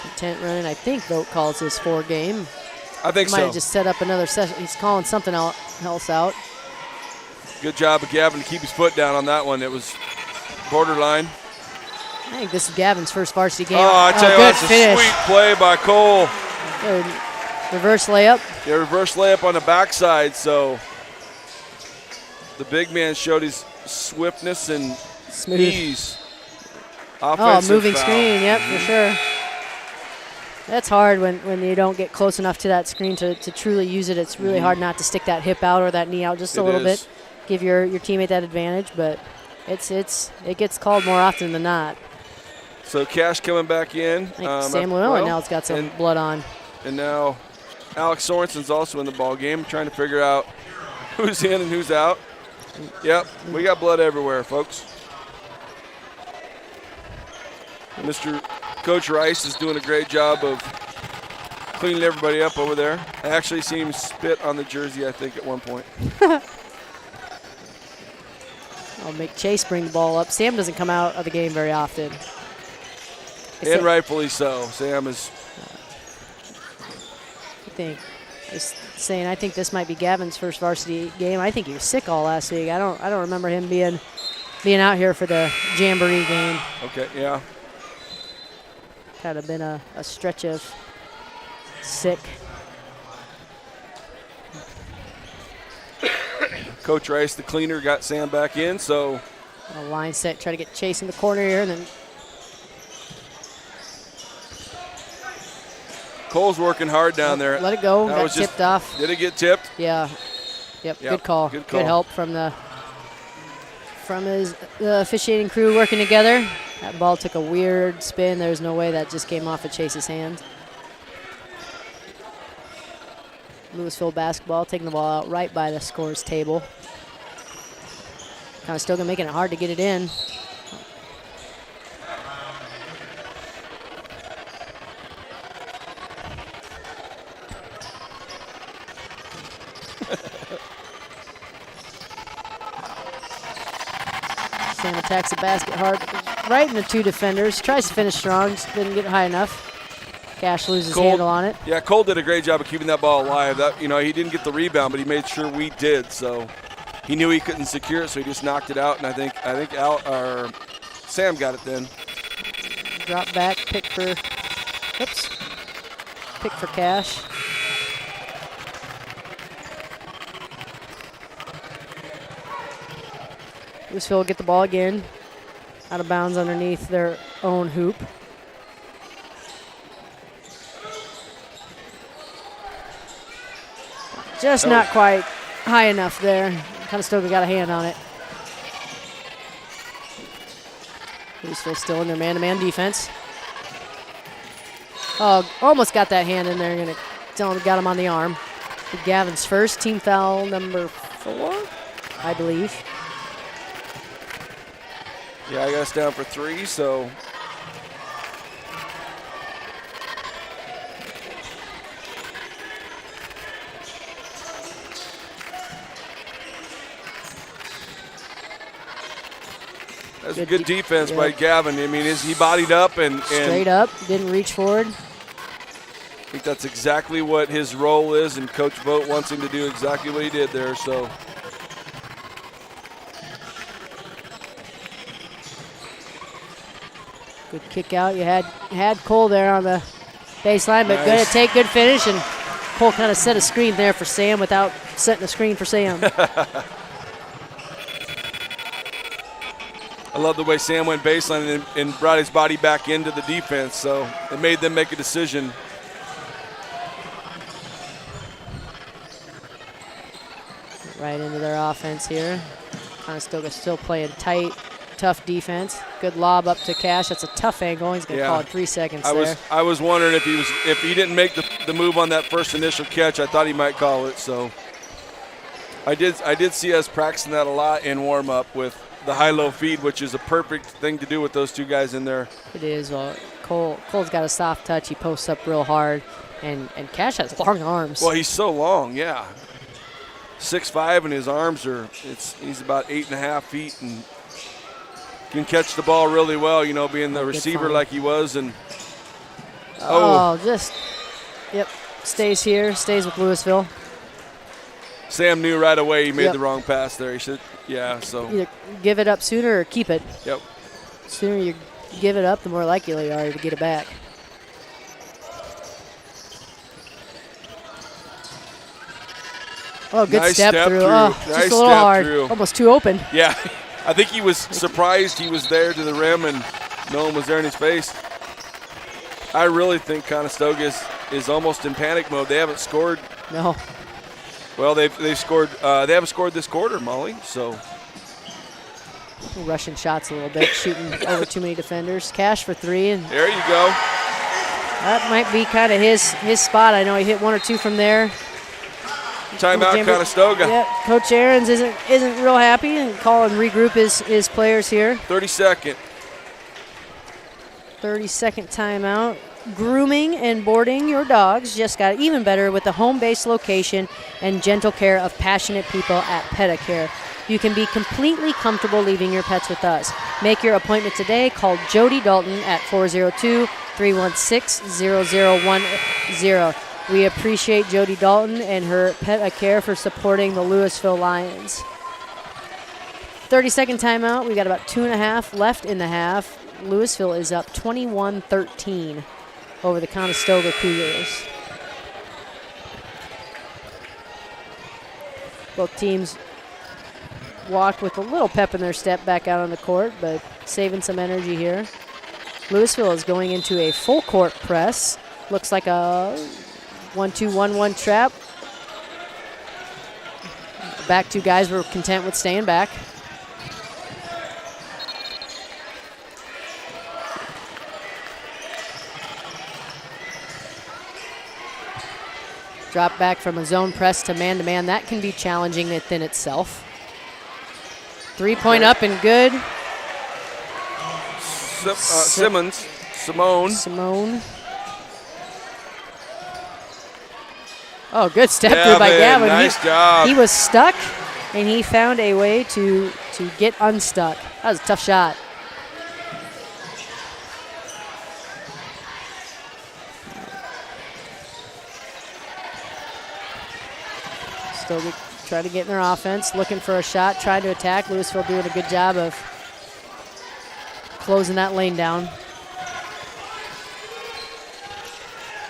Content running. I think Vogt calls this 4 game. I think Might so. have just set up another session. He's calling something else out. Good job of Gavin to keep his foot down on that one. It was borderline. I think this is Gavin's first varsity game. Oh, I tell you what, it's a sweet play by Cole. Good reverse layup. Yeah, reverse layup on the backside. So the big man showed his swiftness and ease. Offensive moving foul. screen. Yep, for sure. That's hard when you don't get close enough to that screen to truly use it. It's really hard not to stick that hip out or that knee out just a little bit. Give your teammate that advantage, but it gets called more often than not. So Cash coming back in. I think Sam Llewellyn now has got some blood on. And now Alex Sorensen's also in the ball game, trying to figure out who's in and who's out. Yep, we got blood everywhere, folks. Mr. Coach Rice is doing a great job of cleaning everybody up over there. I actually seen him spit on the jersey, I think, at one point. I'll make Chase bring the ball up. Sam doesn't come out of the game very often. And rightfully so. Sam is. I think this might be Gavin's first varsity game. I think he was sick all last week. I don't remember him being out here for the Jamboree game. Okay, yeah. Kind of been a stretch of sick. Coach Rice, the cleaner, got Sam back in, so. A line set, try to get Chase in the corner here, and then Cole's working hard down there. Let it go. Got tipped off. Did it get tipped? Yeah. Yep. Good call. Good help from his officiating crew working together. That ball took a weird spin. There's no way that just came off of Chase's hand. Louisville basketball taking the ball out right by the scores table. Conestoga making it hard to get it in. Sam attacks the basket hard, right in the 2 defenders. Tries to finish strong, just didn't get high enough. Cash loses handle on it. Yeah, Cole did a great job of keeping that ball alive. He didn't get the rebound, but he made sure we did. So he knew he couldn't secure it, so he just knocked it out. And I think Sam got it then. Drop back, pick for Cash. Louisville will get the ball again. Out of bounds underneath their own hoop. Just not quite high enough there. Conestoga got a hand on it. Louisville still in their man-to-man defense. Oh, almost got that hand in there. Got him on the arm. Gavin's first, team foul number 4, I believe. Yeah, I got us down for 3, so. That's a good defense by Gavin. I mean, he bodied up and straight up, didn't reach forward. I think that's exactly what his role is, and Coach Vogt wants him to do exactly what he did there. So. Good kick out. You had Cole there on the baseline, but good to take, good finish, and Cole kind of set a screen there for Sam without setting a screen for Sam. I love the way Sam went baseline and brought his body back into the defense, so it made them make a decision. Right into their offense here. Conestoga still playing tight, tough defense. Good lob up to Cash. That's a tough angle. He's going to call it 3 seconds there. I was wondering if he didn't make the move on that first initial catch, I thought he might call it. So I did see us practicing that a lot in warm up with the high-low feed, which is a perfect thing to do with those two guys in there. It is. Cole's got a soft touch. He posts up real hard, and Cash has long arms. Well, he's so long, yeah. 6'5", and his arms he's about 8.5 feet, and can catch the ball really well, being the receiver like he was. And stays here, stays with Louisville. Sam knew right away he made the wrong pass there. He should, so. Either give it up sooner or keep it. Yep. The sooner you give it up, the more likely you are to get it back. Oh, good nice step through. Oh, nice just a little hard. Almost too open. Yeah, I think he was surprised he was there to the rim and no one was there in his face. I really think Conestoga is almost in panic mode. They haven't scored. No. Well, they've scored. They haven't scored this quarter, Molly. So rushing shots a little bit, shooting over too many defenders. Cash for 3, and there you go. That might be kind of his spot. I know he hit 1 or 2 from there. Timeout, Conestoga. Yeah, Coach Aarons isn't real happy and call and regroup his players here. 30-second. 30-second timeout. Grooming and boarding your dogs just got even better with the home-based location and gentle care of passionate people at Pedicare. You can be completely comfortable leaving your pets with us. Make your appointment today. Call Jody Dalton at 402-316-0010. We appreciate Jody Dalton and her Pedicare for supporting the Louisville Lions. 30-second timeout. We got about 2.5 left in the half. Louisville is up 21-13 over the Conestoga Cougars. Both teams walked with a little pep in their step back out on the court, but saving some energy here. Louisville is going into a full court press. Looks like a 1-2-1-1 trap. Back 2 guys were content with staying back. Drop back from a zone press to man-to-man. That can be challenging within itself. 3-point up and good. Simone. Oh, good step through by Gavin. Nice job. He was stuck, and he found a way to get unstuck. That was a tough shot. Still trying to get in their offense, looking for a shot, trying to attack. Louisville doing a good job of closing that lane down.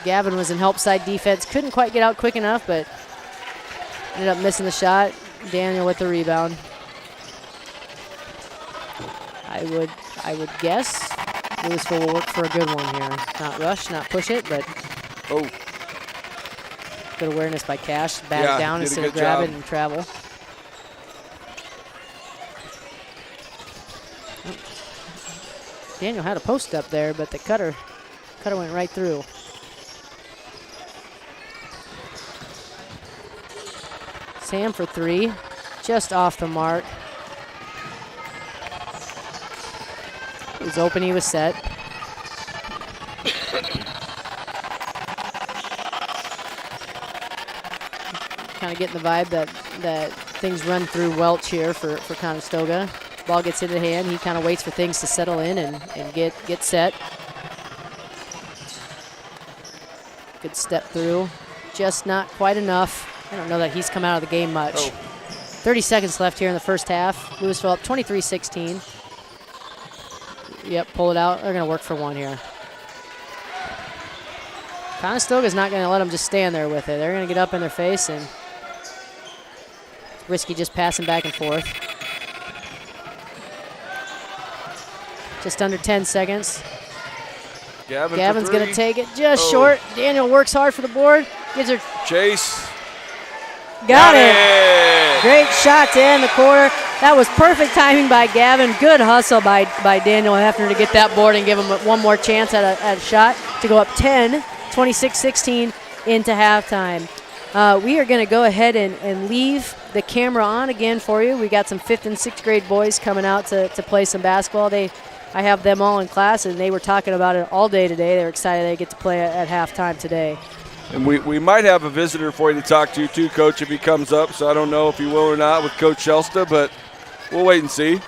Gavin was in help side defense. Couldn't quite get out quick enough, but ended up missing the shot. Daniel with the rebound. I would guess Louisville will work for a good one here. Not rush, not push it, but good awareness by Cash. Bat it down instead of grab it and travel. Daniel had a post up there, but the cutter went right through. Sam for three, just off the mark. He was open, he was set. Kind of getting the vibe that things run through Welch here for Conestoga. Ball gets into hand, he kind of waits for things to settle in and get set. Good step through, just not quite enough. I don't know that he's come out of the game much. 30 seconds left here in the first half. Louisville up 23-16. Yep, pull it out. They're going to work for one here. Conestoga's not going to let them just stand there with it. They're going to get up in their face, and it's risky just passing back and forth. Just under 10 seconds. Gavin's going to take it just short. Daniel works hard for the board. Gives her chase. Got it. Great shot to end the quarter. That was perfect timing by Gavin. Good hustle by Daniel Hefner to get that board and give him one more chance at a shot to go up 10, 26-16 into halftime. We are going to go ahead and leave the camera on again for you. We got some 5th and 6th grade boys coming out to play some basketball. I have them all in class, and they were talking about it all day today. They're excited they get to play at halftime today. And we might have a visitor for you to talk to, too, Coach, if he comes up. So I don't know if he will or not with Coach Shelsta, but we'll wait and see.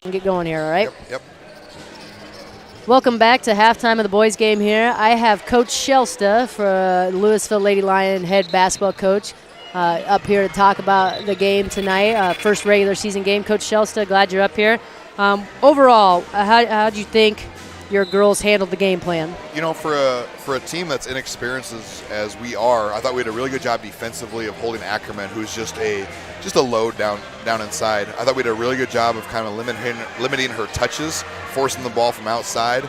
and get going here, all right? Yep. Welcome back to halftime of the boys' game here. I have Coach Shelsta for Louisville Lady Lion head basketball coach up here to talk about the game tonight, first regular season game. Coach Shelsta, glad you're up here. Overall, how did you think your girls handled the game plan? You know, for a team that's inexperienced as we are, I thought we did a really good job defensively of holding Ackerman, who's just a load down inside. I thought we did a really good job of kind of limiting her touches, forcing the ball from outside.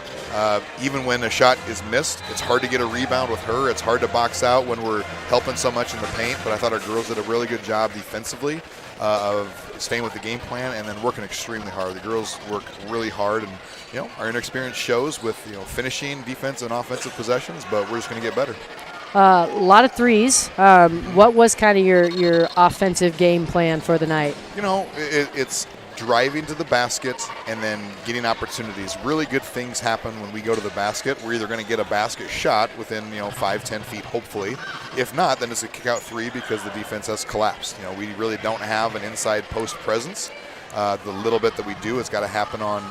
Even when a shot is missed, it's hard to get a rebound with her. It's hard to box out when we're helping so much in the paint. But I thought our girls did a really good job defensively of staying with the game plan and then working extremely hard. The girls work really hard, and our inexperience shows with finishing defense and offensive possessions. But we're just going to get better. A lot of threes. What was kind of your offensive game plan for the night? It's driving to the basket and then getting opportunities. Really good things happen when we go to the basket. We're either going to get a basket shot within 5-10 feet, hopefully. If not, then it's a kick out three because the defense has collapsed. We really don't have an inside post presence. The little bit that we do, it's got to happen on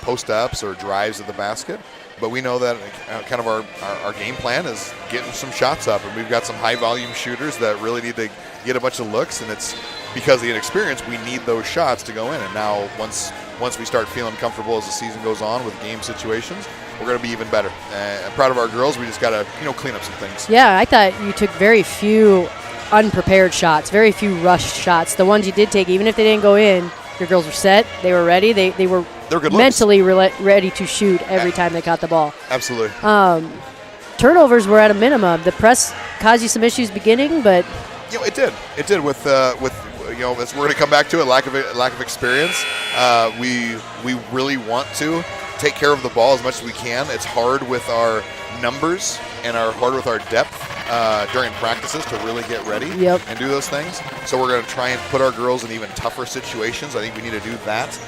post ups or drives at the basket. But we know that kind of our game plan is getting some shots up, and we've got some high volume shooters that really need to get a bunch of looks, and it's because of the inexperience, we need those shots to go in. And now once we start feeling comfortable as the season goes on with game situations, we're going to be even better. I'm proud of our girls. We just got to clean up some things. Yeah, I thought you took very few unprepared shots, very few rushed shots. The ones you did take, even if they didn't go in, your girls were set. They were ready. They were mentally ready to shoot every time they caught the ball. Absolutely. Turnovers were at a minimum. The press caused you some issues beginning, but it did. It did with as we're going to come back to it, lack of experience. We really want to take care of the ball as much as we can. It's hard with our numbers and hard with our depth during practices to really get ready and do those things. So we're going to try and put our girls in even tougher situations. I think we need to do that.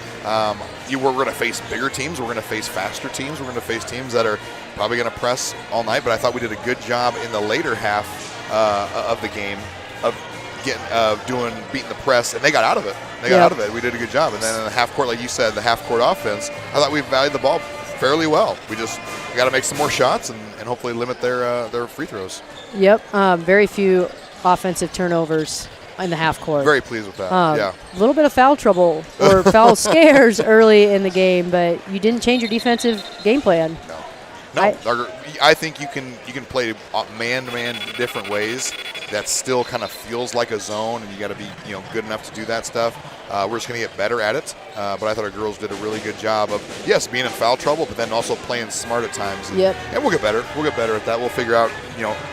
We're going to face bigger teams. We're going to face faster teams. We're going to face teams that are probably going to press all night. But I thought we did a good job in the later half of the game of beating the press, and they got out of it. We did a good job. And then in the half court, like you said, the half court offense, I thought we valued the ball fairly well. We got to make some more shots and hopefully limit their free throws. Yep. Very few offensive turnovers in the half court. Very pleased with that. A little bit of foul trouble or foul scares early in the game, but you didn't change your defensive game plan. No. I think you can play man-to-man different ways. That still kind of feels like a zone, and you got to be good enough to do that stuff. We're just going to get better at it. But I thought our girls did a really good job of being in foul trouble, but then also playing smart at times. And we'll get better. We'll get better at that. We'll figure out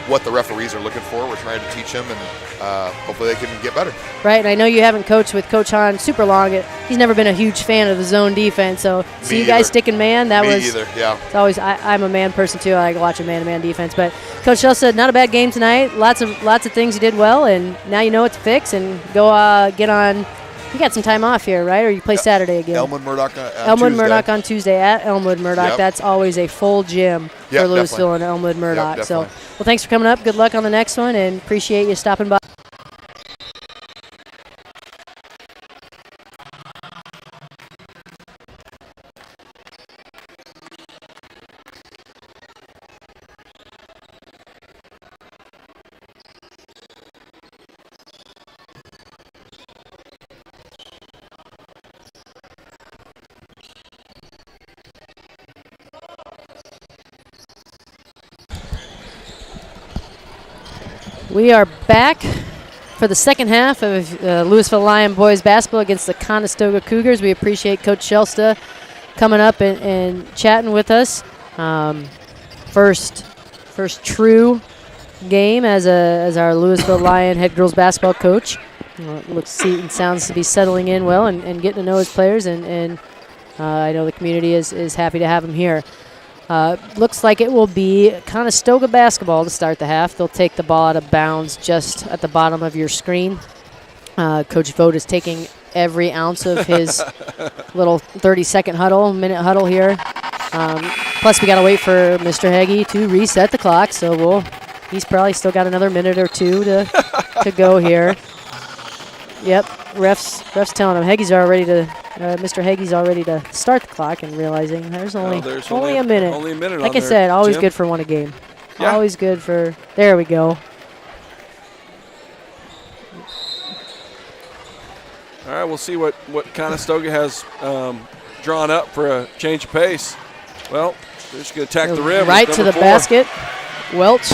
what the referees are looking for. We're trying to teach them, and hopefully they can get better. Right. And I know you haven't coached with Coach Hahn super long. He's never been a huge fan of the zone defense. So see you guys sticking man. It's always I'm a man person too. I like watching man-to-man defense. But Coach Shell said not a bad game tonight. Lots of things you did well, and now you know what to fix and go get on. You got some time off here, right? Or you play Saturday again? Elmwood Murdoch on Tuesday at Elmwood Murdoch. Yep. That's always a full gym for Louisville and Elmwood Murdoch. So, well, thanks for coming up. Good luck on the next one, and appreciate you stopping by. We are back for the second half of Louisville Lion boys basketball against the Conestoga Cougars. We appreciate Coach Shelsta coming up and chatting with us. First true game as our Louisville Lion head girls basketball coach. Looks and sounds to be settling in well and getting to know his players, and I know the community is happy to have him here. Looks like it will be Conestoga basketball to start the half. They'll take the ball out of bounds just at the bottom of your screen. Coach Vogt is taking every ounce of his little 30-second minute huddle here. Plus, we got to wait for Mr. Heggie to reset the clock, so he's probably still got another minute or two to go here. Yep, ref's telling him Heggie's already ready to Mr. Hagee's all ready to start the clock and realizing there's only a minute. Only a minute. Like on I said, always Jim. good for one a game. Yeah. Always good for. There we go. All right, we'll see what Conestoga has drawn up for a change of pace. Well, they're just going to attack the rim. Right to the 4. basket. Welch.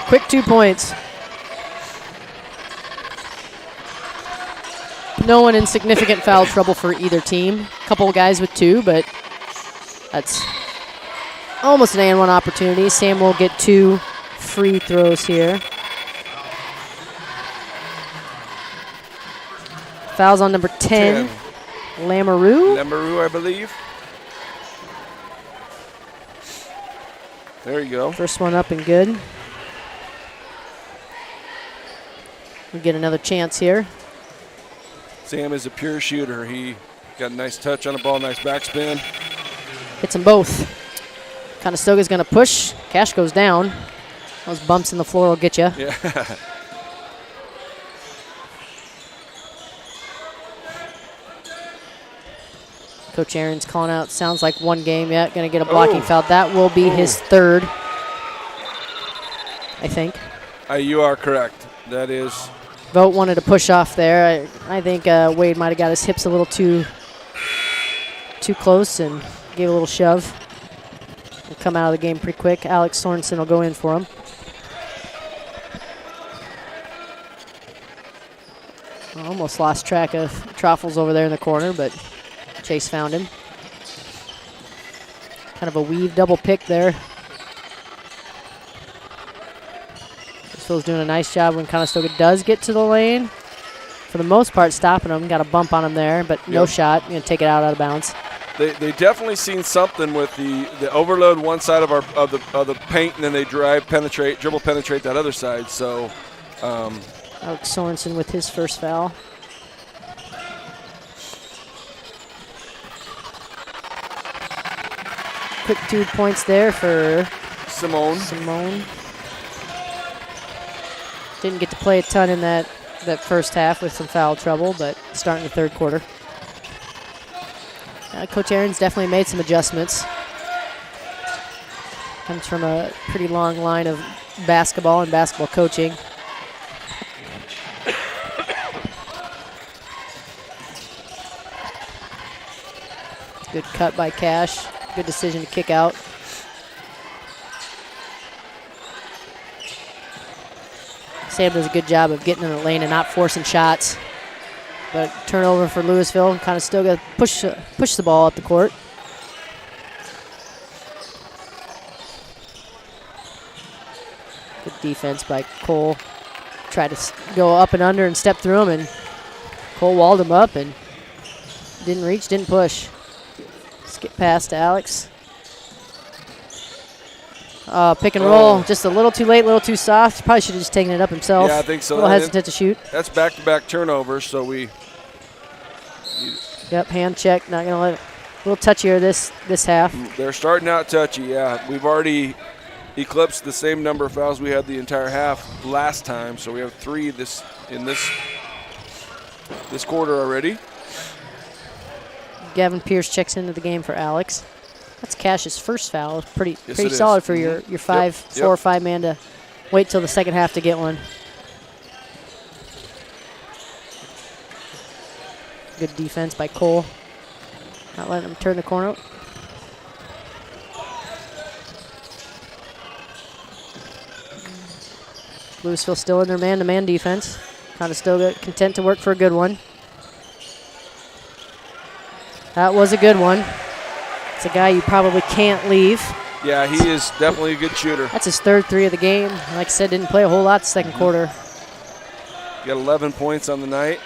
Quick 2 points. No one in significant foul trouble for either team. Couple of guys with 2, but that's almost an and one opportunity. Sam will get 2 free throws here. Fouls on number 10. Lamoureux, I believe. There you go. First one up and good. We get another chance here. Sam is a pure shooter. He got a nice touch on the ball, nice backspin. Hits them both. Conestoga's going to push. Cash goes down. Those bumps in the floor will get you. Yeah. Coach Aaron's calling out. Sounds like one game. Yeah, going to get a blocking foul. That will be his 3rd, I think. You are correct. That is. Vogt wanted to push off there. I think Wade might have got his hips a little too close and gave a little shove. He'll come out of the game pretty quick. Alex Sorensen will go in for him. Almost lost track of Truffles over there in the corner, but Chase found him. Kind of a weave double pick there. Phil's doing a nice job when Conestoga does get to the lane. For the most part, stopping him. Got a bump on him there, but no shot. Going to take it out of bounds. They definitely seen something with the overload one side of the paint, and then they dribble penetrate that other side. So, Alex Sorensen with his first foul. Quick 2 points there for Simone. Didn't get to play a ton in that first half with some foul trouble, but starting the 3rd quarter. Coach Aaron's definitely made some adjustments. Comes from a pretty long line of basketball and basketball coaching. Good cut by Cash. Good decision to kick out. Sam does a good job of getting in the lane and not forcing shots. But turnover for Louisville. Kind of still got to push the ball up the court. Good defense by Cole. Tried to go up and under and step through him, and Cole walled him up and didn't reach, didn't push. Skip pass to Alex. Pick and roll, just a little too late, a little too soft. Probably should have just taken it up himself. Yeah, I think so. A little hesitant to shoot. That's back-to-back turnovers, so we. Yep, hand check. Not gonna let it. A little touchier this half. They're starting out touchy. Yeah, we've already eclipsed the same number of fouls we had the entire half last time, so we have 3 in this quarter already. Gavin Pierce checks into the game for Alex. That's Cash's first foul. Pretty Yes, solid for your 4 or 5 man to wait till the second half to get one. Good defense by Cole. Not letting him turn the corner. Louisville still in their man-to-man defense. Conestoga content to work for a good one. That was a good one. It's a guy you probably can't leave. Yeah, he is definitely a good shooter. That's his 3rd 3 of the game. Like I said, didn't play a whole lot the second quarter. Got 11 points on the night.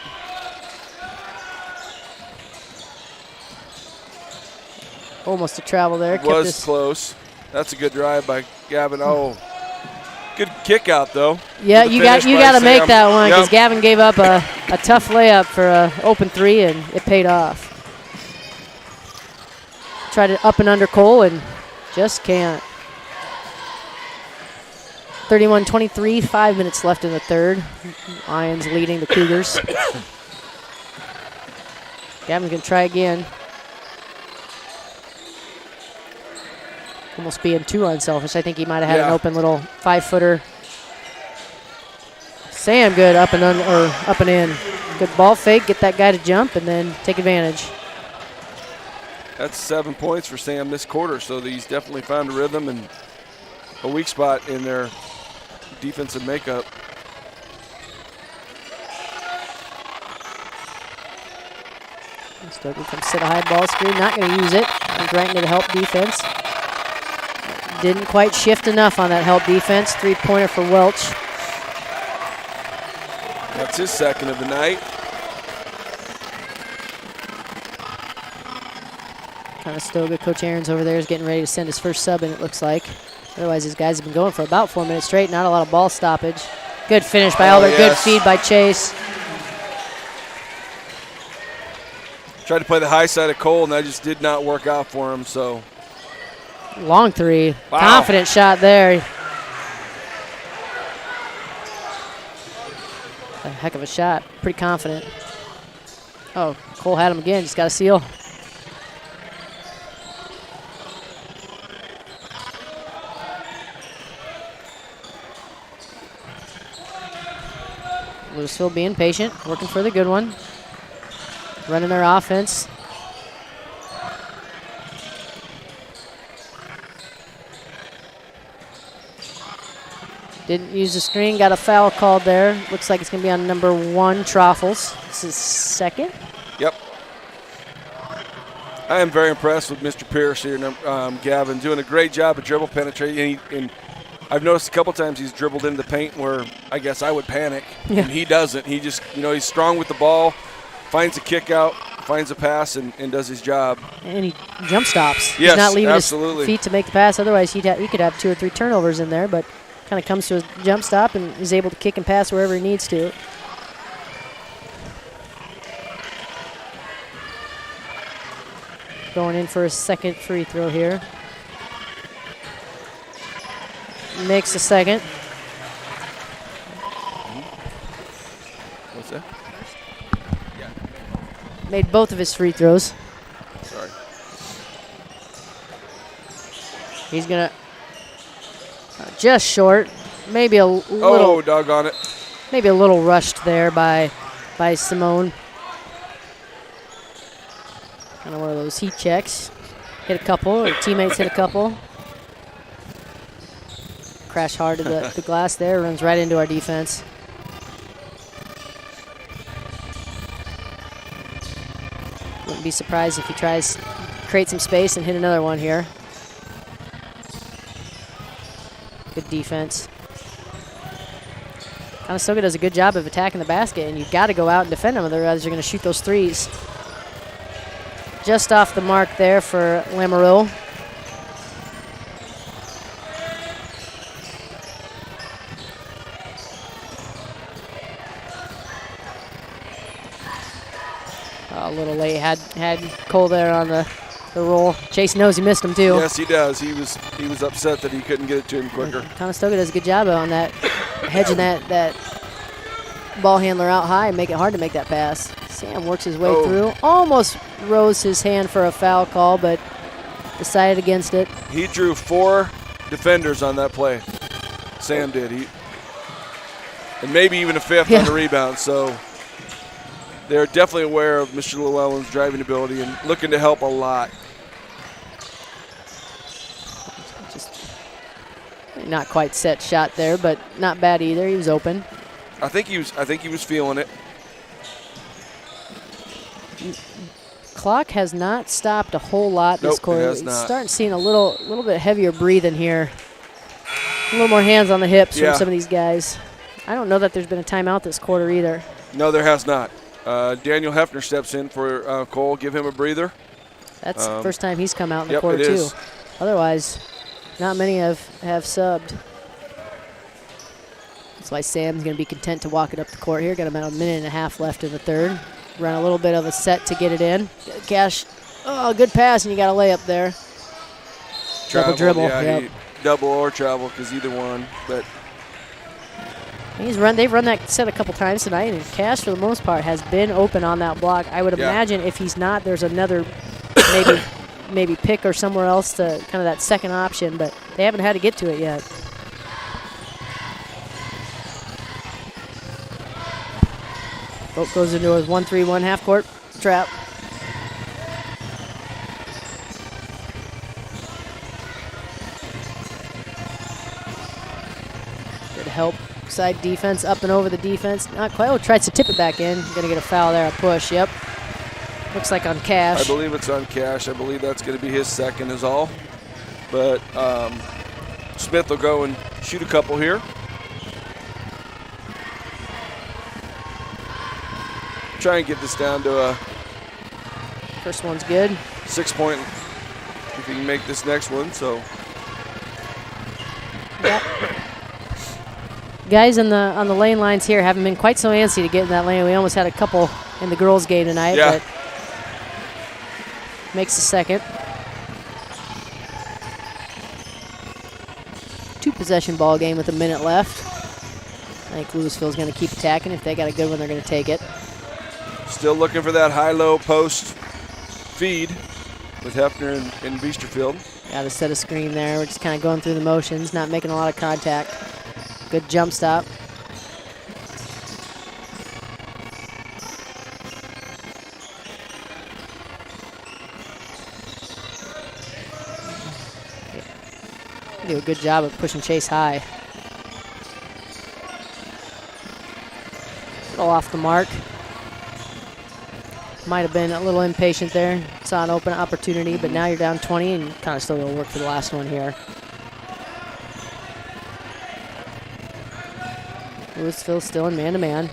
Almost a travel there. Was close. That's a good drive by Gavin. Oh, good kick out though. Yeah, you got to make that one because Gavin gave up a tough layup for an open 3 and it paid off. Tried to up and under Cole and just can't. 31-23, 5 minutes left in the 3rd. Lions leading the Cougars. Gavin's going to try again. Almost being too unselfish. I think he might have had an open little 5-footer. Sam good up and in. Good ball fake, get that guy to jump, and then take advantage. That's 7 points for Sam this quarter, so he's definitely found a rhythm and a weak spot in their defensive makeup. Conestoga comes set a high ball screen, not going to use it. Comes right into the help defense. Didn't quite shift enough on that help defense. 3-pointer for Welch. That's his second of the night. Conestoga, Coach Aaron's over there is getting ready to send his first sub in, it looks like. Otherwise, these guys have been going for about 4 minutes straight. Not a lot of ball stoppage. Good finish by Albert. Good feed by Chase. Tried to play the high side of Cole, and that just did not work out for him. So long three. Wow. Confident shot there. A heck of a shot. Pretty confident. Oh, Cole had him again. Just got a seal. Louisville being patient, working for the good one. Running their offense. Didn't use the screen, got a foul called there. Looks like it's going to be on number 1, Troffels. This is second. Yep. I am very impressed with Mr. Pierce here, Gavin, doing a great job of dribble penetrating. And I've noticed a couple times he's dribbled into the paint where I guess I would panic, and he doesn't. He just, he's strong with the ball, finds a kick out, finds a pass, and does his job. And he jump stops. Yes, he's not leaving absolutely. his feet to make the pass. Otherwise, he could have 2 or 3 turnovers in there, but kind of comes to a jump stop and is able to kick and pass wherever he needs to. Going in for a second free throw here. Makes the second. What's that? Made both of his free throws. Sorry. He's going to just short. Maybe a little. Oh, doggone it. Maybe a little rushed there by Simone. Kind of one of those heat checks. Hit a couple, or teammates hit a couple. Crash hard to the glass there, runs right into our defense. Wouldn't be surprised if he tries to create some space and hit another one here. Good defense. Conestoga does a good job of attacking the basket, and you've got to go out and defend them, otherwise you're going to shoot those threes. Just off the mark there for Lamoureux. A little late, had Cole there on the roll. Chase knows he missed him too. Yes, he does. He was upset that he couldn't get it to him quicker. Conestoga does a good job on that, hedging that ball handler out high and make it hard to make that pass. Sam works his way through. Almost rose his hand for a foul call, but decided against it. He drew 4 defenders on that play. Sam did. And maybe even a 5th on the rebound. So they're definitely aware of Mr. Llewellyn's driving ability and looking to help a lot. Just not quite set shot there, but not bad either. He was open. I think he was feeling it. Clock has not stopped a whole lot this quarter. It has not. Starting seeing a little bit heavier breathing here. A little more hands on the hips from some of these guys. I don't know that there's been a timeout this quarter either. No, there has not. Daniel Hefner steps in for Cole. Give him a breather. That's the first time he's come out in the it quarter too. is. Otherwise, not many have subbed. That's why Sam's going to be content to walk it up the court here. Got about a minute and a half left in the third. Run a little bit of a set to get it in. Cash, good pass, and you got a layup there. Double dribble. Yeah, double or travel, because either one. But They've run that set a couple times tonight, and Cash, for the most part, has been open on that block. I would imagine if he's not, there's another maybe pick or somewhere else to kind of that second option, but they haven't had to get to it yet. Boat goes into a 1-3-1 half-court trap. Good help. Side defense, up and over the defense. Not quite. Oh, tries to tip it back in. Going to get a foul there, a push. Yep. Looks like on Cash. I believe it's on Cash. I believe that's going to be his second is all. But Smith will go and shoot a couple here. Try and get this down to a first one's good. 6-point if he can make this next one. So guys on the lane lines here haven't been quite so antsy to get in that lane. We almost had a couple in the girls' game tonight, but makes the second. 2-possession ball game with a minute left. I think Louisville's going to keep attacking. If they got a good one, they're going to take it. Still looking for that high-low post feed with Hefner and Biesterfield. Got to set a screen there. We're just kind of going through the motions, not making a lot of contact. Good jump stop. Do a good job of pushing Chase high. Go off the mark. Might have been a little impatient there. Saw an open opportunity, but now you're down 20 and kind of still going to work for the last one here. Louisville still in man-to-man.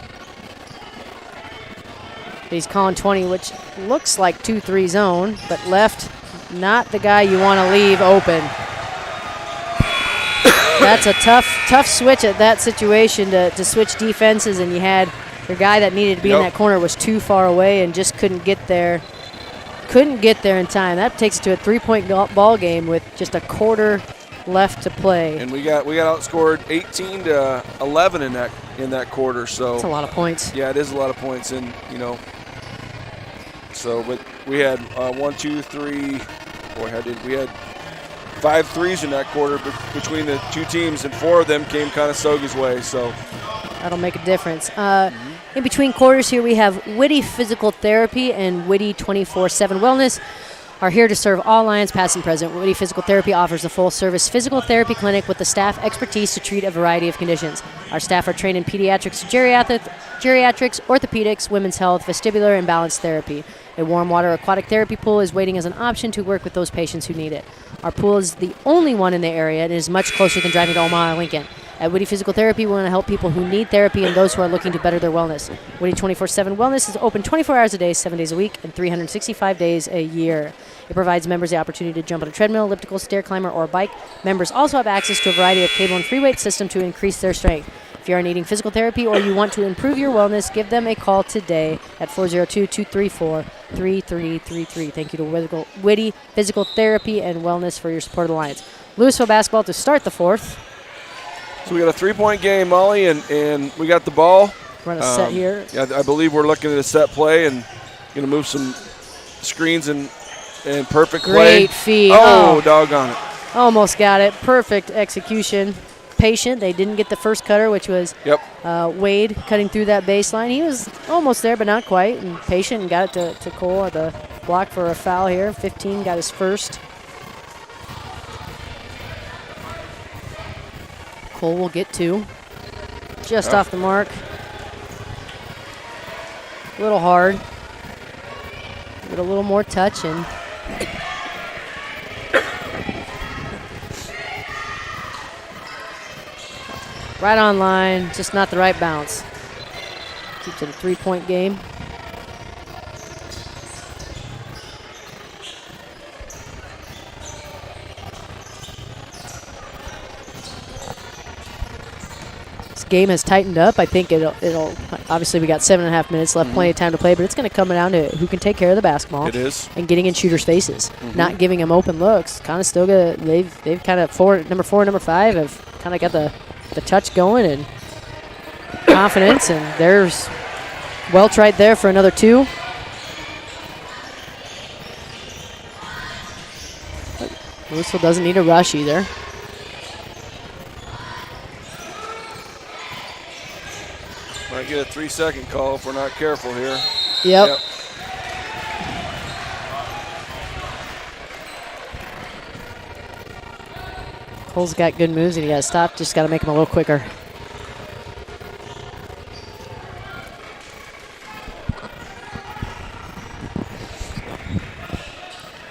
He's calling 20, which looks like 2-3 zone, but left, not the guy you want to leave open. That's a tough switch at that situation to switch defenses, and you had your guy that needed to be in that corner was too far away and just couldn't get there. Couldn't get there in time. That takes it to a 3-point ball game with just a quarter left to play. And we got outscored 18-11 in that quarter. So that's a lot of points. Yeah, it is a lot of points, and so but we had 1, 2, 3. Boy, we had 5 threes in that quarter between the two teams, and 4 of them came Conestoga's way. So that'll make a difference. In between quarters here, we have Witty Physical Therapy and Witty 24/7 Wellness are here to serve all Lions past and present. Witty Physical Therapy offers a full-service physical therapy clinic with the staff expertise to treat a variety of conditions. Our staff are trained in pediatrics, geriatrics, orthopedics, women's health, vestibular, and balance therapy. A warm water aquatic therapy pool is waiting as an option to work with those patients who need it. Our pool is the only one in the area and is much closer than driving to Omaha or Lincoln. At Witty Physical Therapy, we want to help people who need therapy and those who are looking to better their wellness. Witty 24/7 Wellness is open 24 hours a day, 7 days a week, and 365 days a year. It provides members the opportunity to jump on a treadmill, elliptical, stair climber, or bike. Members also have access to a variety of cable and free weight systems to increase their strength. If you are needing physical therapy or you want to improve your wellness, give them a call today at 402-234-3333. Thank you to Witty Physical Therapy and Wellness for your support of the Lions. Louisville basketball to start the fourth. So we got a 3-point game, Molly, and we got the ball. Run a set here. Yeah, I believe we're looking at a set play and going to move some screens and perfect play. Great feed. Oh, doggone it. Almost got it. Perfect execution. Patient. They didn't get the first cutter, which was Wade cutting through that baseline. He was almost there, but not quite. And patient and got it to Cole at the block for a foul here. 15 got his first. Cole will get 2. Just off the mark. A little hard. Get a little more touch and right on line, just not the right bounce. Keeps it a 3-point game. Game has tightened up. I think it'll obviously we got 7.5 minutes left, plenty of time to play, but it's going to come down to who can take care of the basketball. It is. And getting in shooters' faces, not giving them open looks. Conestoga, they've kind of number 4 and number 5 have kind of got the touch going, and confidence, and there's Welch right there for another 2. Louisville doesn't need a rush either. Might get a 3-second call if we're not careful here. Yep. Cole's got good moves, and he got to stop. Just got to make him a little quicker.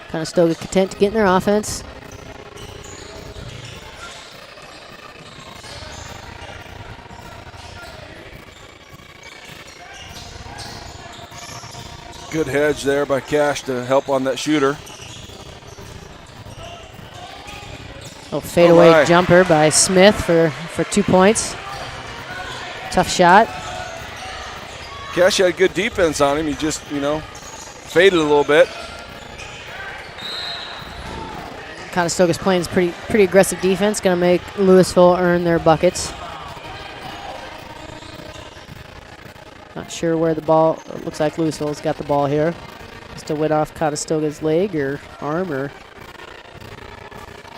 Conestoga content to get in their offense. Good hedge there by Cash to help on that shooter. Oh, fadeaway my. jumper by Smith for 2 points. Tough shot. Cash had good defense on him. He just, faded a little bit. Conestoga's playing pretty aggressive defense. Going to make Louisville earn their buckets. Not sure where the ball. It looks like Louisville's got the ball here. Just a went off Conestoga's leg or arm or.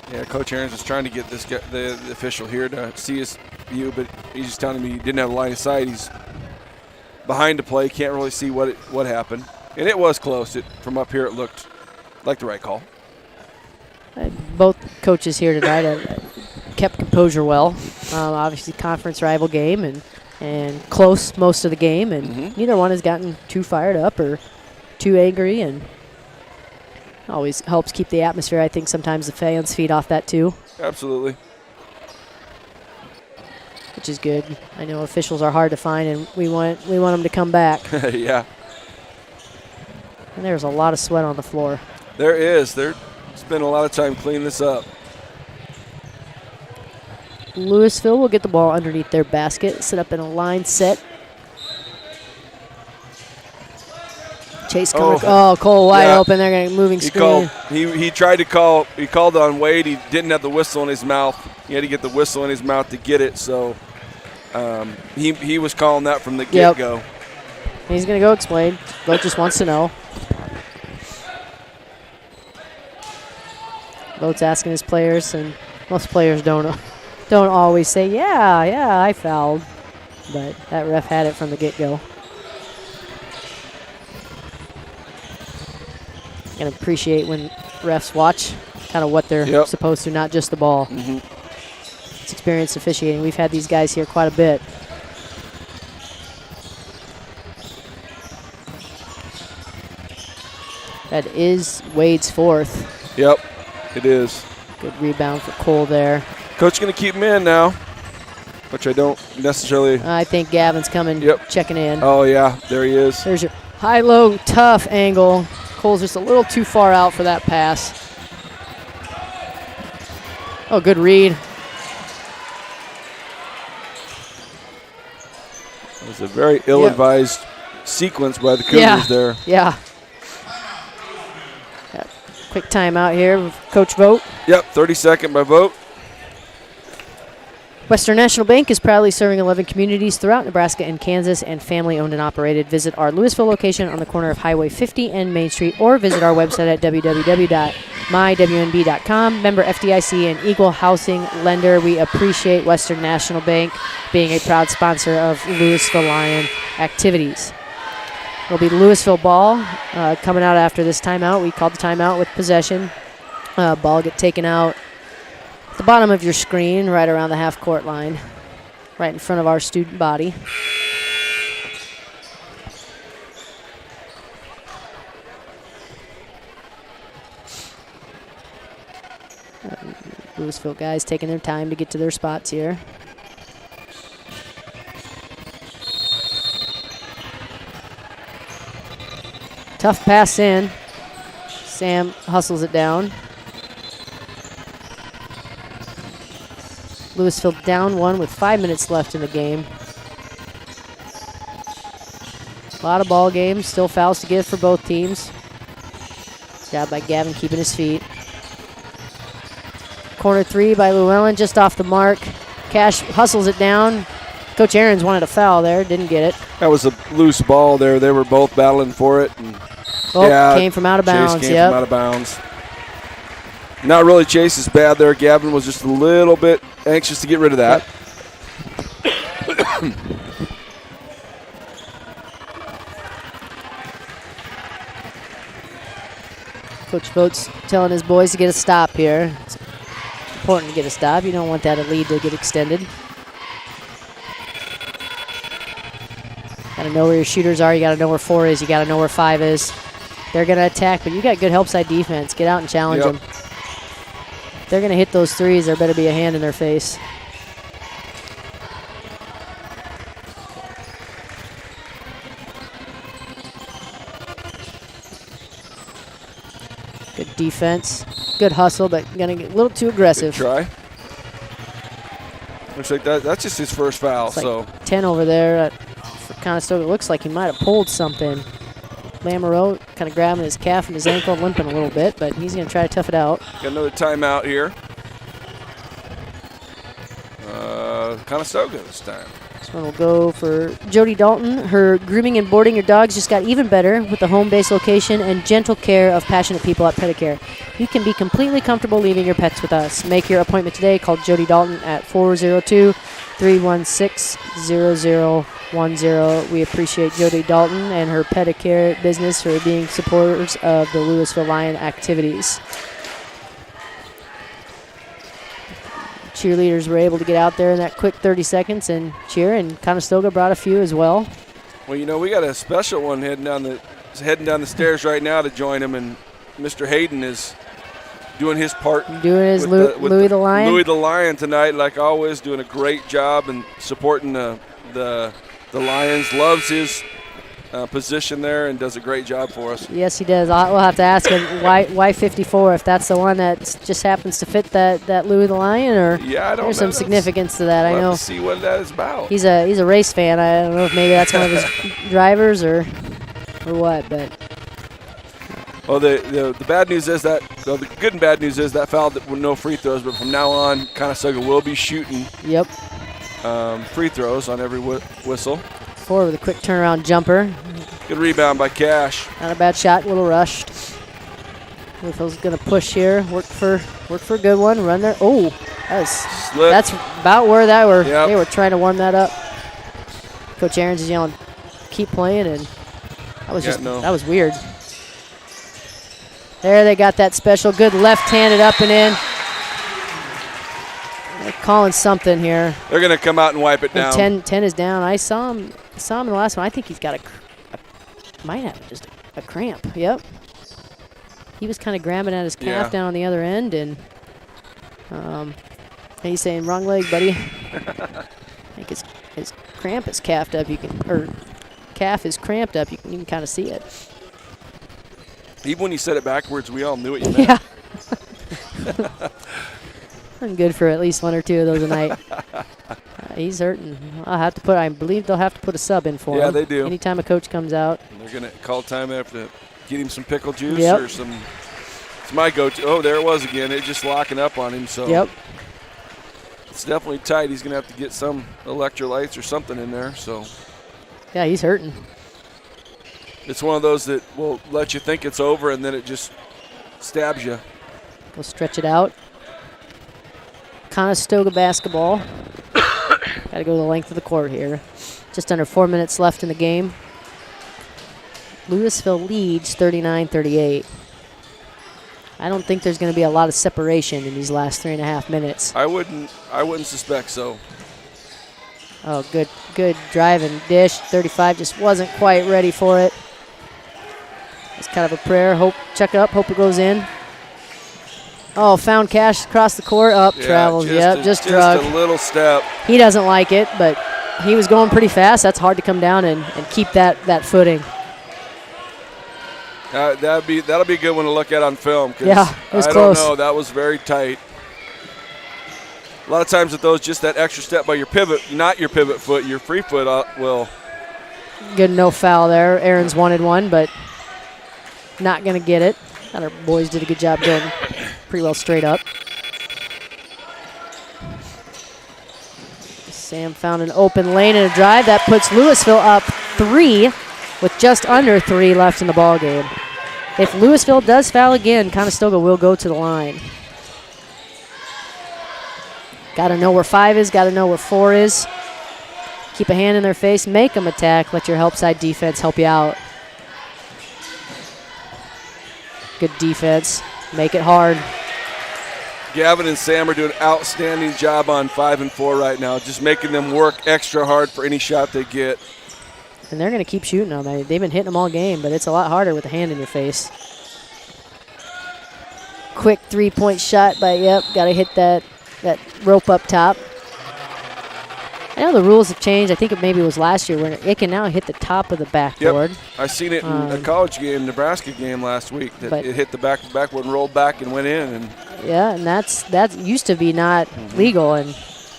Yeah, Coach Aaron's just trying to get this guy, the official here to see his view, but he's just telling me he didn't have a line of sight. He's behind the play, can't really see what happened, and it was close. From up here, it looked like the right call. Both coaches here tonight kept composure well. Obviously, conference rival game and close most of the game, and neither one has gotten too fired up or too angry, and always helps keep the atmosphere. I think sometimes the fans feed off that too. Absolutely. Which is good. I know officials are hard to find, and we want them to come back. Yeah. And there's a lot of sweat on the floor. There is. They're spending a lot of time cleaning this up. Louisville will get the ball underneath their basket, set up in a line set. Chase coming. Oh, Cole wide open. They're going to moving screen. He tried to call. He called on Wade. He didn't have the whistle in his mouth. He had to get the whistle in his mouth to get it. So he was calling that from the get-go. Yep. He's going to go explain. Vogt just wants to know. Vogt's asking his players, and most players don't always say, yeah, I fouled. But that ref had it from the get-go. And appreciate when refs watch kind of what they're supposed to, not just the ball. It's experienced officiating. We've had these guys here quite a bit. That is Wade's 4th. Yep, it is. Good rebound for Cole there. Coach going to keep him in now, which I don't necessarily. I think Gavin's coming, checking in. Oh, yeah, there he is. There's your high-low, tough angle. Cole's just a little too far out for that pass. Oh, good read. It was a very ill-advised sequence by the Cougars there. Yeah. Quick timeout here with Coach Vogt. Yep, 32nd by Vogt. Western National Bank is proudly serving 11 communities throughout Nebraska and Kansas, and family-owned and operated. Visit our Louisville location on the corner of Highway 50 and Main Street, or visit our website at www.mywnb.com. Member FDIC and equal housing lender. We appreciate Western National Bank being a proud sponsor of Louisville Lion activities. It'll be Louisville ball coming out after this timeout. We called the timeout with possession. Ball get taken out at the bottom of your screen, right around the half-court line, right in front of our student body. Louisville guys taking their time to get to their spots here. Tough pass in. Sam hustles it down. Louisville down 1 with 5 minutes left in the game. A lot of ball games, still fouls to give for both teams. Job by Gavin keeping his feet. Corner 3 by Llewellyn, just off the mark. Cash hustles it down. Coach Ahrens wanted a foul there, didn't get it. That was a loose ball there. They were both battling for it. And Came from out of bounds. Chase came from out of bounds. Not really Chase's bad there. Gavin was just a little bit anxious to get rid of that. Yep. Coach Votes telling his boys to get a stop here. It's important to get a stop. You don't want that lead to get extended. Got to know where your shooters are. You got to know where 4 is. You got to know where 5 is. They're going to attack, but you got good help side defense. Get out and challenge them. If they're going to hit those threes, there better be a hand in their face. Good defense. Good hustle, but going to get a little too aggressive. Good try. Looks like that's just his first foul. It's like so 10 over there for Conestoga. It looks like he might have pulled something. Lamoureux kind of grabbing his calf and his ankle, limping a little bit, but he's going to try to tough it out. Got another timeout here. Conestoga this time. This one will go for Jody Dalton. Her grooming and boarding your dogs just got even better with the home-based location and gentle care of passionate people at Pedicare. You can be completely comfortable leaving your pets with us. Make your appointment today. Call Jody Dalton at 402-316-0010. We appreciate Jody Dalton and her Pedicare business for being supporters of the Louisville Lion activities. Cheerleaders were able to get out there in that quick 30 seconds and cheer, and Conestoga brought a few as well. Well, you know, we got a special one heading down the stairs right now to join him, and Mr. Hayden is doing his part. Doing his Louis the Lion. Louis the Lion tonight, like always, doing a great job and supporting the Lions. Loves his position there and does a great job for us. Yes, he does. We'll have to ask him why 54, if that's the one that just happens to fit that Louis the Lion, or yeah, I don't there's know. some significance to that. We'll I know. have to see what that is about. He's a race fan. I don't know if maybe that's one of his drivers or what, but. Well, the bad news is that the good and bad news is that foul with no free throws, but from now on, Conestoga will be shooting. Yep. Free throws on every whistle. Forward with a quick turnaround jumper. Good rebound by Cash. Not a bad shot, a little rushed. Louisville's going to push here. Work for a good one. Run there. Oh, that's about where they were trying to warm that up. Coach Ahrens is yelling, "Keep playing," and that was weird. There they got that special good left-handed up and in. They're calling something here. They're going to come out and wipe it down. 10 is down. I saw him in the last one. I think he's got might have just a cramp. Yep. He was kind of grabbing at his calf down on the other end, and he's saying, "Wrong leg, buddy." I think his cramp is calfed up. Calf is cramped up. You can kind of see it. Even when you said it backwards, we all knew what you meant. Yeah. I'm good for at least one or two of those a night. He's hurting. I believe they'll have to put a sub in for him. Yeah, they do. Anytime a coach comes out. And they're going to call time after to get him some pickle juice or some. It's my go-to. Oh, there it was again. It's just locking up on him. So yep. It's definitely tight. He's going to have to get some electrolytes or something in there. So. Yeah, he's hurting. It's one of those that will let you think it's over, and then it just stabs you. We'll stretch it out. Conestoga basketball. Got to go the length of the court here. Just under 4 minutes left in the game. Louisville leads 39-38. I don't think there's going to be a lot of separation in these last 3.5 minutes. I wouldn't suspect so. Oh, good drive and dish. 35 just wasn't quite ready for it. It's kind of a prayer. Check up, hope it goes in. Oh, found Cash across the court. Travels. Just drug. Just a little step. He doesn't like it, but he was going pretty fast. That's hard to come down and keep that footing. That'll be a good one to look at on film. Yeah, it was I close. don't know. That was very tight. A lot of times with those, just that extra step by your pivot, not your pivot foot, your free foot will. Good no foul there. Ahrens wanted one, but not going to get it. And our boys did a good job going pretty well straight up. Sam found an open lane and a drive. That puts Louisville up 3 with just under 3 left in the ball game. If Louisville does foul again, Conestoga will go to the line. Got to know where 5 is, got to know where 4 is. Keep a hand in their face, make them attack, let your help side defense help you out. Good defense, make it hard. Gavin and Sam are doing an outstanding job on 5 and 4 right now, just making them work extra hard for any shot they get. And they're going to keep shooting them. They've been hitting them all game, but it's a lot harder with a hand in your face. Quick 3-point shot, but got to hit that rope up top. I know the rules have changed. I think it maybe was last year where it can now hit the top of the backboard. Yep. I seen it in a college game, Nebraska game last week, that it hit the backboard and rolled back and went in. And and that used to be not legal. And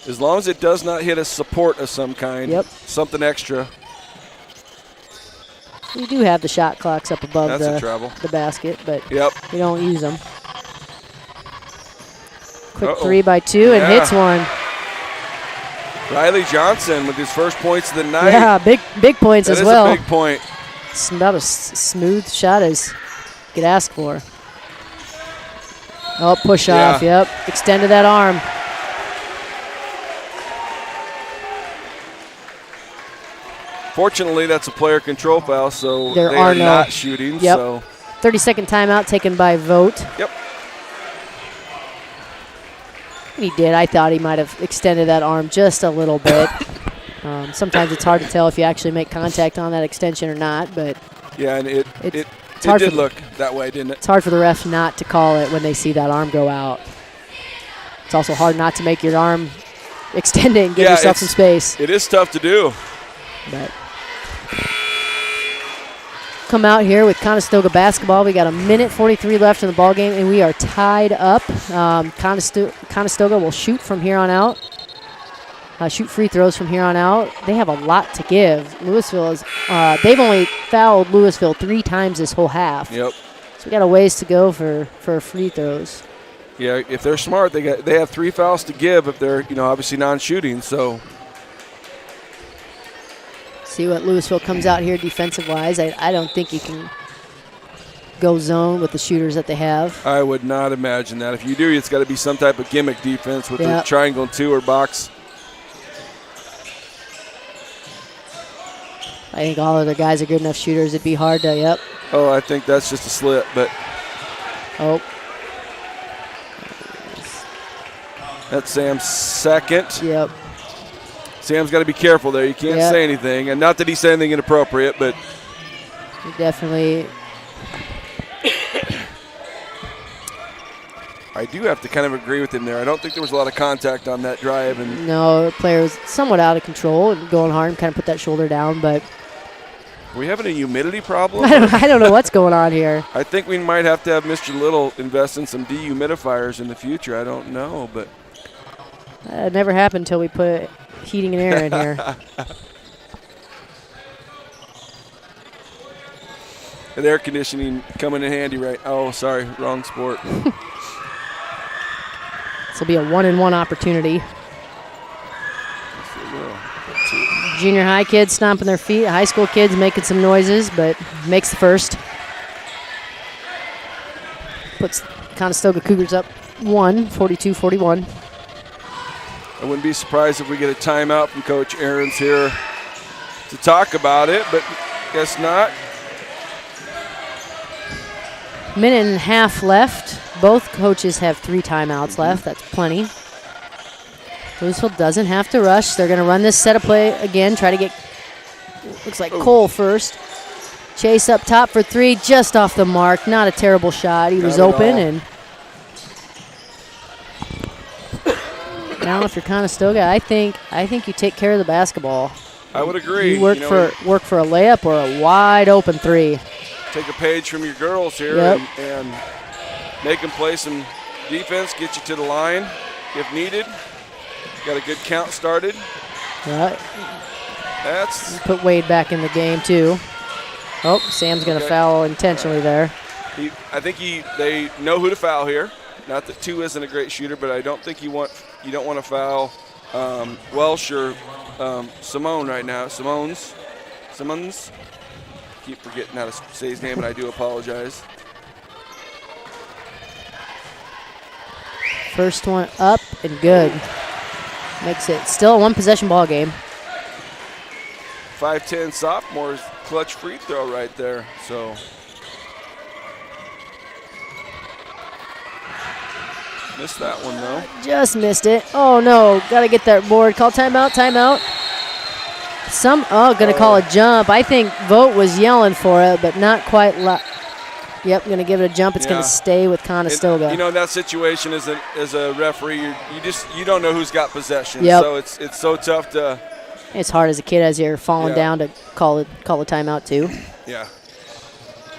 as long as it does not hit a support of some kind, something extra. We do have the shot clocks up above the basket, but we don't use them. Quick 3x2 and hits one. Riley Johnson with his first points of the night. Yeah, big points as well. That is a big point. It's about as smooth shot as you could ask for. Oh, push off, extended that arm. Fortunately, that's a player control foul, so they are not shooting. Yep. So 30-second timeout taken by Vogt. Yep. He did. I thought he might have extended that arm just a little bit. Sometimes it's hard to tell if you actually make contact on that extension or not, but yeah, and it did look that way, didn't it? It's hard for the refs not to call it when they see that arm go out. It's also hard not to make your arm extend it and give yourself some space. It is tough to do. But come out here with Conestoga basketball. We got 1:43 left in the ball game, and we are tied up. Conestoga will shoot from here on out. Shoot free throws from here on out. They have a lot to give. Louisville is. They've only fouled Louisville 3 times this whole half. Yep. So we got a ways to go for free throws. Yeah, if they're smart, they have 3 fouls to give if they're obviously non-shooting. So. See what Louisville comes out here defensive-wise. I don't think you can go zone with the shooters that they have. I would not imagine that. If you do, it's got to be some type of gimmick defense with the triangle 2 or box. I think all of their guys are good enough shooters. It'd be hard to, Oh, I think that's just a slip, but. Oh. That's Sam's second. Yep. Sam's got to be careful there. You can't say anything. And not that he said anything inappropriate, but. He definitely. I do have to kind of agree with him there. I don't think there was a lot of contact on that drive. And no, the player was somewhat out of control and going hard and kind of put that shoulder down, but. Are we having a humidity problem? I don't know what's going on here. I think we might have to have Mr. Little invest in some dehumidifiers in the future. I don't know, but. It never happened until we put heating and air in here. And air conditioning coming in handy, right? Oh, sorry, wrong sport. This will be a 1-and-1 opportunity. Junior high kids stomping their feet. High school kids making some noises, but makes the first. Puts Conestoga Cougars up 42-41. I wouldn't be surprised if we get a timeout from Coach Ahrens here to talk about it, but guess not. Minute and a half left. Both coaches have 3 timeouts left. That's plenty. Louisville doesn't have to rush. They're going to run this set of play again. Try to get, looks like Cole first. Chase up top for 3, just off the mark. Not a terrible shot. He was open. And now if you're Conestoga, I think you take care of the basketball. I would agree. You work for a layup or a wide open 3. Take a page from your girls here and make them play some defense, get you to the line if needed. Got a good count started. Right. That's put Wade back in the game too. Oh, Sam's going to foul intentionally there. I think they know who to foul here. Not that 2 isn't a great shooter, but I don't think you don't want to foul Welsh or Simone right now. Simmons. Keep forgetting how to say his name, and I do apologize. First one up and good. Makes it still a one-possession ball game. 5'10" sophomore's clutch free throw right there. So missed that one though. Just missed it. Oh no, gotta get that board. Call timeout, timeout. Gonna call a jump. I think Vogt was yelling for it, but not quite. Yep, gonna give it a jump. It's gonna stay with Conestoga. You know, in that situation as a referee, you don't know who's got possession. Yep. So it's so tough to. It's hard as a kid as you're falling down to call a timeout too. Yeah.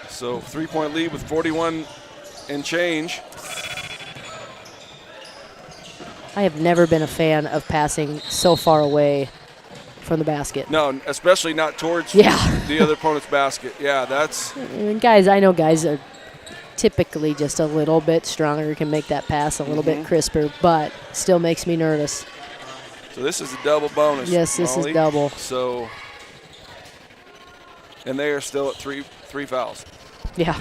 So 3-point lead with 41 and change. I have never been a fan of passing so far away from the basket. No, especially not towards the other opponent's basket. Yeah, that's. And I know guys are typically just a little bit stronger, can make that pass a little bit crisper, but still makes me nervous. So this is a double bonus. Yes, this is double. So, and they are still at three fouls. Yeah.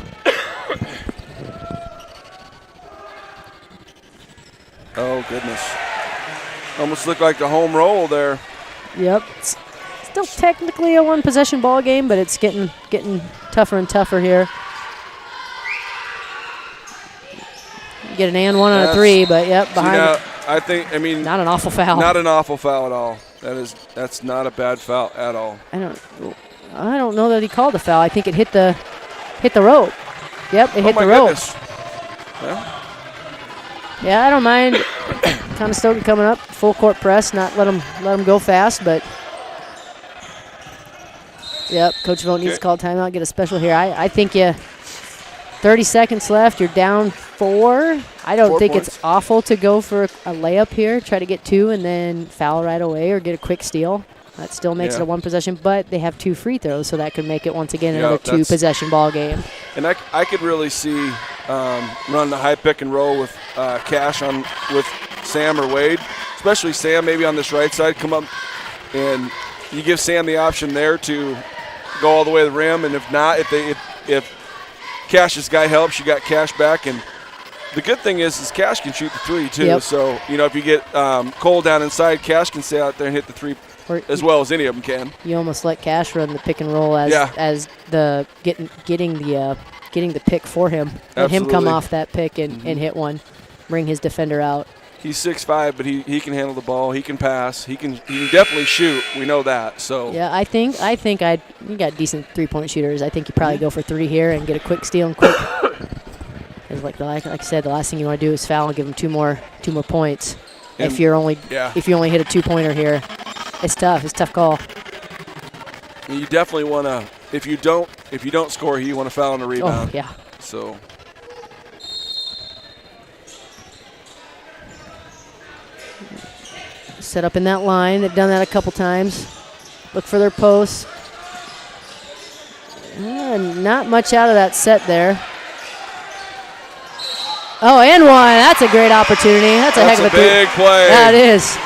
Oh goodness! Almost looked like the home roll there. Yep. It's still technically a one-possession ball game, but it's getting tougher and tougher here. Get an and one on a three, but behind. I mean, not an awful foul. Not an awful foul at all. That's not a bad foul at all. I don't know that he called the foul. I think it hit the rope. Yep, it hit the rope. Yeah, I don't mind Conestoga coming up, full court press, not let them go fast, but yep, Coach Vogt needs to call timeout, get a special here. I think 30 seconds left, you're down 4. I don't think it's awful to go for a layup here, try to get 2 and then foul right away or get a quick steal. That still makes it a one possession, but they have 2 free throws, so that could make it once again another 2-possession ball game. And I could really see run the high pick and roll with Cash with Sam or Wade, especially Sam maybe on this right side, come up and you give Sam the option there to go all the way to the rim, and if not, if Cash's guy helps, you got Cash back. And the good thing is Cash can shoot the 3 too. Yep. So if you get Cole down inside, Cash can stay out there and hit the 3 as well as any of them can. You almost let Cash run the pick and roll as the getting the pick for him. Let him come off that pick and hit one, bring his defender out. He's 6'5", but he can handle the ball. He can pass. He can definitely shoot. We know that. So yeah, I think you got decent 3-point shooters. I think you probably go for 3 here and get a quick steal and quick. like I said, the last thing you want to do is foul and give them two more points. And if you only hit a 2-pointer here, it's tough. It's a tough call. You definitely want to. If you don't score, you want to foul on the rebound. Oh yeah. So. Set up in that line. They've done that a couple times. Look for their posts. Not much out of that set there. Oh, and one. That's a great opportunity. That's a heck of a big play. That is.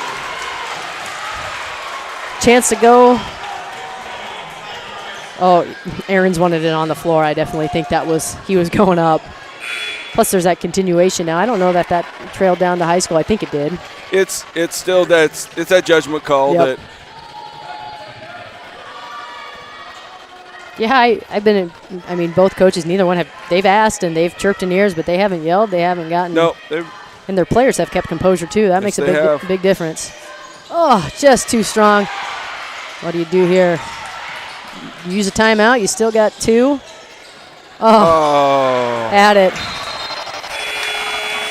Chance to go. Oh, Aaron's wanted it on the floor. I definitely think he was going up. Plus, there's that continuation now. I don't know that trailed down to high school. I think it did. It's still it's that judgment call that. Yeah, I mean, both coaches, neither one they've asked and they've chirped in ears, but they haven't yelled. They haven't gotten. No. And their players have kept composure too. That makes a big difference. Oh, just too strong. What do you do here? You use a timeout. You still got 2. Oh. At it.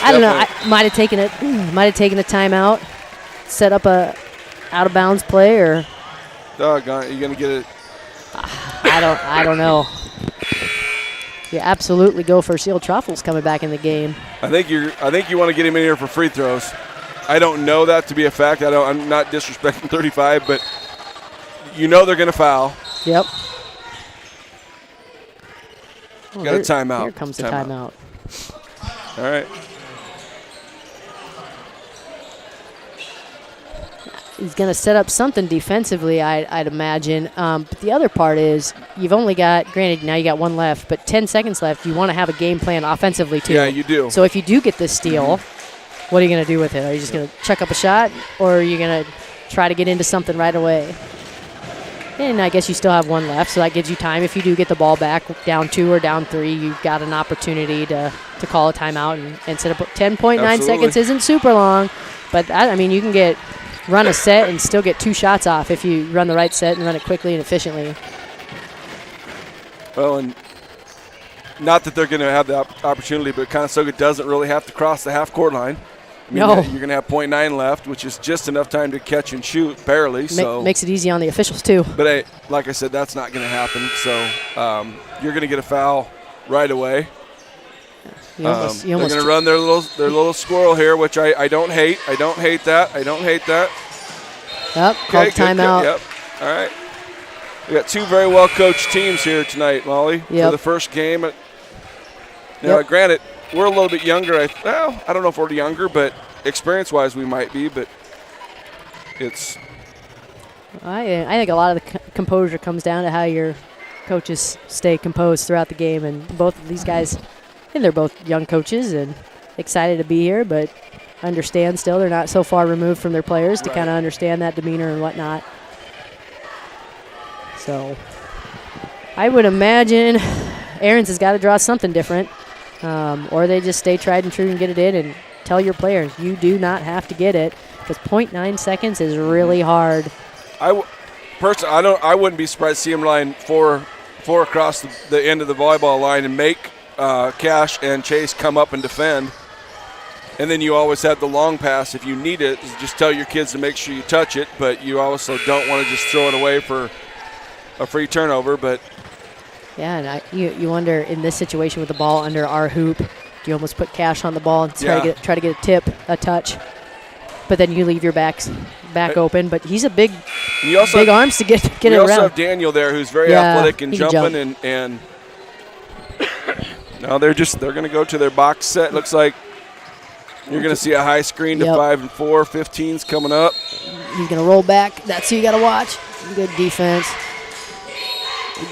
I don't know. I might have taken a timeout, set up a out of bounds play, or. Doggone it, you gonna get it? I don't know. You absolutely go for Seal Truffles coming back in the game. I think you want to get him in here for free throws. I don't know that to be a fact. I'm not disrespecting 35, but they're gonna foul. Yep. Got a timeout. Here comes the timeout. All right. he's going to set up something defensively, I'd imagine. But the other part is you've only got, granted, now you got one left, but 10 seconds left. You want to have a game plan offensively, too. Yeah, you do. So if you do get this steal, what are you going to do with it? Are you just going to chuck up a shot, or are you going to try to get into something right away? And I guess you still have one left, so that gives you time. If you do get the ball back down 2 or down 3, you've got an opportunity to call a timeout and set up. 10.9 seconds isn't super long, but I mean, you can run a set and still get 2 shots off if you run the right set and run it quickly and efficiently. Well, and not that they're going to have the opportunity, but Conestoga doesn't really have to cross the half-court line. I mean, no. You're going to have 0.9 left, which is just enough time to catch and shoot, barely. Makes it easy on the officials, too. But, like I said, that's not going to happen. So you're going to get a foul right away. They're going to run their little squirrel here, which I don't hate. I don't hate that. Yep, called timeout. Yep. All right. We got 2 very well-coached teams here tonight, Molly, for the first game. Now, granted, we're a little bit younger. I don't know if we're younger, but experience-wise we might be. But it's. I think a lot of the composure comes down to how your coaches stay composed throughout the game, and both of these guys, and they're both young coaches and excited to be here, but understand still they're not so far removed from their players to kind of understand that demeanor and whatnot. So I would imagine Aaron's has got to draw something different. Or they just stay tried and true and get it in and tell your players you do not have to get it, because 0.9 seconds is really hard. Personally, I wouldn't be surprised to see him line four across the end of the volleyball line and make Cash and Chase come up and defend. And then you always have the long pass if you need it. Just tell your kids to make sure you touch it, but you also don't want to just throw it away for a free turnover. But yeah, and you wonder in this situation with the ball under our hoop, do you almost put Cash on the ball and try to get a tip, a touch, but then you leave your back open. But he's a big arms to get it around. We also have Daniel there, who's very athletic and jumping, and now they're going to go to their box set. Looks like you're going to see a high screen to 5 and 4. 15's coming up. He's going to roll back. That's who you got to watch. Good defense.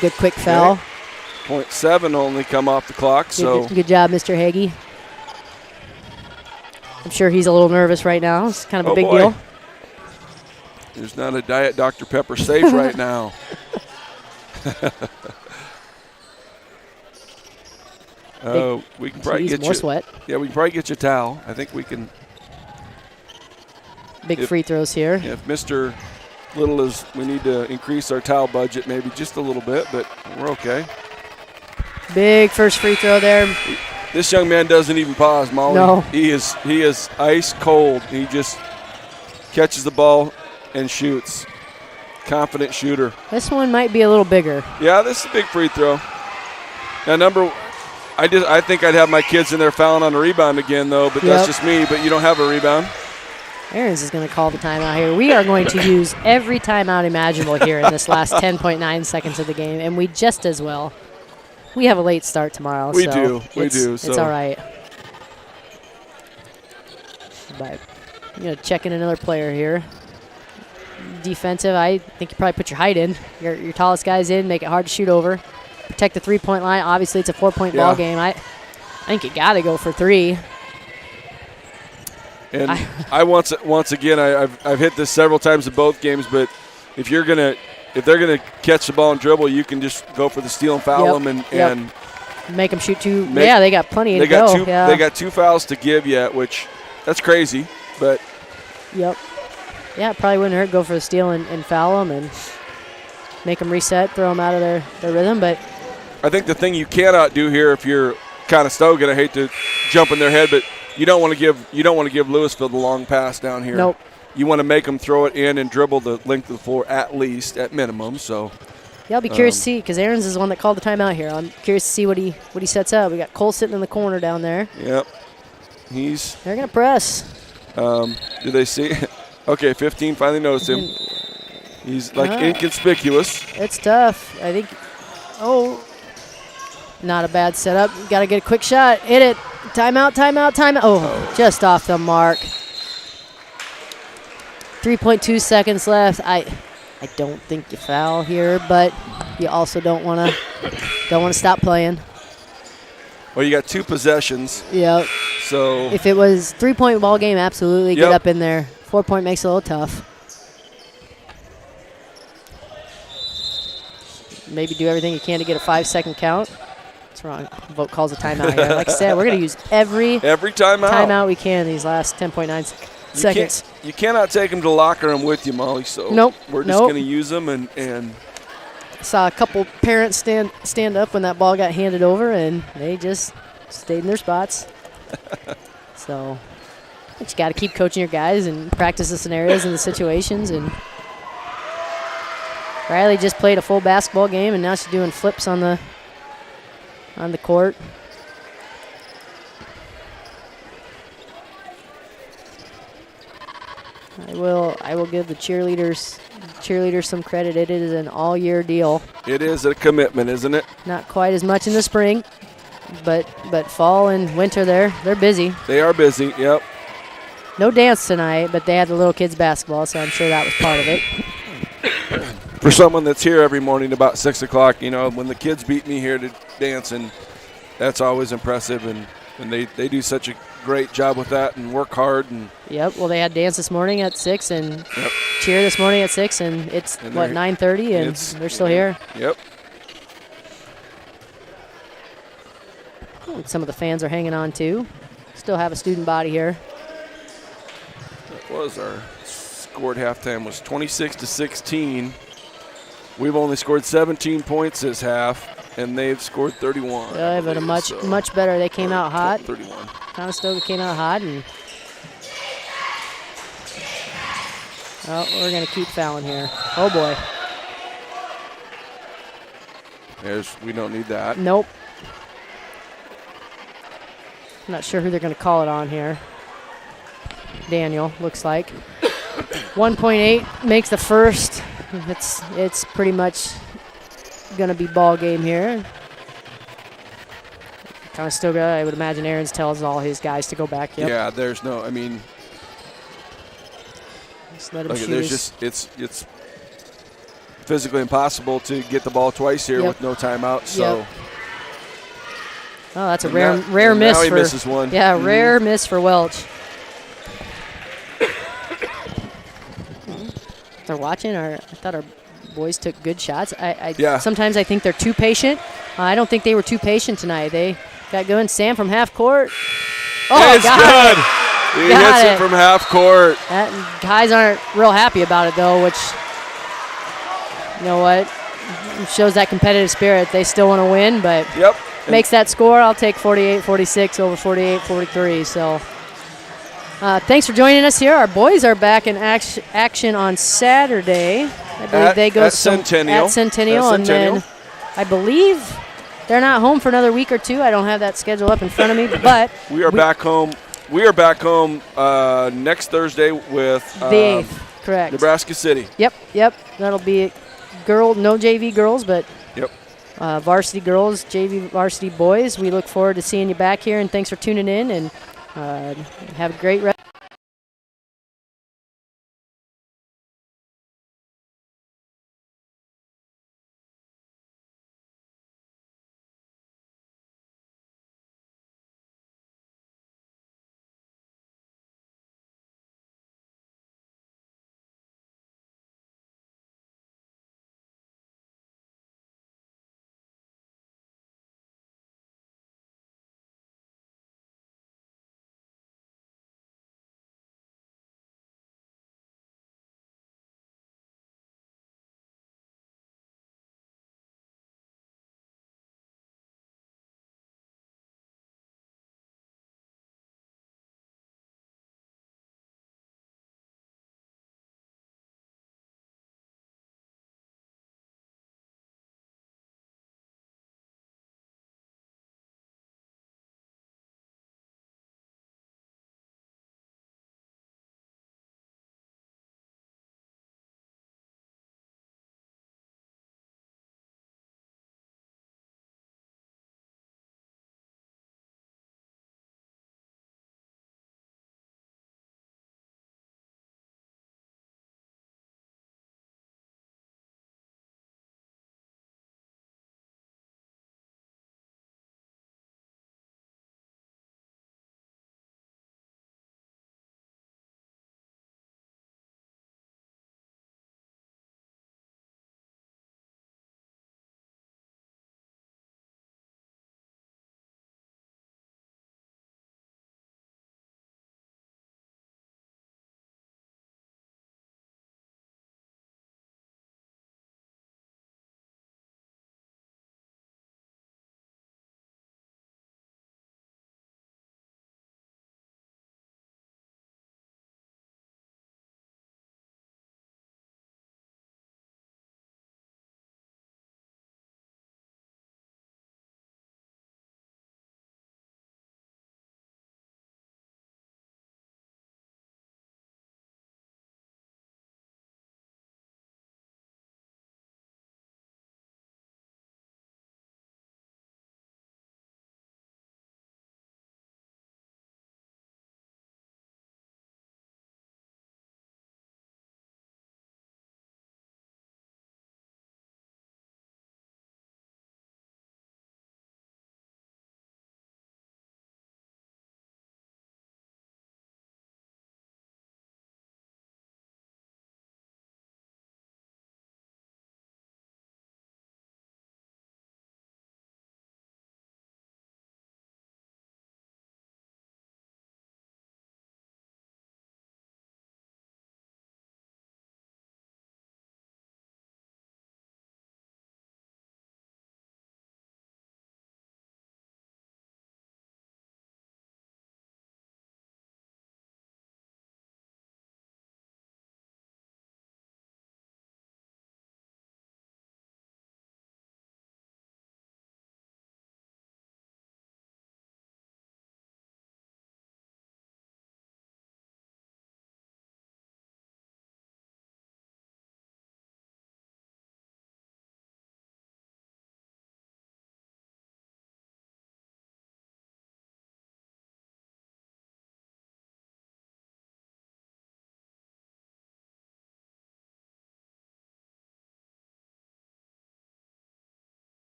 Good quick foul. 0.7 only come off the clock. Good job, Mr. Hagee. I'm sure he's a little nervous right now. It's kind of a big deal. There's not a Diet Dr. Pepper safe right now. We can probably get more sweat. Yeah, we can probably get you a towel. I think we can. Big free throws here. If Mr. Little is, we need to increase our towel budget maybe just a little bit, but we're okay. Big first free throw there. This young man doesn't even pause, Molly. No. He is ice cold. He just catches the ball and shoots. Confident shooter. This one might be a little bigger. Yeah, this is a big free throw. Now, I think I'd have my kids in there fouling on a rebound again, though, but that's just me. But you don't have a rebound. Aaron's is going to call the timeout here. We are going to use every timeout imaginable here in this last 10.9 seconds of the game, and we just as well. We have a late start tomorrow. We do. It's all right. But I'm going to check in another player here. Defensive, I think you probably put your height in. Your tallest guy's in, make it hard to shoot over. Protect the three-point line. Obviously, it's a 4-point ball game. I think you got to go for 3. And I once again, I've hit this several times in both games, but if they're gonna catch the ball and dribble, you can just go for the steal and foul them and make them shoot 2. They got plenty to go. They got 2 fouls to give yet, which that's crazy, but it probably wouldn't hurt. Go for the steal and foul them and make them reset, throw them out of their rhythm. But I think the thing you cannot do here, if you're Conestoga, and I hate to jump in their head, but you don't want to give Louisville the long pass down here. Nope. You want to make them throw it in and dribble the length of the floor at minimum. So I'll be curious to see, because Aaron's is the one that called the timeout here. I'm curious to see what he sets up. We got Cole sitting in the corner down there. Yep. They're gonna press. Do they see? Okay, 15 finally noticed him. He's inconspicuous. It's tough. I think. Not a bad setup. Got to get a quick shot. Hit it. Timeout. Oh, just off the mark. 3.2 seconds left. I don't think you foul here, but you also don't want to stop playing. Well, you got 2 possessions. Yep. So if it was 3-point ball game, absolutely get Yep. up in there. 4-point makes it a little tough. Maybe do everything you can to get a 5-second count. That's wrong. Vote calls a timeout here. Like I said, we're going to use every timeout we can in these last 10.9 seconds. You cannot take them to the locker room with you, Molly. So Nope. we're just going to use them and saw a couple parents stand up when that ball got handed over, and they just stayed in their spots. So, but you got to keep coaching your guys and practice the scenarios and the situations. And Riley just played a full basketball game, and now she's doing flips on the court. I will give the cheerleaders some credit. It is an all-year deal. It is a commitment, isn't it? Not quite as much in the spring, but fall and winter they're busy. They are busy. Yep. No dance tonight, but they had the little kids basketball, so I'm sure that was part of it. For someone that's here every morning about 6 o'clock, you know, when the kids beat me here to dance, and that's always impressive, and they do such a great job with that and work hard. And yep. Well, they had dance this morning at 6 and cheer this morning at 6, and it's 9:30, and they're still here. Yep. Some of the fans are hanging on too. Still have a student body here. That was our score at halftime was 26-16. We've only scored 17 points this half, and they've scored 31. Yeah, but much better. They came out hot. 31. Conestoga came out hot, and we're going to keep fouling here. Oh boy. We don't need that. Nope. I'm not sure who they're going to call it on here. Daniel, looks like. 1.8 makes the first. It's pretty much going to be ball game here. Conestoga, I would imagine Aaron's tells all his guys to go back. Yep. Yeah, there's no, I mean, just let him look, shoot. there's just, it's physically impossible to get the ball twice here with no timeout. So. Yep. Oh, that's a rare miss. Now he misses one. Yeah, rare miss for Welch. They're watching. I thought our boys took good shots. Sometimes I think they're too patient. I don't think they were too patient tonight. They got going. Sam from half court. Oh, it's good. He hits it from half court. Guys aren't real happy about it, though, which, you know what, shows that competitive spirit. They still want to win, but makes that score. I'll take 48-46 over 48-43. So thanks for joining us here. Our boys are back in action on Saturday. I believe they go at Centennial. And then I believe they're not home for another week or two. I don't have that schedule up in front of me, but we are back home. We are back home next Thursday with the 8th, correct. Nebraska City. Yep. That'll be no JV girls, but varsity girls, JV varsity boys. We look forward to seeing you back here, and thanks for tuning in, and have a great rest.